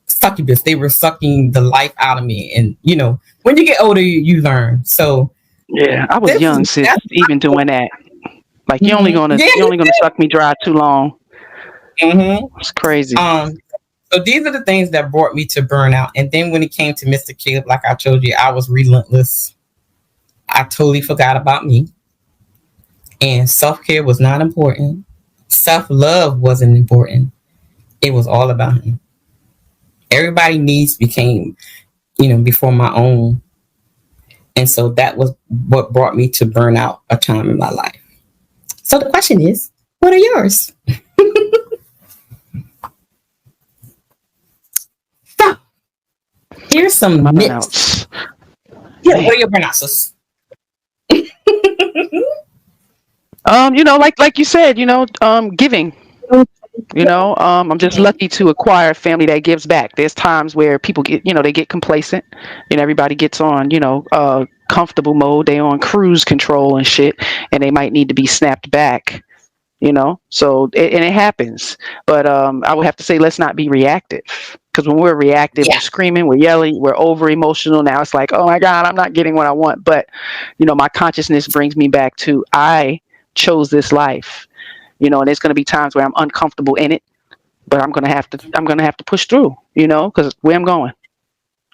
succubus. They were sucking the life out of me. And when you get older, you learn. So yeah, I was young, sis, even doing that. Like you're only gonna suck me dry too long. Mm-hmm. It's crazy. So these are the things that brought me to burnout. And then when it came to Mr. Caleb, like I told you, I was relentless. I totally forgot about me. And self-care was not important. Self-love wasn't important. It was all about him. Everybody's needs became, before my own. And so that was what brought me to burnout a time in my life. So the question is, what are yours? So, here's some myths. Yeah, what are your burnouts? Like you said, giving. I'm just lucky to acquire a family that gives back. There's times where people get, they get complacent, and everybody gets on, comfortable mode. They on cruise control and shit, and they might need to be snapped back. So and it happens. But I would have to say, let's not be reactive, because when we're reactive, we're screaming, we're yelling, we're over emotional. Now it's like, oh my God, I'm not getting what I want. But my consciousness brings me back to, I chose this life, and there's going to be times where I'm uncomfortable in it, but I'm going to have to push through, because where I'm going,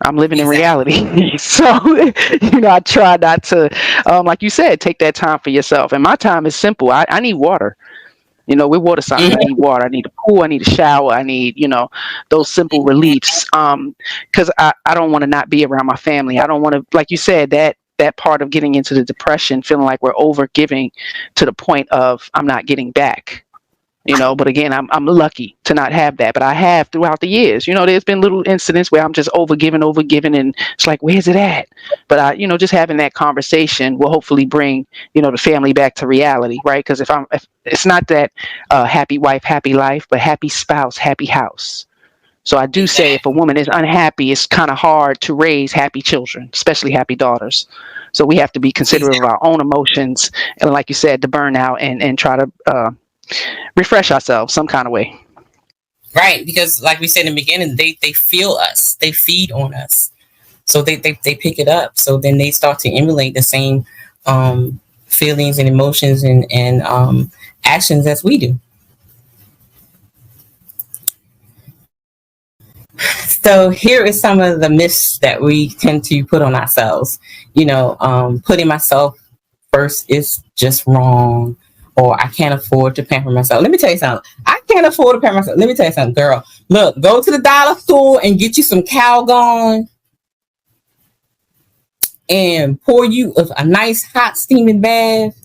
I'm living in reality. So, I try not to, like you said, take that time for yourself. And my time is simple. I need water. We're water signs. I need water. I need a pool. I need a shower. I need, those simple reliefs. Because I don't want to not be around my family. I don't want to, like you said, that part of getting into the depression, feeling like we're over giving to the point of I'm not getting back. But again, I'm lucky to not have that, but I have throughout the years. There's been little incidents where I'm just over giving, and it's like, where's it at? But just having that conversation will hopefully bring, the family back to reality, right? Because if it's not that happy wife, happy life, but happy spouse, happy house. So I do say, if a woman is unhappy, it's kind of hard to raise happy children, especially happy daughters. So we have to be considerate of our own emotions, and like you said, the burnout, and try to refresh ourselves some kind of way. Right, because like we said in the beginning, they feel us, they feed on us, so they pick it up. So then they start to emulate the same feelings and emotions and actions as we do. So here is some of the myths that we tend to put on ourselves. Putting myself first is just wrong. Or I can't afford to pamper myself. Let me tell you something. I can't afford to pamper myself. Let me tell you something, girl. Look, go to the dollar store and get you some Calgon and pour you a nice hot steaming bath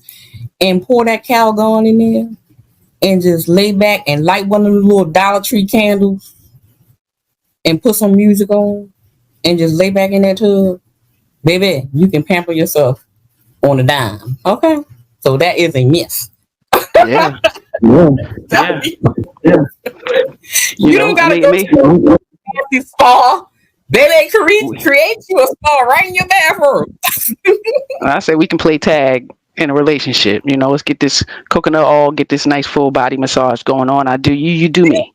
and pour that Calgon in there and just lay back and light one of the little Dollar Tree candles and put some music on and just lay back in that tub. Baby, you can pamper yourself on a dime. Okay? So that is a myth. Yeah. You don't gotta go to a spa. Baby, create you a spa right in your bathroom. I say we can play tag in a relationship. Let's get this coconut oil, get this nice full body massage going on. I do you, you do me.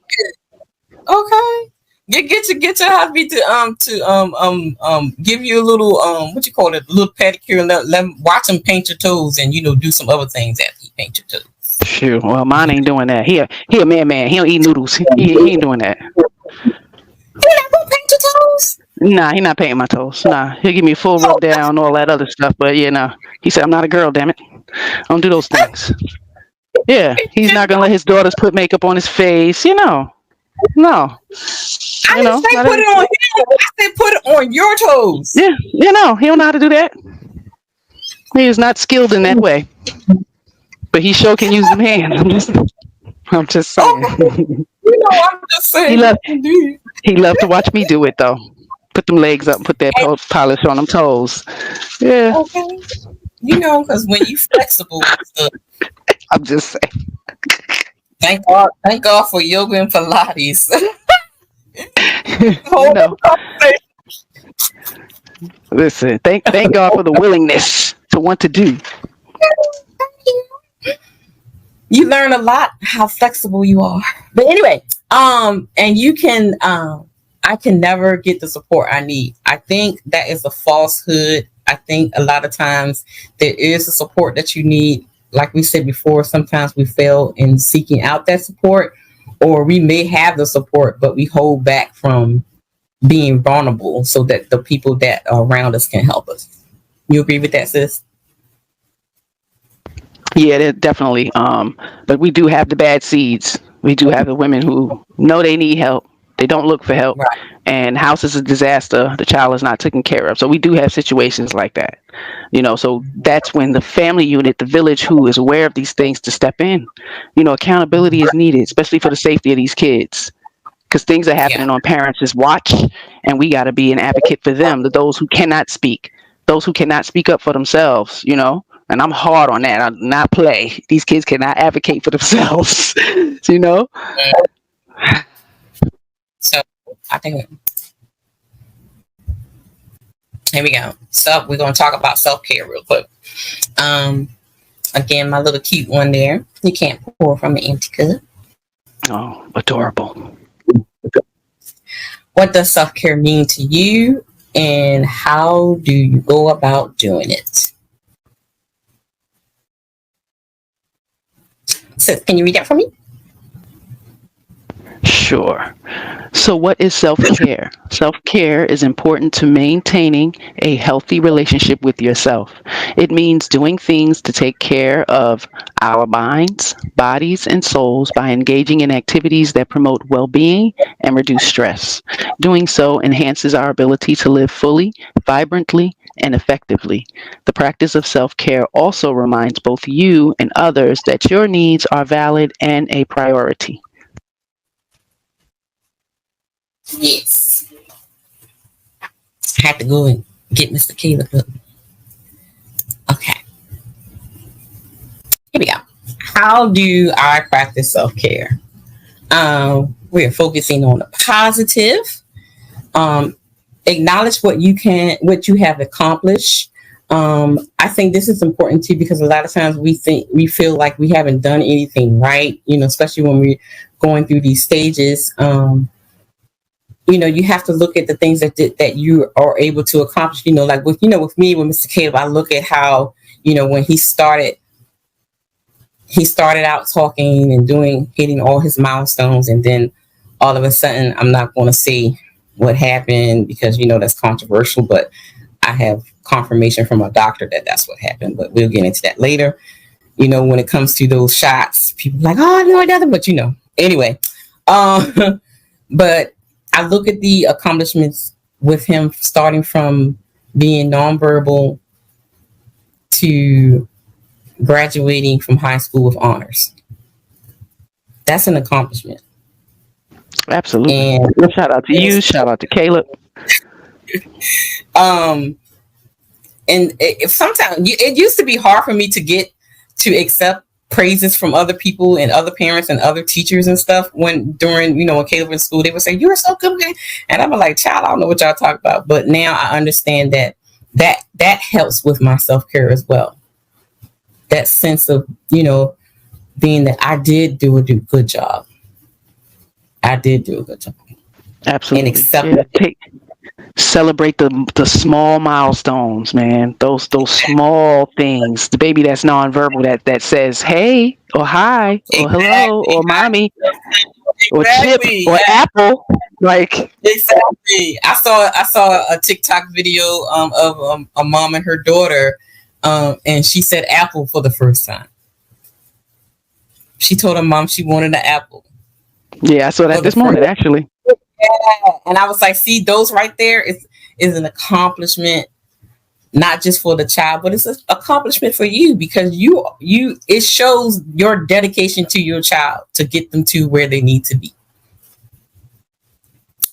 Okay. Get your husband to give you a little a little pedicure, and let watch him paint your toes, and do some other things after he paint your toes. Sure. Well, mine ain't doing that. He a man. He don't eat noodles. He ain't doing that. You not gonna paint your toes? Nah, he not painting my toes. Nah, he'll give me a full rub down, all that other stuff. But he said I'm not a girl. Damn it, I don't do those things. Yeah, he's not gonna let his daughters put makeup on his face. No. I didn't say put it on him. I said put it on your toes. Yeah, he don't know how to do that. He is not skilled in that way. But he sure can use them hands. I'm just saying. I'm just saying. He loved to watch me do it, though. Put them legs up and put that polish on them toes. Yeah. Okay. Because when you flexible, I'm just saying. Thank God for yoga and Pilates. Listen, thank God for the willingness to want to do. You learn a lot how flexible you are. But anyway, and you can I can never get the support I need. I think that is a falsehood. I think a lot of times there is the support that you need. Like we said before, sometimes we fail in seeking out that support, or we may have the support, but we hold back from being vulnerable so that the people that are around us can help us. You agree with that, sis? Yeah, definitely. But we do have the bad seeds. We do have the women who know they need help. They don't look for help. Right. And house is a disaster. The child is not taken care of. So we do have situations like that. So that's when the family unit, the village who is aware of these things, to step in. Accountability is needed, especially for the safety of these kids. Because things are happening on parents' watch, and we got to be an advocate for them, those who cannot speak, those who cannot speak up for themselves, And I'm hard on that. I do not play. These kids cannot advocate for themselves, So I think here we go. So we're going to talk about self-care real quick. Again, my little cute one there. You can't pour from an empty cup. Oh, adorable. What does self-care mean to you, and how do you go about doing it? So, can you read that for me? Sure. So what is self-care? Self-care is important to maintaining a healthy relationship with yourself. It means doing things to take care of our minds, bodies, and souls by engaging in activities that promote well-being and reduce stress. Doing so enhances our ability to live fully, vibrantly, and effectively. The practice of self-care also reminds both you and others that your needs are valid and a priority. Yes. I have to go and get Mr. Caleb up. Okay. Here we go. How do I practice self-care? We're focusing on the positive. Acknowledge what you have accomplished. I think this is important too, because a lot of times we feel like we haven't done anything right, especially when we're going through these stages. You have to look at the things that you are able to accomplish, like with me, with Mr. Caleb, I look at how, when he started out talking and hitting all his milestones. And then all of a sudden, I'm not going to say what happened because, that's controversial, but I have confirmation from a doctor that that's what happened, but we'll get into that later. When it comes to those shots, people are like, oh, no, it doesn't, but anyway, but I look at the accomplishments with him starting from being nonverbal to graduating from high school with honors. That's an accomplishment. Absolutely. And shout out to you. Shout out to Caleb. And sometimes it used to be hard for me to accept praises from other people and other parents and other teachers and stuff when Caleb was in school, they would say, "You're so good." And I'm like, child, I don't know what y'all talk about. But now I understand that helps with my self-care as well. That sense of, being that I did do a good job. I did do a good job. Absolutely. And accept celebrate the small milestones, man. Those small things. The baby that's nonverbal that says hey or hi or hello or mommy or chip or apple. Like exactly. I saw a TikTok video of a mom and her daughter, and she said apple for the first time. She told her mom she wanted an apple. Yeah, I saw that this morning actually. Yeah, and I was like, see, those right there is an accomplishment, not just for the child, but it's an accomplishment for you because it shows your dedication to your child to get them to where they need to be.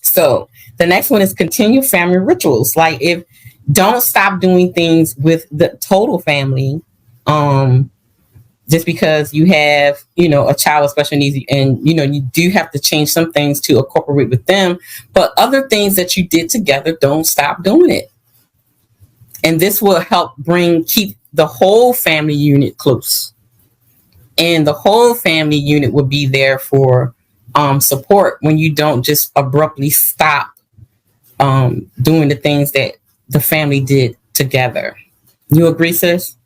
So the next one is continue family rituals. Like don't stop doing things with the total family. Just because you have, a child with special needs and, you do have to change some things to incorporate with them, but other things that you did together, don't stop doing it. And this will help keep the whole family unit close. And the whole family unit will be there for support when you don't just abruptly stop doing the things that the family did together. You agree, sis?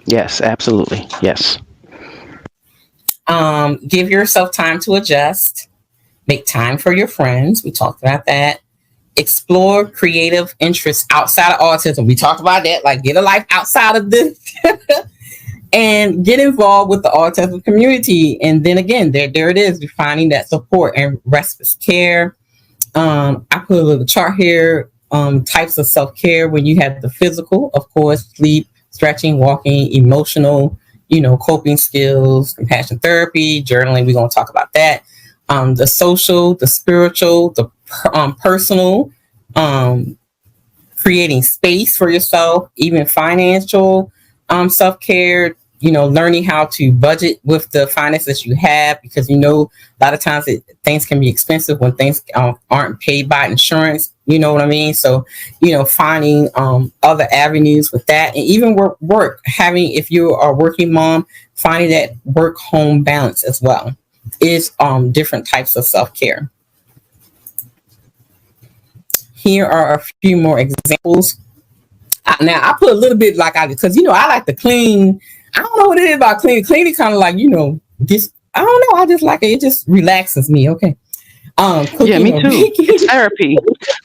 Yes, absolutely. Yes. Give yourself time to adjust. Make time for your friends. We talked about that. Explore creative interests outside of autism. We talked about that. Like get a life outside of this. And get involved with the autism community. And then again, there it is. We're finding that support and respite care. I put a little chart here. Types of self-care when you have the physical, of course, sleep, stretching, walking, emotional, coping skills, compassion therapy, journaling. We're going to talk about that. The social, the spiritual, the personal, creating space for yourself, even financial self-care, learning how to budget with the finances you have, because a lot of times things can be expensive when things aren't paid by insurance. You know what I mean? So, finding other avenues with that, and even work having, if you are a working mom, finding that work-home balance as well is different types of self-care. Here are a few more examples. Now I put a little bit because I like to clean. I don't know what it is about cleaning. Cleaning kind of like just I don't know. I just like it. It just relaxes me. Okay. Cooking, yeah, me too. It's therapy.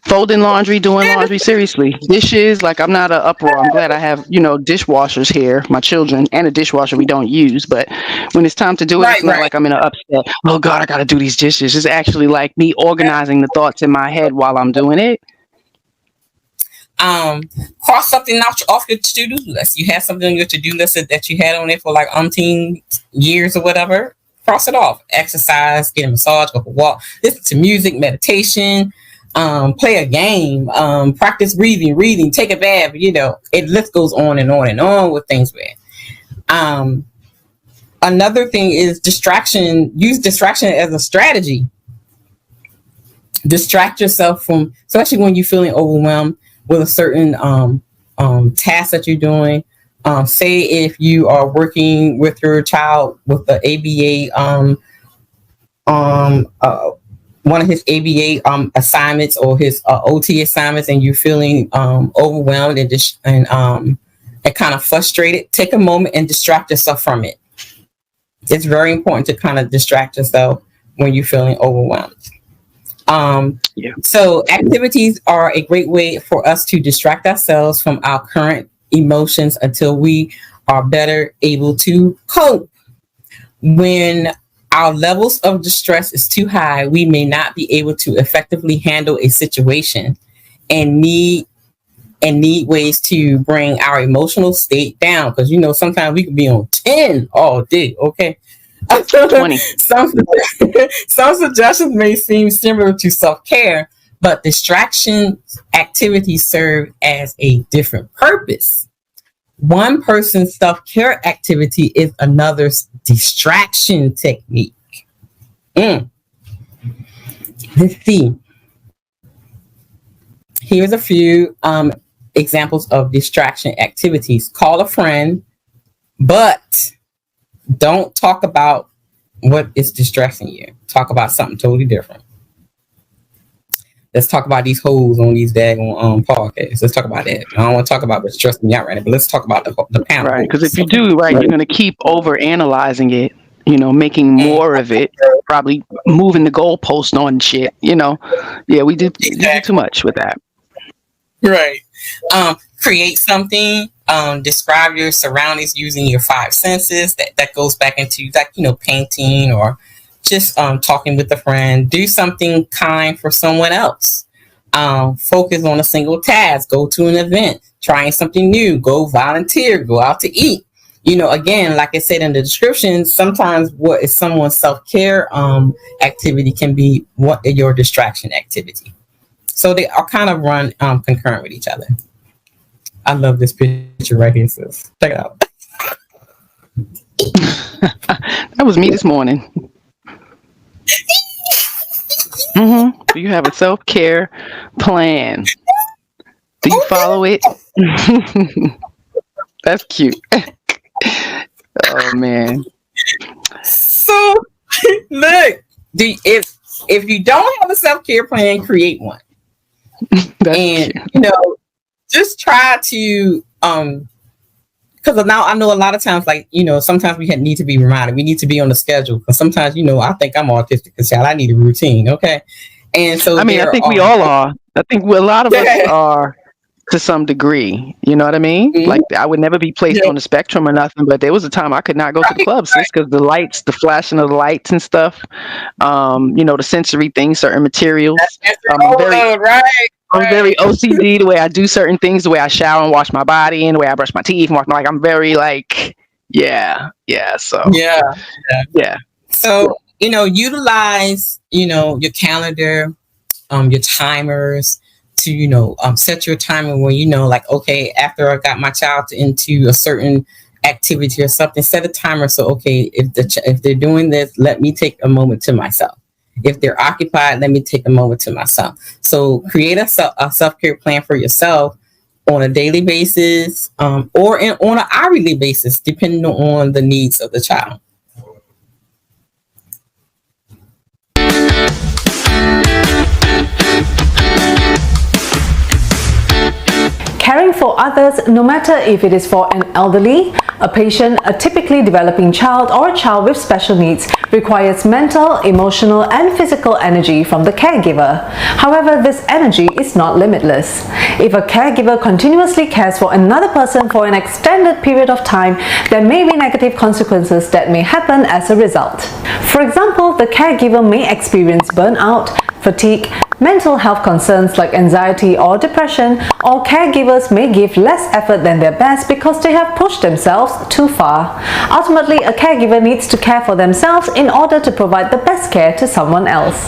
Folding laundry, doing laundry. Seriously, dishes. Like, I'm not an uproar. I'm glad I have dishwashers here, my children, and a dishwasher we don't use. But when it's time to do it, it's not like I'm in an upset. Oh God, I got to do these dishes. It's actually like me organizing the thoughts in my head while I'm doing it. Cross something off your to-do list. You have something on your to-do list that you had on it for like umpteen years or whatever. Cross it off. Exercise, get a massage, go for a walk, listen to music, meditation, play a game, practice breathing, reading, take a bath. It list goes on and on and on with things. Another thing is distraction. Use distraction as a strategy. Distract yourself from, especially when you're feeling overwhelmed with a certain task that you're doing. Say if you are working with your child with the ABA, one of his ABA assignments or his OT assignments, and you're feeling overwhelmed and kind of frustrated, take a moment and distract yourself from it. It's very important to kind of distract yourself when you're feeling overwhelmed. So activities are a great way for us to distract ourselves from our current emotions until we are better able to cope. When our levels of distress is too high, we may not be able to effectively handle a situation and need ways to bring our emotional state down. Because sometimes we can be on 10 all day. Okay. 20. Some suggestions may seem similar to self-care, but distraction activities serve as a different purpose. One person's self-care activity is another's distraction technique. Let's see. Here's a few examples of distraction activities. Call a friend, but don't talk about what is distressing you. Talk about something totally different. Let's talk about these hoes on these daggone podcasts. Let's talk about that. I don't want to talk about what's stressing me out right now, but let's talk about the panel. Right, because if you do, you're going to keep over analyzing it, making more of it, probably moving the goalpost on shit, Yeah, we do too much with that. Right. Create something. Describe your surroundings using your 5 senses. That goes back into painting or just talking with a friend. Do something kind for someone else. Focus on a single task. Go to an event. Trying something new. Go volunteer. Go out to eat. Again, like I said in the description, sometimes what is someone's self-care activity can be what your distraction activity. So they are kind of run concurrent with each other. I love this picture right here, sis. Check it out. That was me this morning. Do you have a self-care plan? Do you follow it? That's cute. Oh man. So look, if you don't have a self-care plan, create one. And just try to because now I know a lot of times, sometimes we need to be reminded. We need to be on the schedule because sometimes, I think I'm autistic because I need a routine. Okay. And so I think we all are. I think a lot of us are to some degree. You know what I mean? Mm-hmm. Like I would never be placed on the spectrum or nothing, but there was a time I could not go to the clubs because the lights, the flashing of the lights and stuff, the sensory things, certain materials. I'm very OCD the way I do certain things, the way I shower and wash my body and the way I brush my teeth. I'm very So, utilize, your calendar, your timers to, set your timer when, okay, after I got my child into a certain activity or something, set a timer. So, okay, if they're doing this, let me take a moment to myself. If they're occupied, let me take a moment to myself. So create a self-care plan for yourself on a daily basis, or on an hourly basis, depending on the needs of the child. Caring for others, no matter if it is for an elderly, a patient, a typically developing child, or a child with special needs, requires mental, emotional, and physical energy from the caregiver. However, this energy is not limitless. If a caregiver continuously cares for another person for an extended period of time, there may be negative consequences that may happen as a result. For example, the caregiver may experience burnout, fatigue, mental health concerns like anxiety or depression, or caregivers may give less effort than their best because they have pushed themselves too far. Ultimately, a caregiver needs to care for themselves in order to provide the best care to someone else.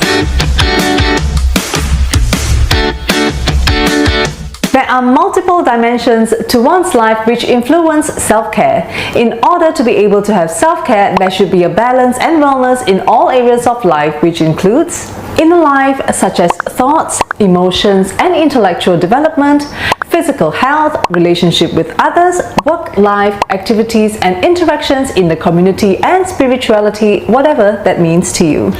There are multiple dimensions to one's life which influence self-care. In order to be able to have self-care, there should be a balance and wellness in all areas of life, which includes inner life such as thoughts, emotions, and intellectual development, physical health, relationship with others, work life, activities and interactions in the community, and spirituality, whatever that means to you.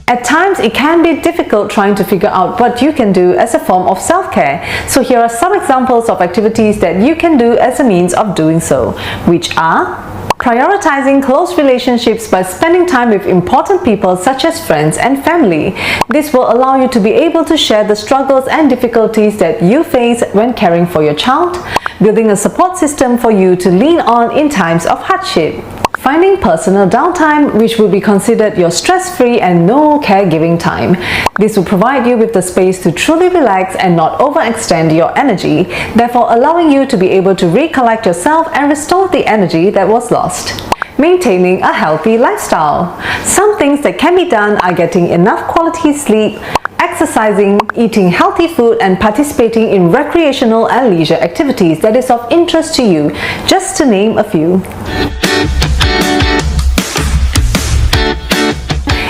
At times, it can be difficult trying to figure out what you can do as a form of self-care. So here are some examples of activities that you can do as a means of doing so, which are prioritizing close relationships by spending time with important people such as friends and family. This will allow you to be able to share the struggles and difficulties that you face when caring for your child, building a support system for you to lean on in times of hardship. Finding personal downtime, which will be considered your stress-free and no caregiving time. This will provide you with the space to truly relax and not overextend your energy, therefore allowing you to be able to recollect yourself and restore the energy that was lost. Maintaining a healthy lifestyle. Some things that can be done are getting enough quality sleep, exercising, eating healthy food, and participating in recreational and leisure activities that is of interest to you, just to name a few.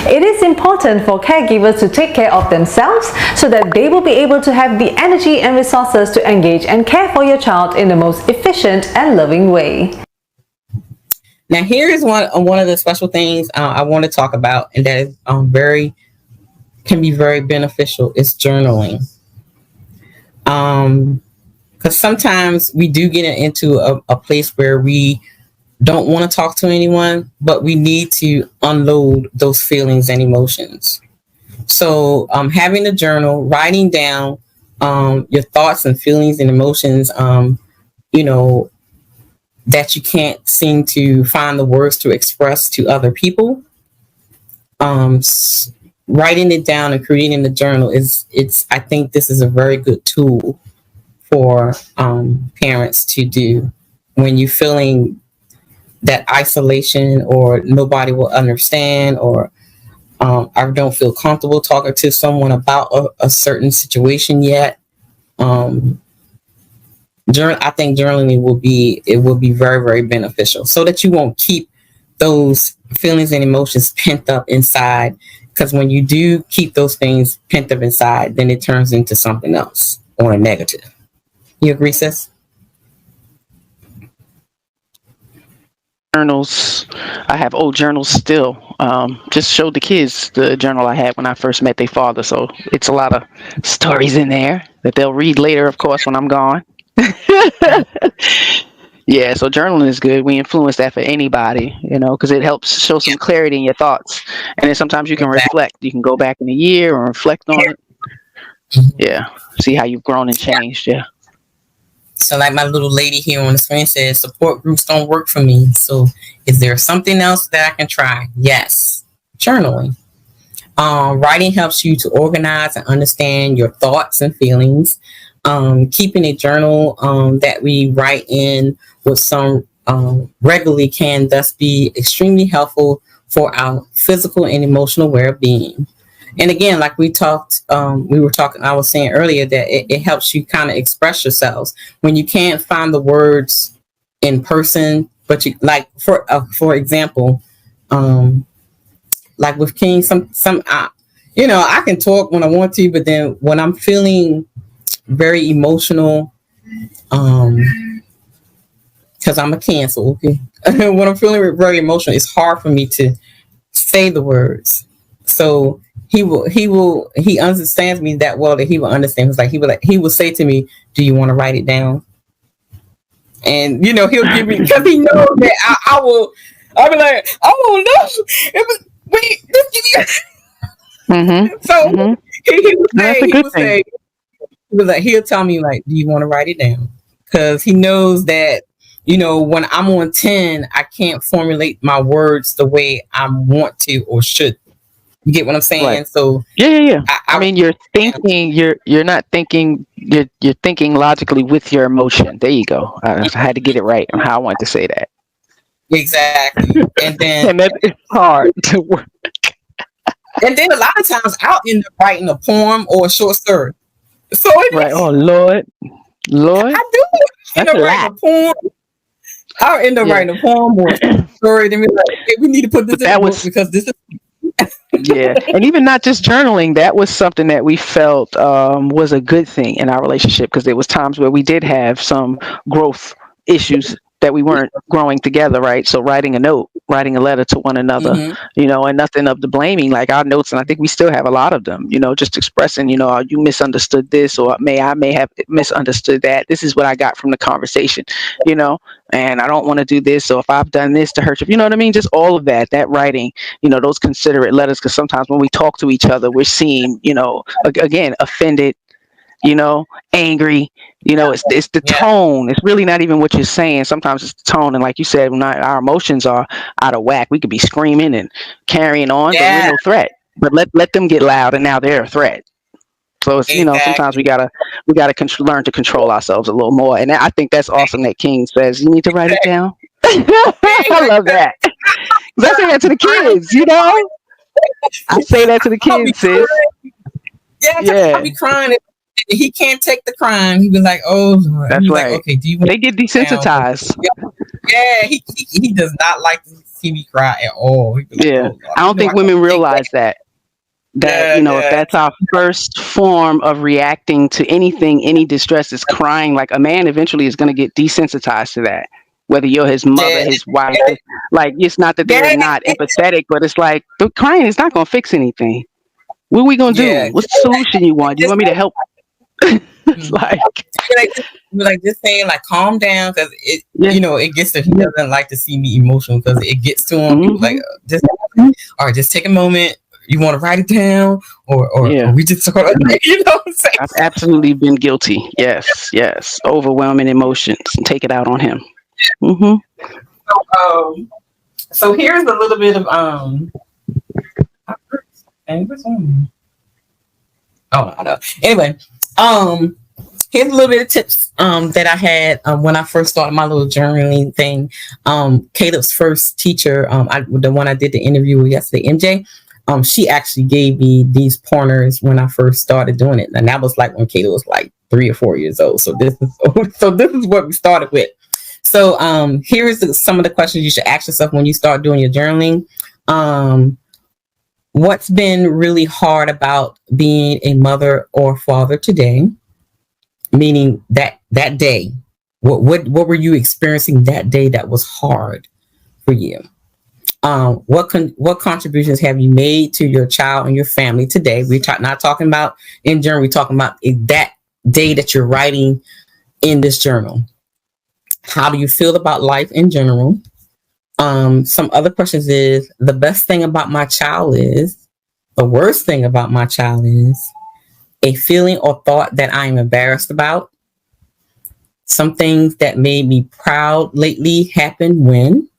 It is important for caregivers to take care of themselves so that they will be able to have the energy and resources to engage and care for your child in the most efficient and loving way. Now, here is one of the special things I want to talk about, and that is can be very beneficial, is journaling. Because sometimes we do get into a place where we don't want to talk to anyone, but we need to unload those feelings and emotions. So having a journal, writing down your thoughts and feelings and emotions, that you can't seem to find the words to express to other people. Writing it down and creating the journal I think this is a very good tool for parents to do when you're feeling that isolation, or nobody will understand, or I don't feel comfortable talking to someone about a certain situation yet. I think journaling will be very, very beneficial, so that you won't keep those feelings and emotions pent up inside. Because when you do keep those things pent up inside, then it turns into something else, or a negative. You agree, sis? Journals. I have old journals still. Just showed the kids the journal I had when I first met their father. So it's a lot of stories in there that they'll read later, of course, when I'm gone. Yeah, so journaling is good. We influence that for anybody, because it helps show some clarity in your thoughts. And then sometimes you can reflect. You can go back in a year or reflect on it. Yeah, see how you've grown and changed. Yeah. So like my little lady here on the screen says, support groups don't work for me. So is there something else that I can try? Yes. Journaling. Writing helps you to organize and understand your thoughts and feelings. Keeping a journal that we write in with some regularly can thus be extremely helpful for our physical and emotional well-being. And again, like we were talking, I was saying earlier that it helps you kind of express yourselves when you can't find the words in person, but you like, for example, like with King, I can talk when I want to, but then when I'm feeling very emotional, because I'm a Cancer, okay? When I'm feeling very emotional, it's hard for me to say the words. So he understands me that well that he will understand. It's like he will say to me, "Do you want to write it down?" And he'll give me, because he knows that I'll be like, "Oh no, wait, So he'll tell me like, "Do you want to write it down?" Because he knows that when I'm on 10, I can't formulate my words the way I want to or should. You get what I'm saying? Right. So yeah. I mean, you're thinking. You're not thinking. You're thinking logically with your emotion. There you go. I had to get it right on how I wanted to say that. Exactly. And then and that is hard to work. And then a lot of times I'll end up writing a poem or a short story. So right. Oh Lord. I do end up writing a poem. I'll end up writing a poem or a story. Then we're like, hey, we need to put this in the book because this is. Yeah, and even not just journaling, that was something that we felt was a good thing in our relationship, because there was times where we did have some growth issues that we weren't growing together, right? So writing a note, writing a letter to one another, and nothing of the blaming, like our notes, and I think we still have a lot of them, just expressing, you misunderstood this, or I may have misunderstood that. This is what I got from the conversation, and I don't want to do this. So if I've done this to hurt you, you know what I mean? Just all of that writing, those considerate letters, because sometimes when we talk to each other, we're seeing, again, offended, angry, it's the tone. It's really not even what you're saying. Sometimes it's the tone. And like you said, when our emotions are out of whack, we could be screaming and carrying on, but we're no threat. But let them get loud, and now they're a threat. So it's, sometimes we gotta learn to control ourselves a little more. And I think that's awesome that King says, you need to write it down. I love that. I say that to the kids, I say that to the kids, sis. Yeah. I'll be crying. He can't take the crying. He be like, "Oh, Lord." That's right. Like, okay, do you want they get desensitized? Yeah, he does not like to see me cry at all. Like, I don't think women realize that. If that's our first form of reacting to anything, any distress, is crying. Like, a man eventually is going to get desensitized to that. Whether you're his mother, his wife, like, it's not that they're not empathetic, but it's like, the crying is not going to fix anything. What are we going to do? What's the solution you want? You want me to help? It's like just saying, like, calm down, because it gets to, he doesn't like to see me emotional, because it gets to him. People like, just take a moment. You want to write it down, or we just talk about it, what I'm saying? I've absolutely been guilty. Yes, overwhelming emotions, and take it out on him. So here's a little bit of Anyway, here's a little bit of tips that I had when I first started my little journaling thing. Caleb's first teacher, the one I did the interview with yesterday, MJ, she actually gave me these pointers when I first started doing it, and that was like when Caleb was like 3 or 4 years old. So this is what we started with. So here's some of the questions you should ask yourself when you start doing your journaling. What's been really hard about being a mother or father today? Meaning that day, what were you experiencing that day that was hard for you? What contributions have you made to your child and your family today? We're not talking about in journal. We're talking about that day that you're writing in this journal. How do you feel about life in general? Some other questions is, the best thing about my child is, the worst thing about my child is, a feeling or thought that I am embarrassed about. Some things that made me proud lately happened when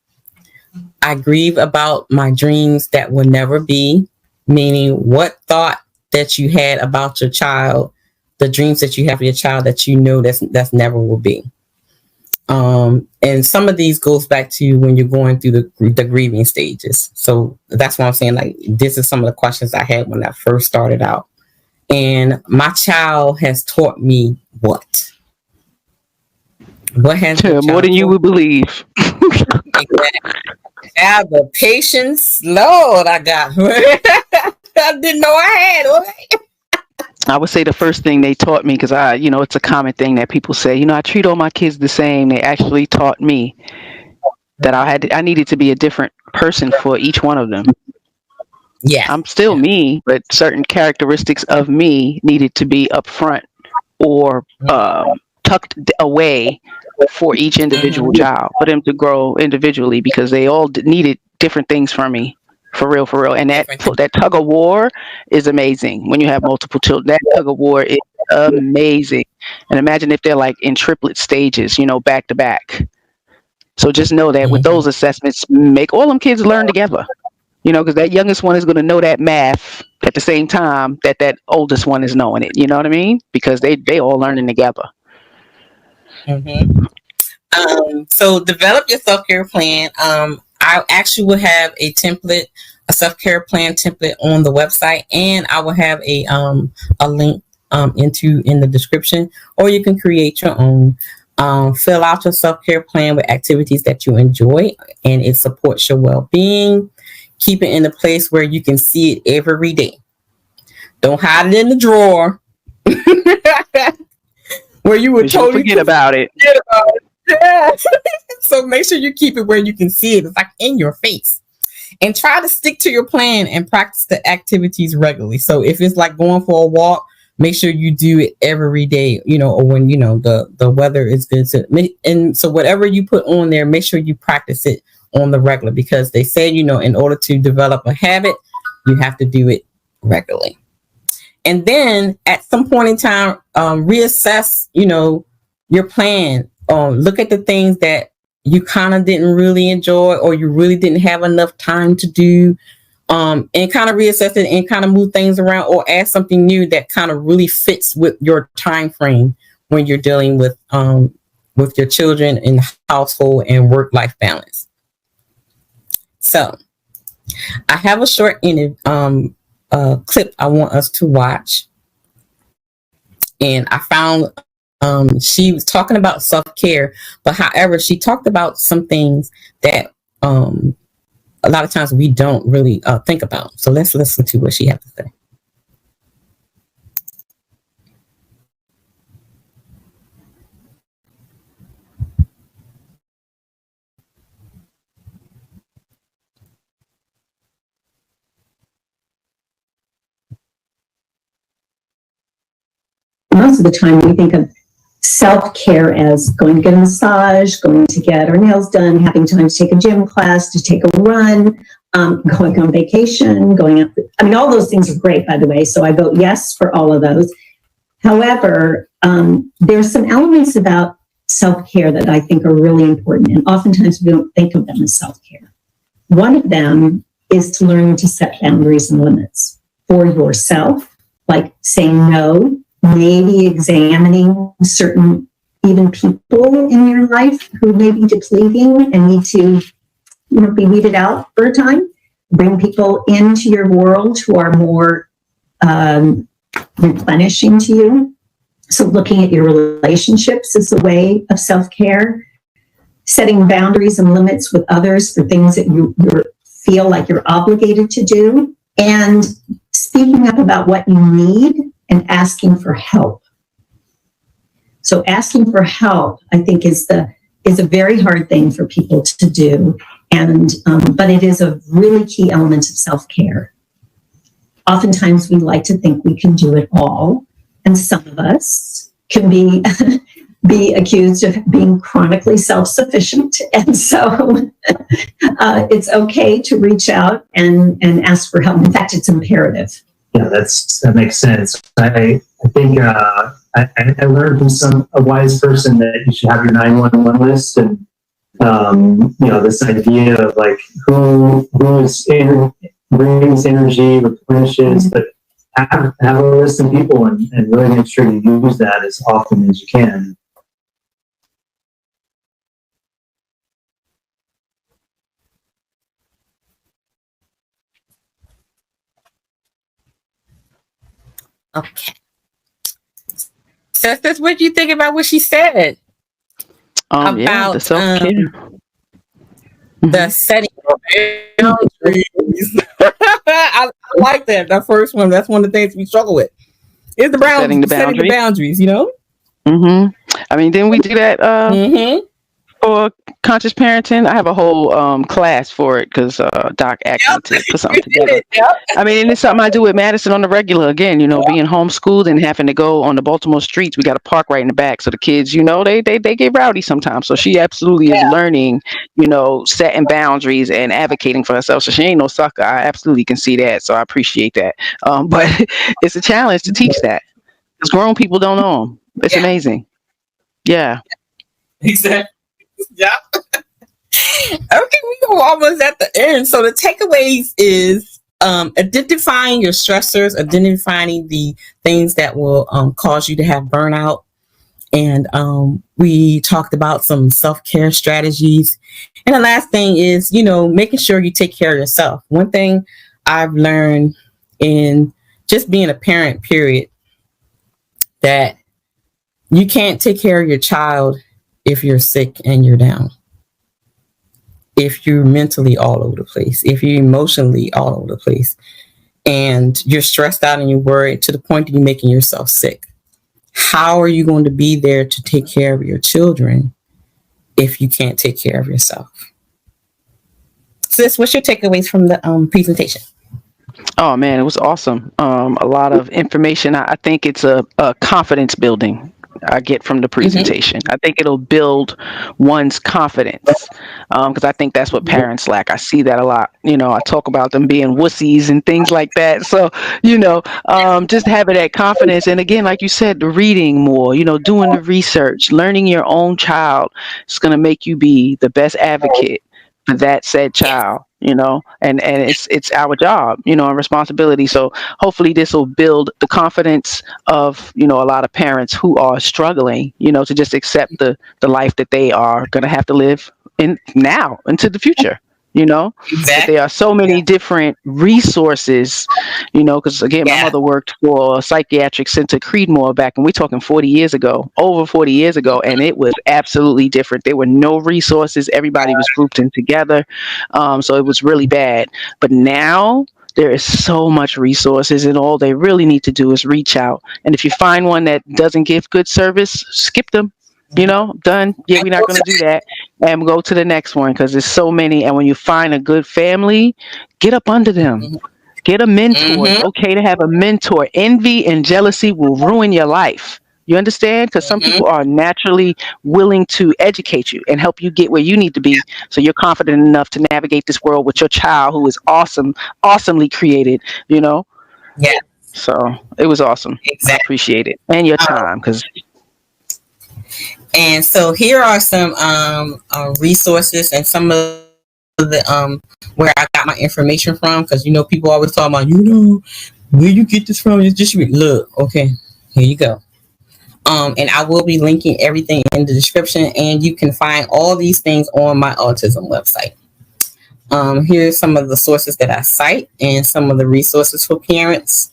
I grieve about my dreams that will never be, meaning what thought that you had about your child, the dreams that you have for your child that that's never will be. And some of these goes back to when you're going through the grieving stages. So that's why I'm saying, like, this is some of the questions I had when I first started out. And my child has taught me what? What has more than you would believe. Exactly. Have the patience, Lord, I got. I didn't know I had. I would say the first thing they taught me, because it's a common thing that people say, I treat all my kids the same. They actually taught me that I needed to be a different person for each one of them. Yeah, I'm still me, but certain characteristics of me needed to be up front or tucked away for each individual child, for them to grow individually, because they all needed different things from me. For real. And that tug of war is amazing when you have multiple children. That tug of war is amazing. And imagine if they're like in triplet stages, back to back. So just know that with those assessments, make all them kids learn together. Because that youngest one is going to know that math at the same time that oldest one is knowing it. You know what I mean? Because they all learning together. Mm-hmm. So develop your self-care plan. I actually will have a self-care plan template on the website, and I will have a link in the description, or you can create your own. Fill out your self-care plan with activities that you enjoy and it supports your well-being. Keep it in a place where you can see it every day. Don't hide it in the drawer where you would totally forget about it. Yeah. So make sure you keep it where you can see it. It's like in your face. And try to stick to your plan and practice the activities regularly. So if it's like going for a walk, make sure you do it every day, or when, the weather is good. And so whatever you put on there, make sure you practice it on the regular, because they say, in order to develop a habit, you have to do it regularly. And then at some point in time, reassess, your plan. Look at the things that you kind of didn't really enjoy, or you really didn't have enough time to do, and kind of reassess it and kind of move things around, or add something new that kind of really fits with your time frame when you're dealing with your children in the household and work-life balance. So I have a short clip I want us to watch, and I found she was talking about self-care, but however, she talked about some things that a lot of times we don't really think about. So let's listen to what she had to say. Most of the time we think of self-care as going to get a massage, going to get our nails done, having time to take a gym class, to take a run, going on vacation, going out. All those things are great, by the way. So I vote yes for all of those. However, there's some elements about self-care that I think are really important. And oftentimes we don't think of them as self-care. One of them is to learn to set boundaries and limits for yourself, like saying no, maybe examining certain even people in your life who may be depleting and need to be weeded out for a time. Bring people into your world who are more replenishing to you. So looking at your relationships is a way of self-care. Setting boundaries and limits with others for things that you feel like you're obligated to do. And speaking up about what you need and asking for help. So asking for help, I think, is a very hard thing for people to do, but it is a really key element of self-care. Oftentimes, we like to think we can do it all, and some of us can be accused of being chronically self-sufficient, and so it's okay to reach out and ask for help. In fact, it's imperative. Yeah, that makes sense. I think I learned from a wise person that you should have your 911 list, and this idea of like who brings energy, replenishes, but have a list of people and really make sure you use that as often as you can. Okay. So that's what you think about what she said about the self-care. the setting of boundaries. I like that. That first one. That's one of the things we struggle with. Is the Setting the boundaries, you know? I mean, didn't we do that for conscious parenting? I have a whole class for it because Doc asked me to put something together. I mean, and it's something I do with Madison on the regular. Again, being homeschooled and having to go on the Baltimore streets. We got a park right in the back, so the kids, they get rowdy sometimes. So she absolutely is learning, setting boundaries and advocating for herself. So she ain't no sucker. I absolutely can see that. So I appreciate that. But it's a challenge to teach that because grown people don't know them. It's amazing. Yeah. Exactly. Yeah. Okay, we go almost at the end. So the takeaways is identifying your stressors, identifying the things that will cause you to have burnout. And we talked about some self-care strategies. And the last thing is, making sure you take care of yourself. One thing I've learned in just being a parent, period, that you can't take care of your child if you're sick and you're down, if you're mentally all over the place, if you're emotionally all over the place, and you're stressed out and you're worried to the point that you're making yourself sick. How are you going to be there to take care of your children if you can't take care of yourself? Sis, what's your takeaways from the presentation? Oh man, it was awesome. A lot of information. I think it's a confidence building I get from the presentation. I think it'll build one's confidence because I think that's what parents lack. I see that a lot. I talk about them being wussies and things like that. So, just having that confidence. And again, like you said, the reading more, doing the research, learning your own child is going to make you be the best advocate for that said child. And it's our job, and responsibility. So hopefully this will build the confidence of, a lot of parents who are struggling, to just accept the life that they are going to have to live in now into the future. That there are so many different resources, because again, my mother worked for a psychiatric center, Creedmoor, back when we're talking 40 years ago, over 40 years ago, and it was absolutely different. There were no resources. Everybody was grouped in together. So it was really bad. But now there is so much resources, and all they really need to do is reach out. And if you find one that doesn't give good service, skip them. Done. Yeah, we're not going to do that. And go to the next one because there's so many. And when you find a good family, get up under them. Get a mentor. It's okay to have a mentor. Envy and jealousy will ruin your life. You understand? Because some people are naturally willing to educate you and help you get where you need to be so you're confident enough to navigate this world with your child who is awesomely created, Yeah. So it was awesome. Exactly. I appreciate it. And your time because... And so here are some resources and some of the where I got my information from, because people always talk about where you get this from. It's just look, okay, here you go. And I will be linking everything in the description, and you can find all these things on my autism website. Here's some of the sources that I cite and some of the resources for parents.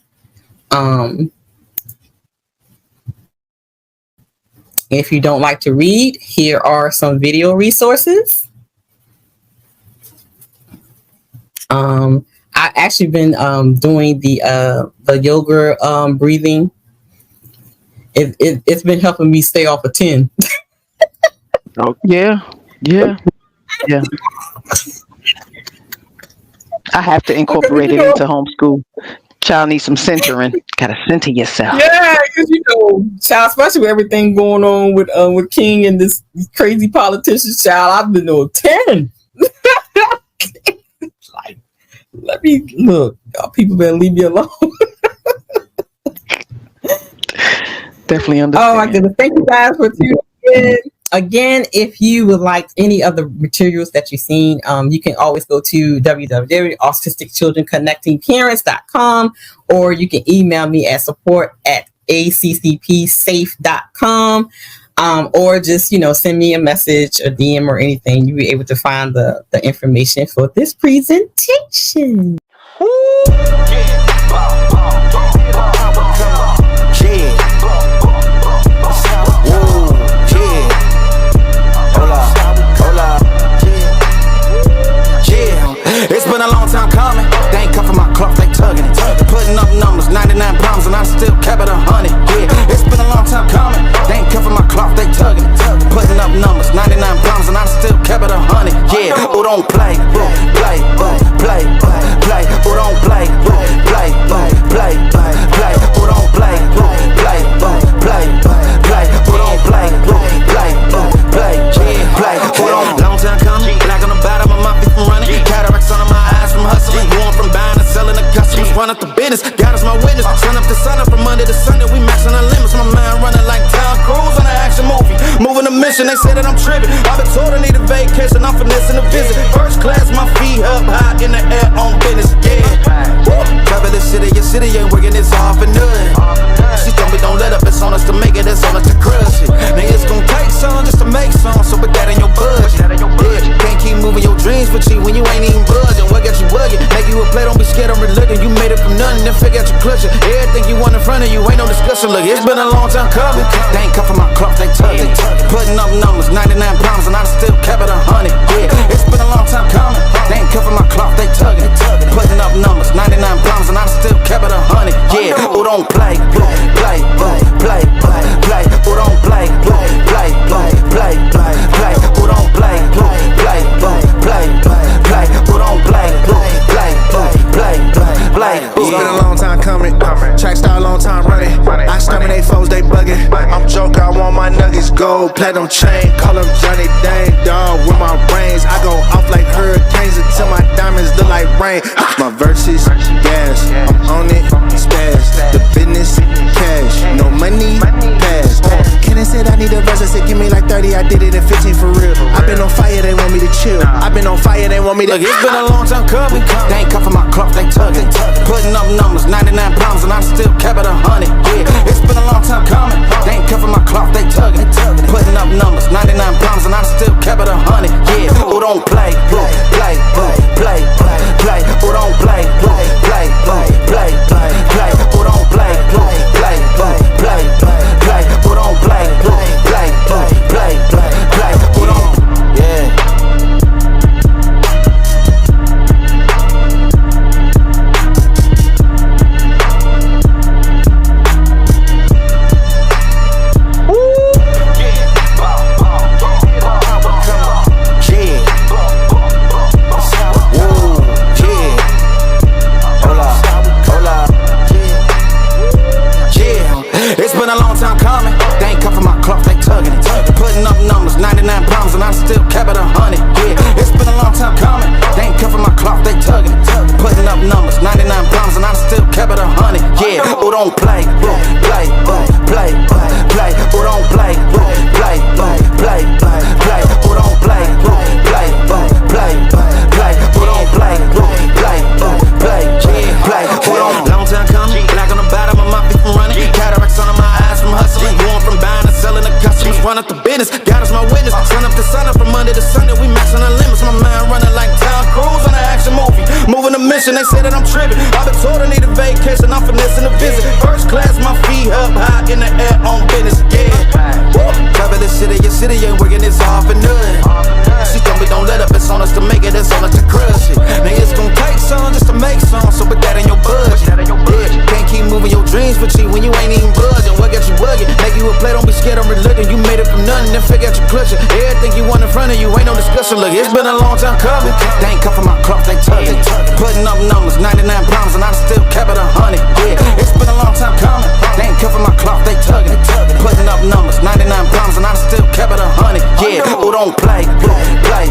If you don't like to read, here are some video resources. I actually been doing the yoga breathing. It's been helping me stay off of 10. Oh yeah. I have to incorporate it into homeschool. Child needs some centering. Gotta center yourself. Yeah, because child, especially with everything going on with King and this crazy politician, child, I've been on 10. Like, let me look. Y'all people better leave me alone. Definitely understand. Oh my goodness! Thank you guys for tuning in. Again, if you would like any of the materials that you've seen, you can always go to www.autisticchildrenconnectingparents.com, or you can email me at support@accpsafe.com, or just, send me a message, a DM or anything. You'll be able to find the information for this presentation. run up the business. God is my witness. Sun up to sun up from Monday to Sunday. We maxing our limits. My mind running like Tom Cruise on an action movie. Moving a mission. They say that I'm tripping. I've been told I need a vacation. I'm finessing a visit. First class, my feet up high in the air on business. Yeah. Cover the city. Your city ain't working. It's all for nothing. She told me don't let up. It's on us to make it. It's on us to crush it. Nigga, it's gonna take some just to make some. So put that in your budget. Yeah. Can't keep moving your dreams for cheap when you ain't even budging. What got you bugging? Make you a play. Don't be scared. I'm reluctant. You made it from nothing. Then figure out your clutching. Everything you want in front of you ain't no discussion. Look, it's been a long time coming. They ain't cuffing my clock. They tugging. Putting up numbers. 99 pounds and I still kept it 100. Yeah. It's been a long time coming. They ain't cuffing my clock. They tugging. Putting up numbers. 99 pounds and I still kept it 100. Yeah. Who don't play? Play. Who don't play? Play. Who don't play? Play. Who don't play? Play. It's been a long time coming. Track star, long time running. I exterminate foes, they bugging. I'm joke, I want my nuggets. Gold, platinum chain. Call them Johnny Dang, dog. With my brains, I go off like hurricanes until my diamonds look like rain. My verses, gas. I'm on it, spaz. The business, cash. No money, pass. Can I said I need a verse? I said give me like 30. I did it in 15 for real. I've been on fire, they want me to chill. I've been on fire, they want me to. Look, it's been a long time coming. They ain't cuffing my clock, they tugging. Putting up numbers, 99 pounds, and I still kept it 100. Yeah, it's been a long time coming. They ain't cuffing my clock, they tugging. Putting up numbers, 99 pounds, and I still kept it 100. Yeah, who don't play? Play. Who don't play? Play. Who don't play? Play. Who don't play? Play. Who don't? Yeah. It's been a long time coming. They ain't cuffing my clock, they tugging it. Putting up numbers, 99 pounds, and I still kept it 100. Yeah, it's been a long time coming. They ain't cuffing my clock, they tugging it. Putting up numbers, 99 pounds, and I still kept it 100. Yeah, who don't play? Play. Who don't play? Play. Who don't play? Play. Who don't play? Play. Who don't? Long time coming. Black on the bottom of my feet from running. Cataracts under my eyes from hustling. Going from buying and selling to customers. Run up the business. God is my witness. Sun up to sun up from Monday to Sunday. We maxing our limits. My mind running like Tom Cruise on an action movie. Moving a mission. They say that I'm tripping. I've been told I need a vacation. I'm finessing a visit. First class, my feet up high in the air on business. Yeah. Cover the city. Your city ain't working. It's all for nothing. She told me don't let up. It's on us to make it. It's on us to crush it. Nigga, it's gonna take some just to make some. So put that in your budget. Yeah. Can't keep moving your dreams for cheap when you ain't even budging. What got you bugging? Make you a play. Don't be scared. I'm reluctant. You made it from nothing. Then figure out your clutching. Everything you want in front of you ain't no discussion. Look, it's been a long time coming. They ain't cuffing my clock. They tugging. Putting up numbers, 99 pounds, and I still kept it 100. Yeah, it's been a long time coming. They ain't cuffing my clock. They tugging. Putting up numbers, 99 pounds, and I still kept it 100. Yeah, who don't play? Play.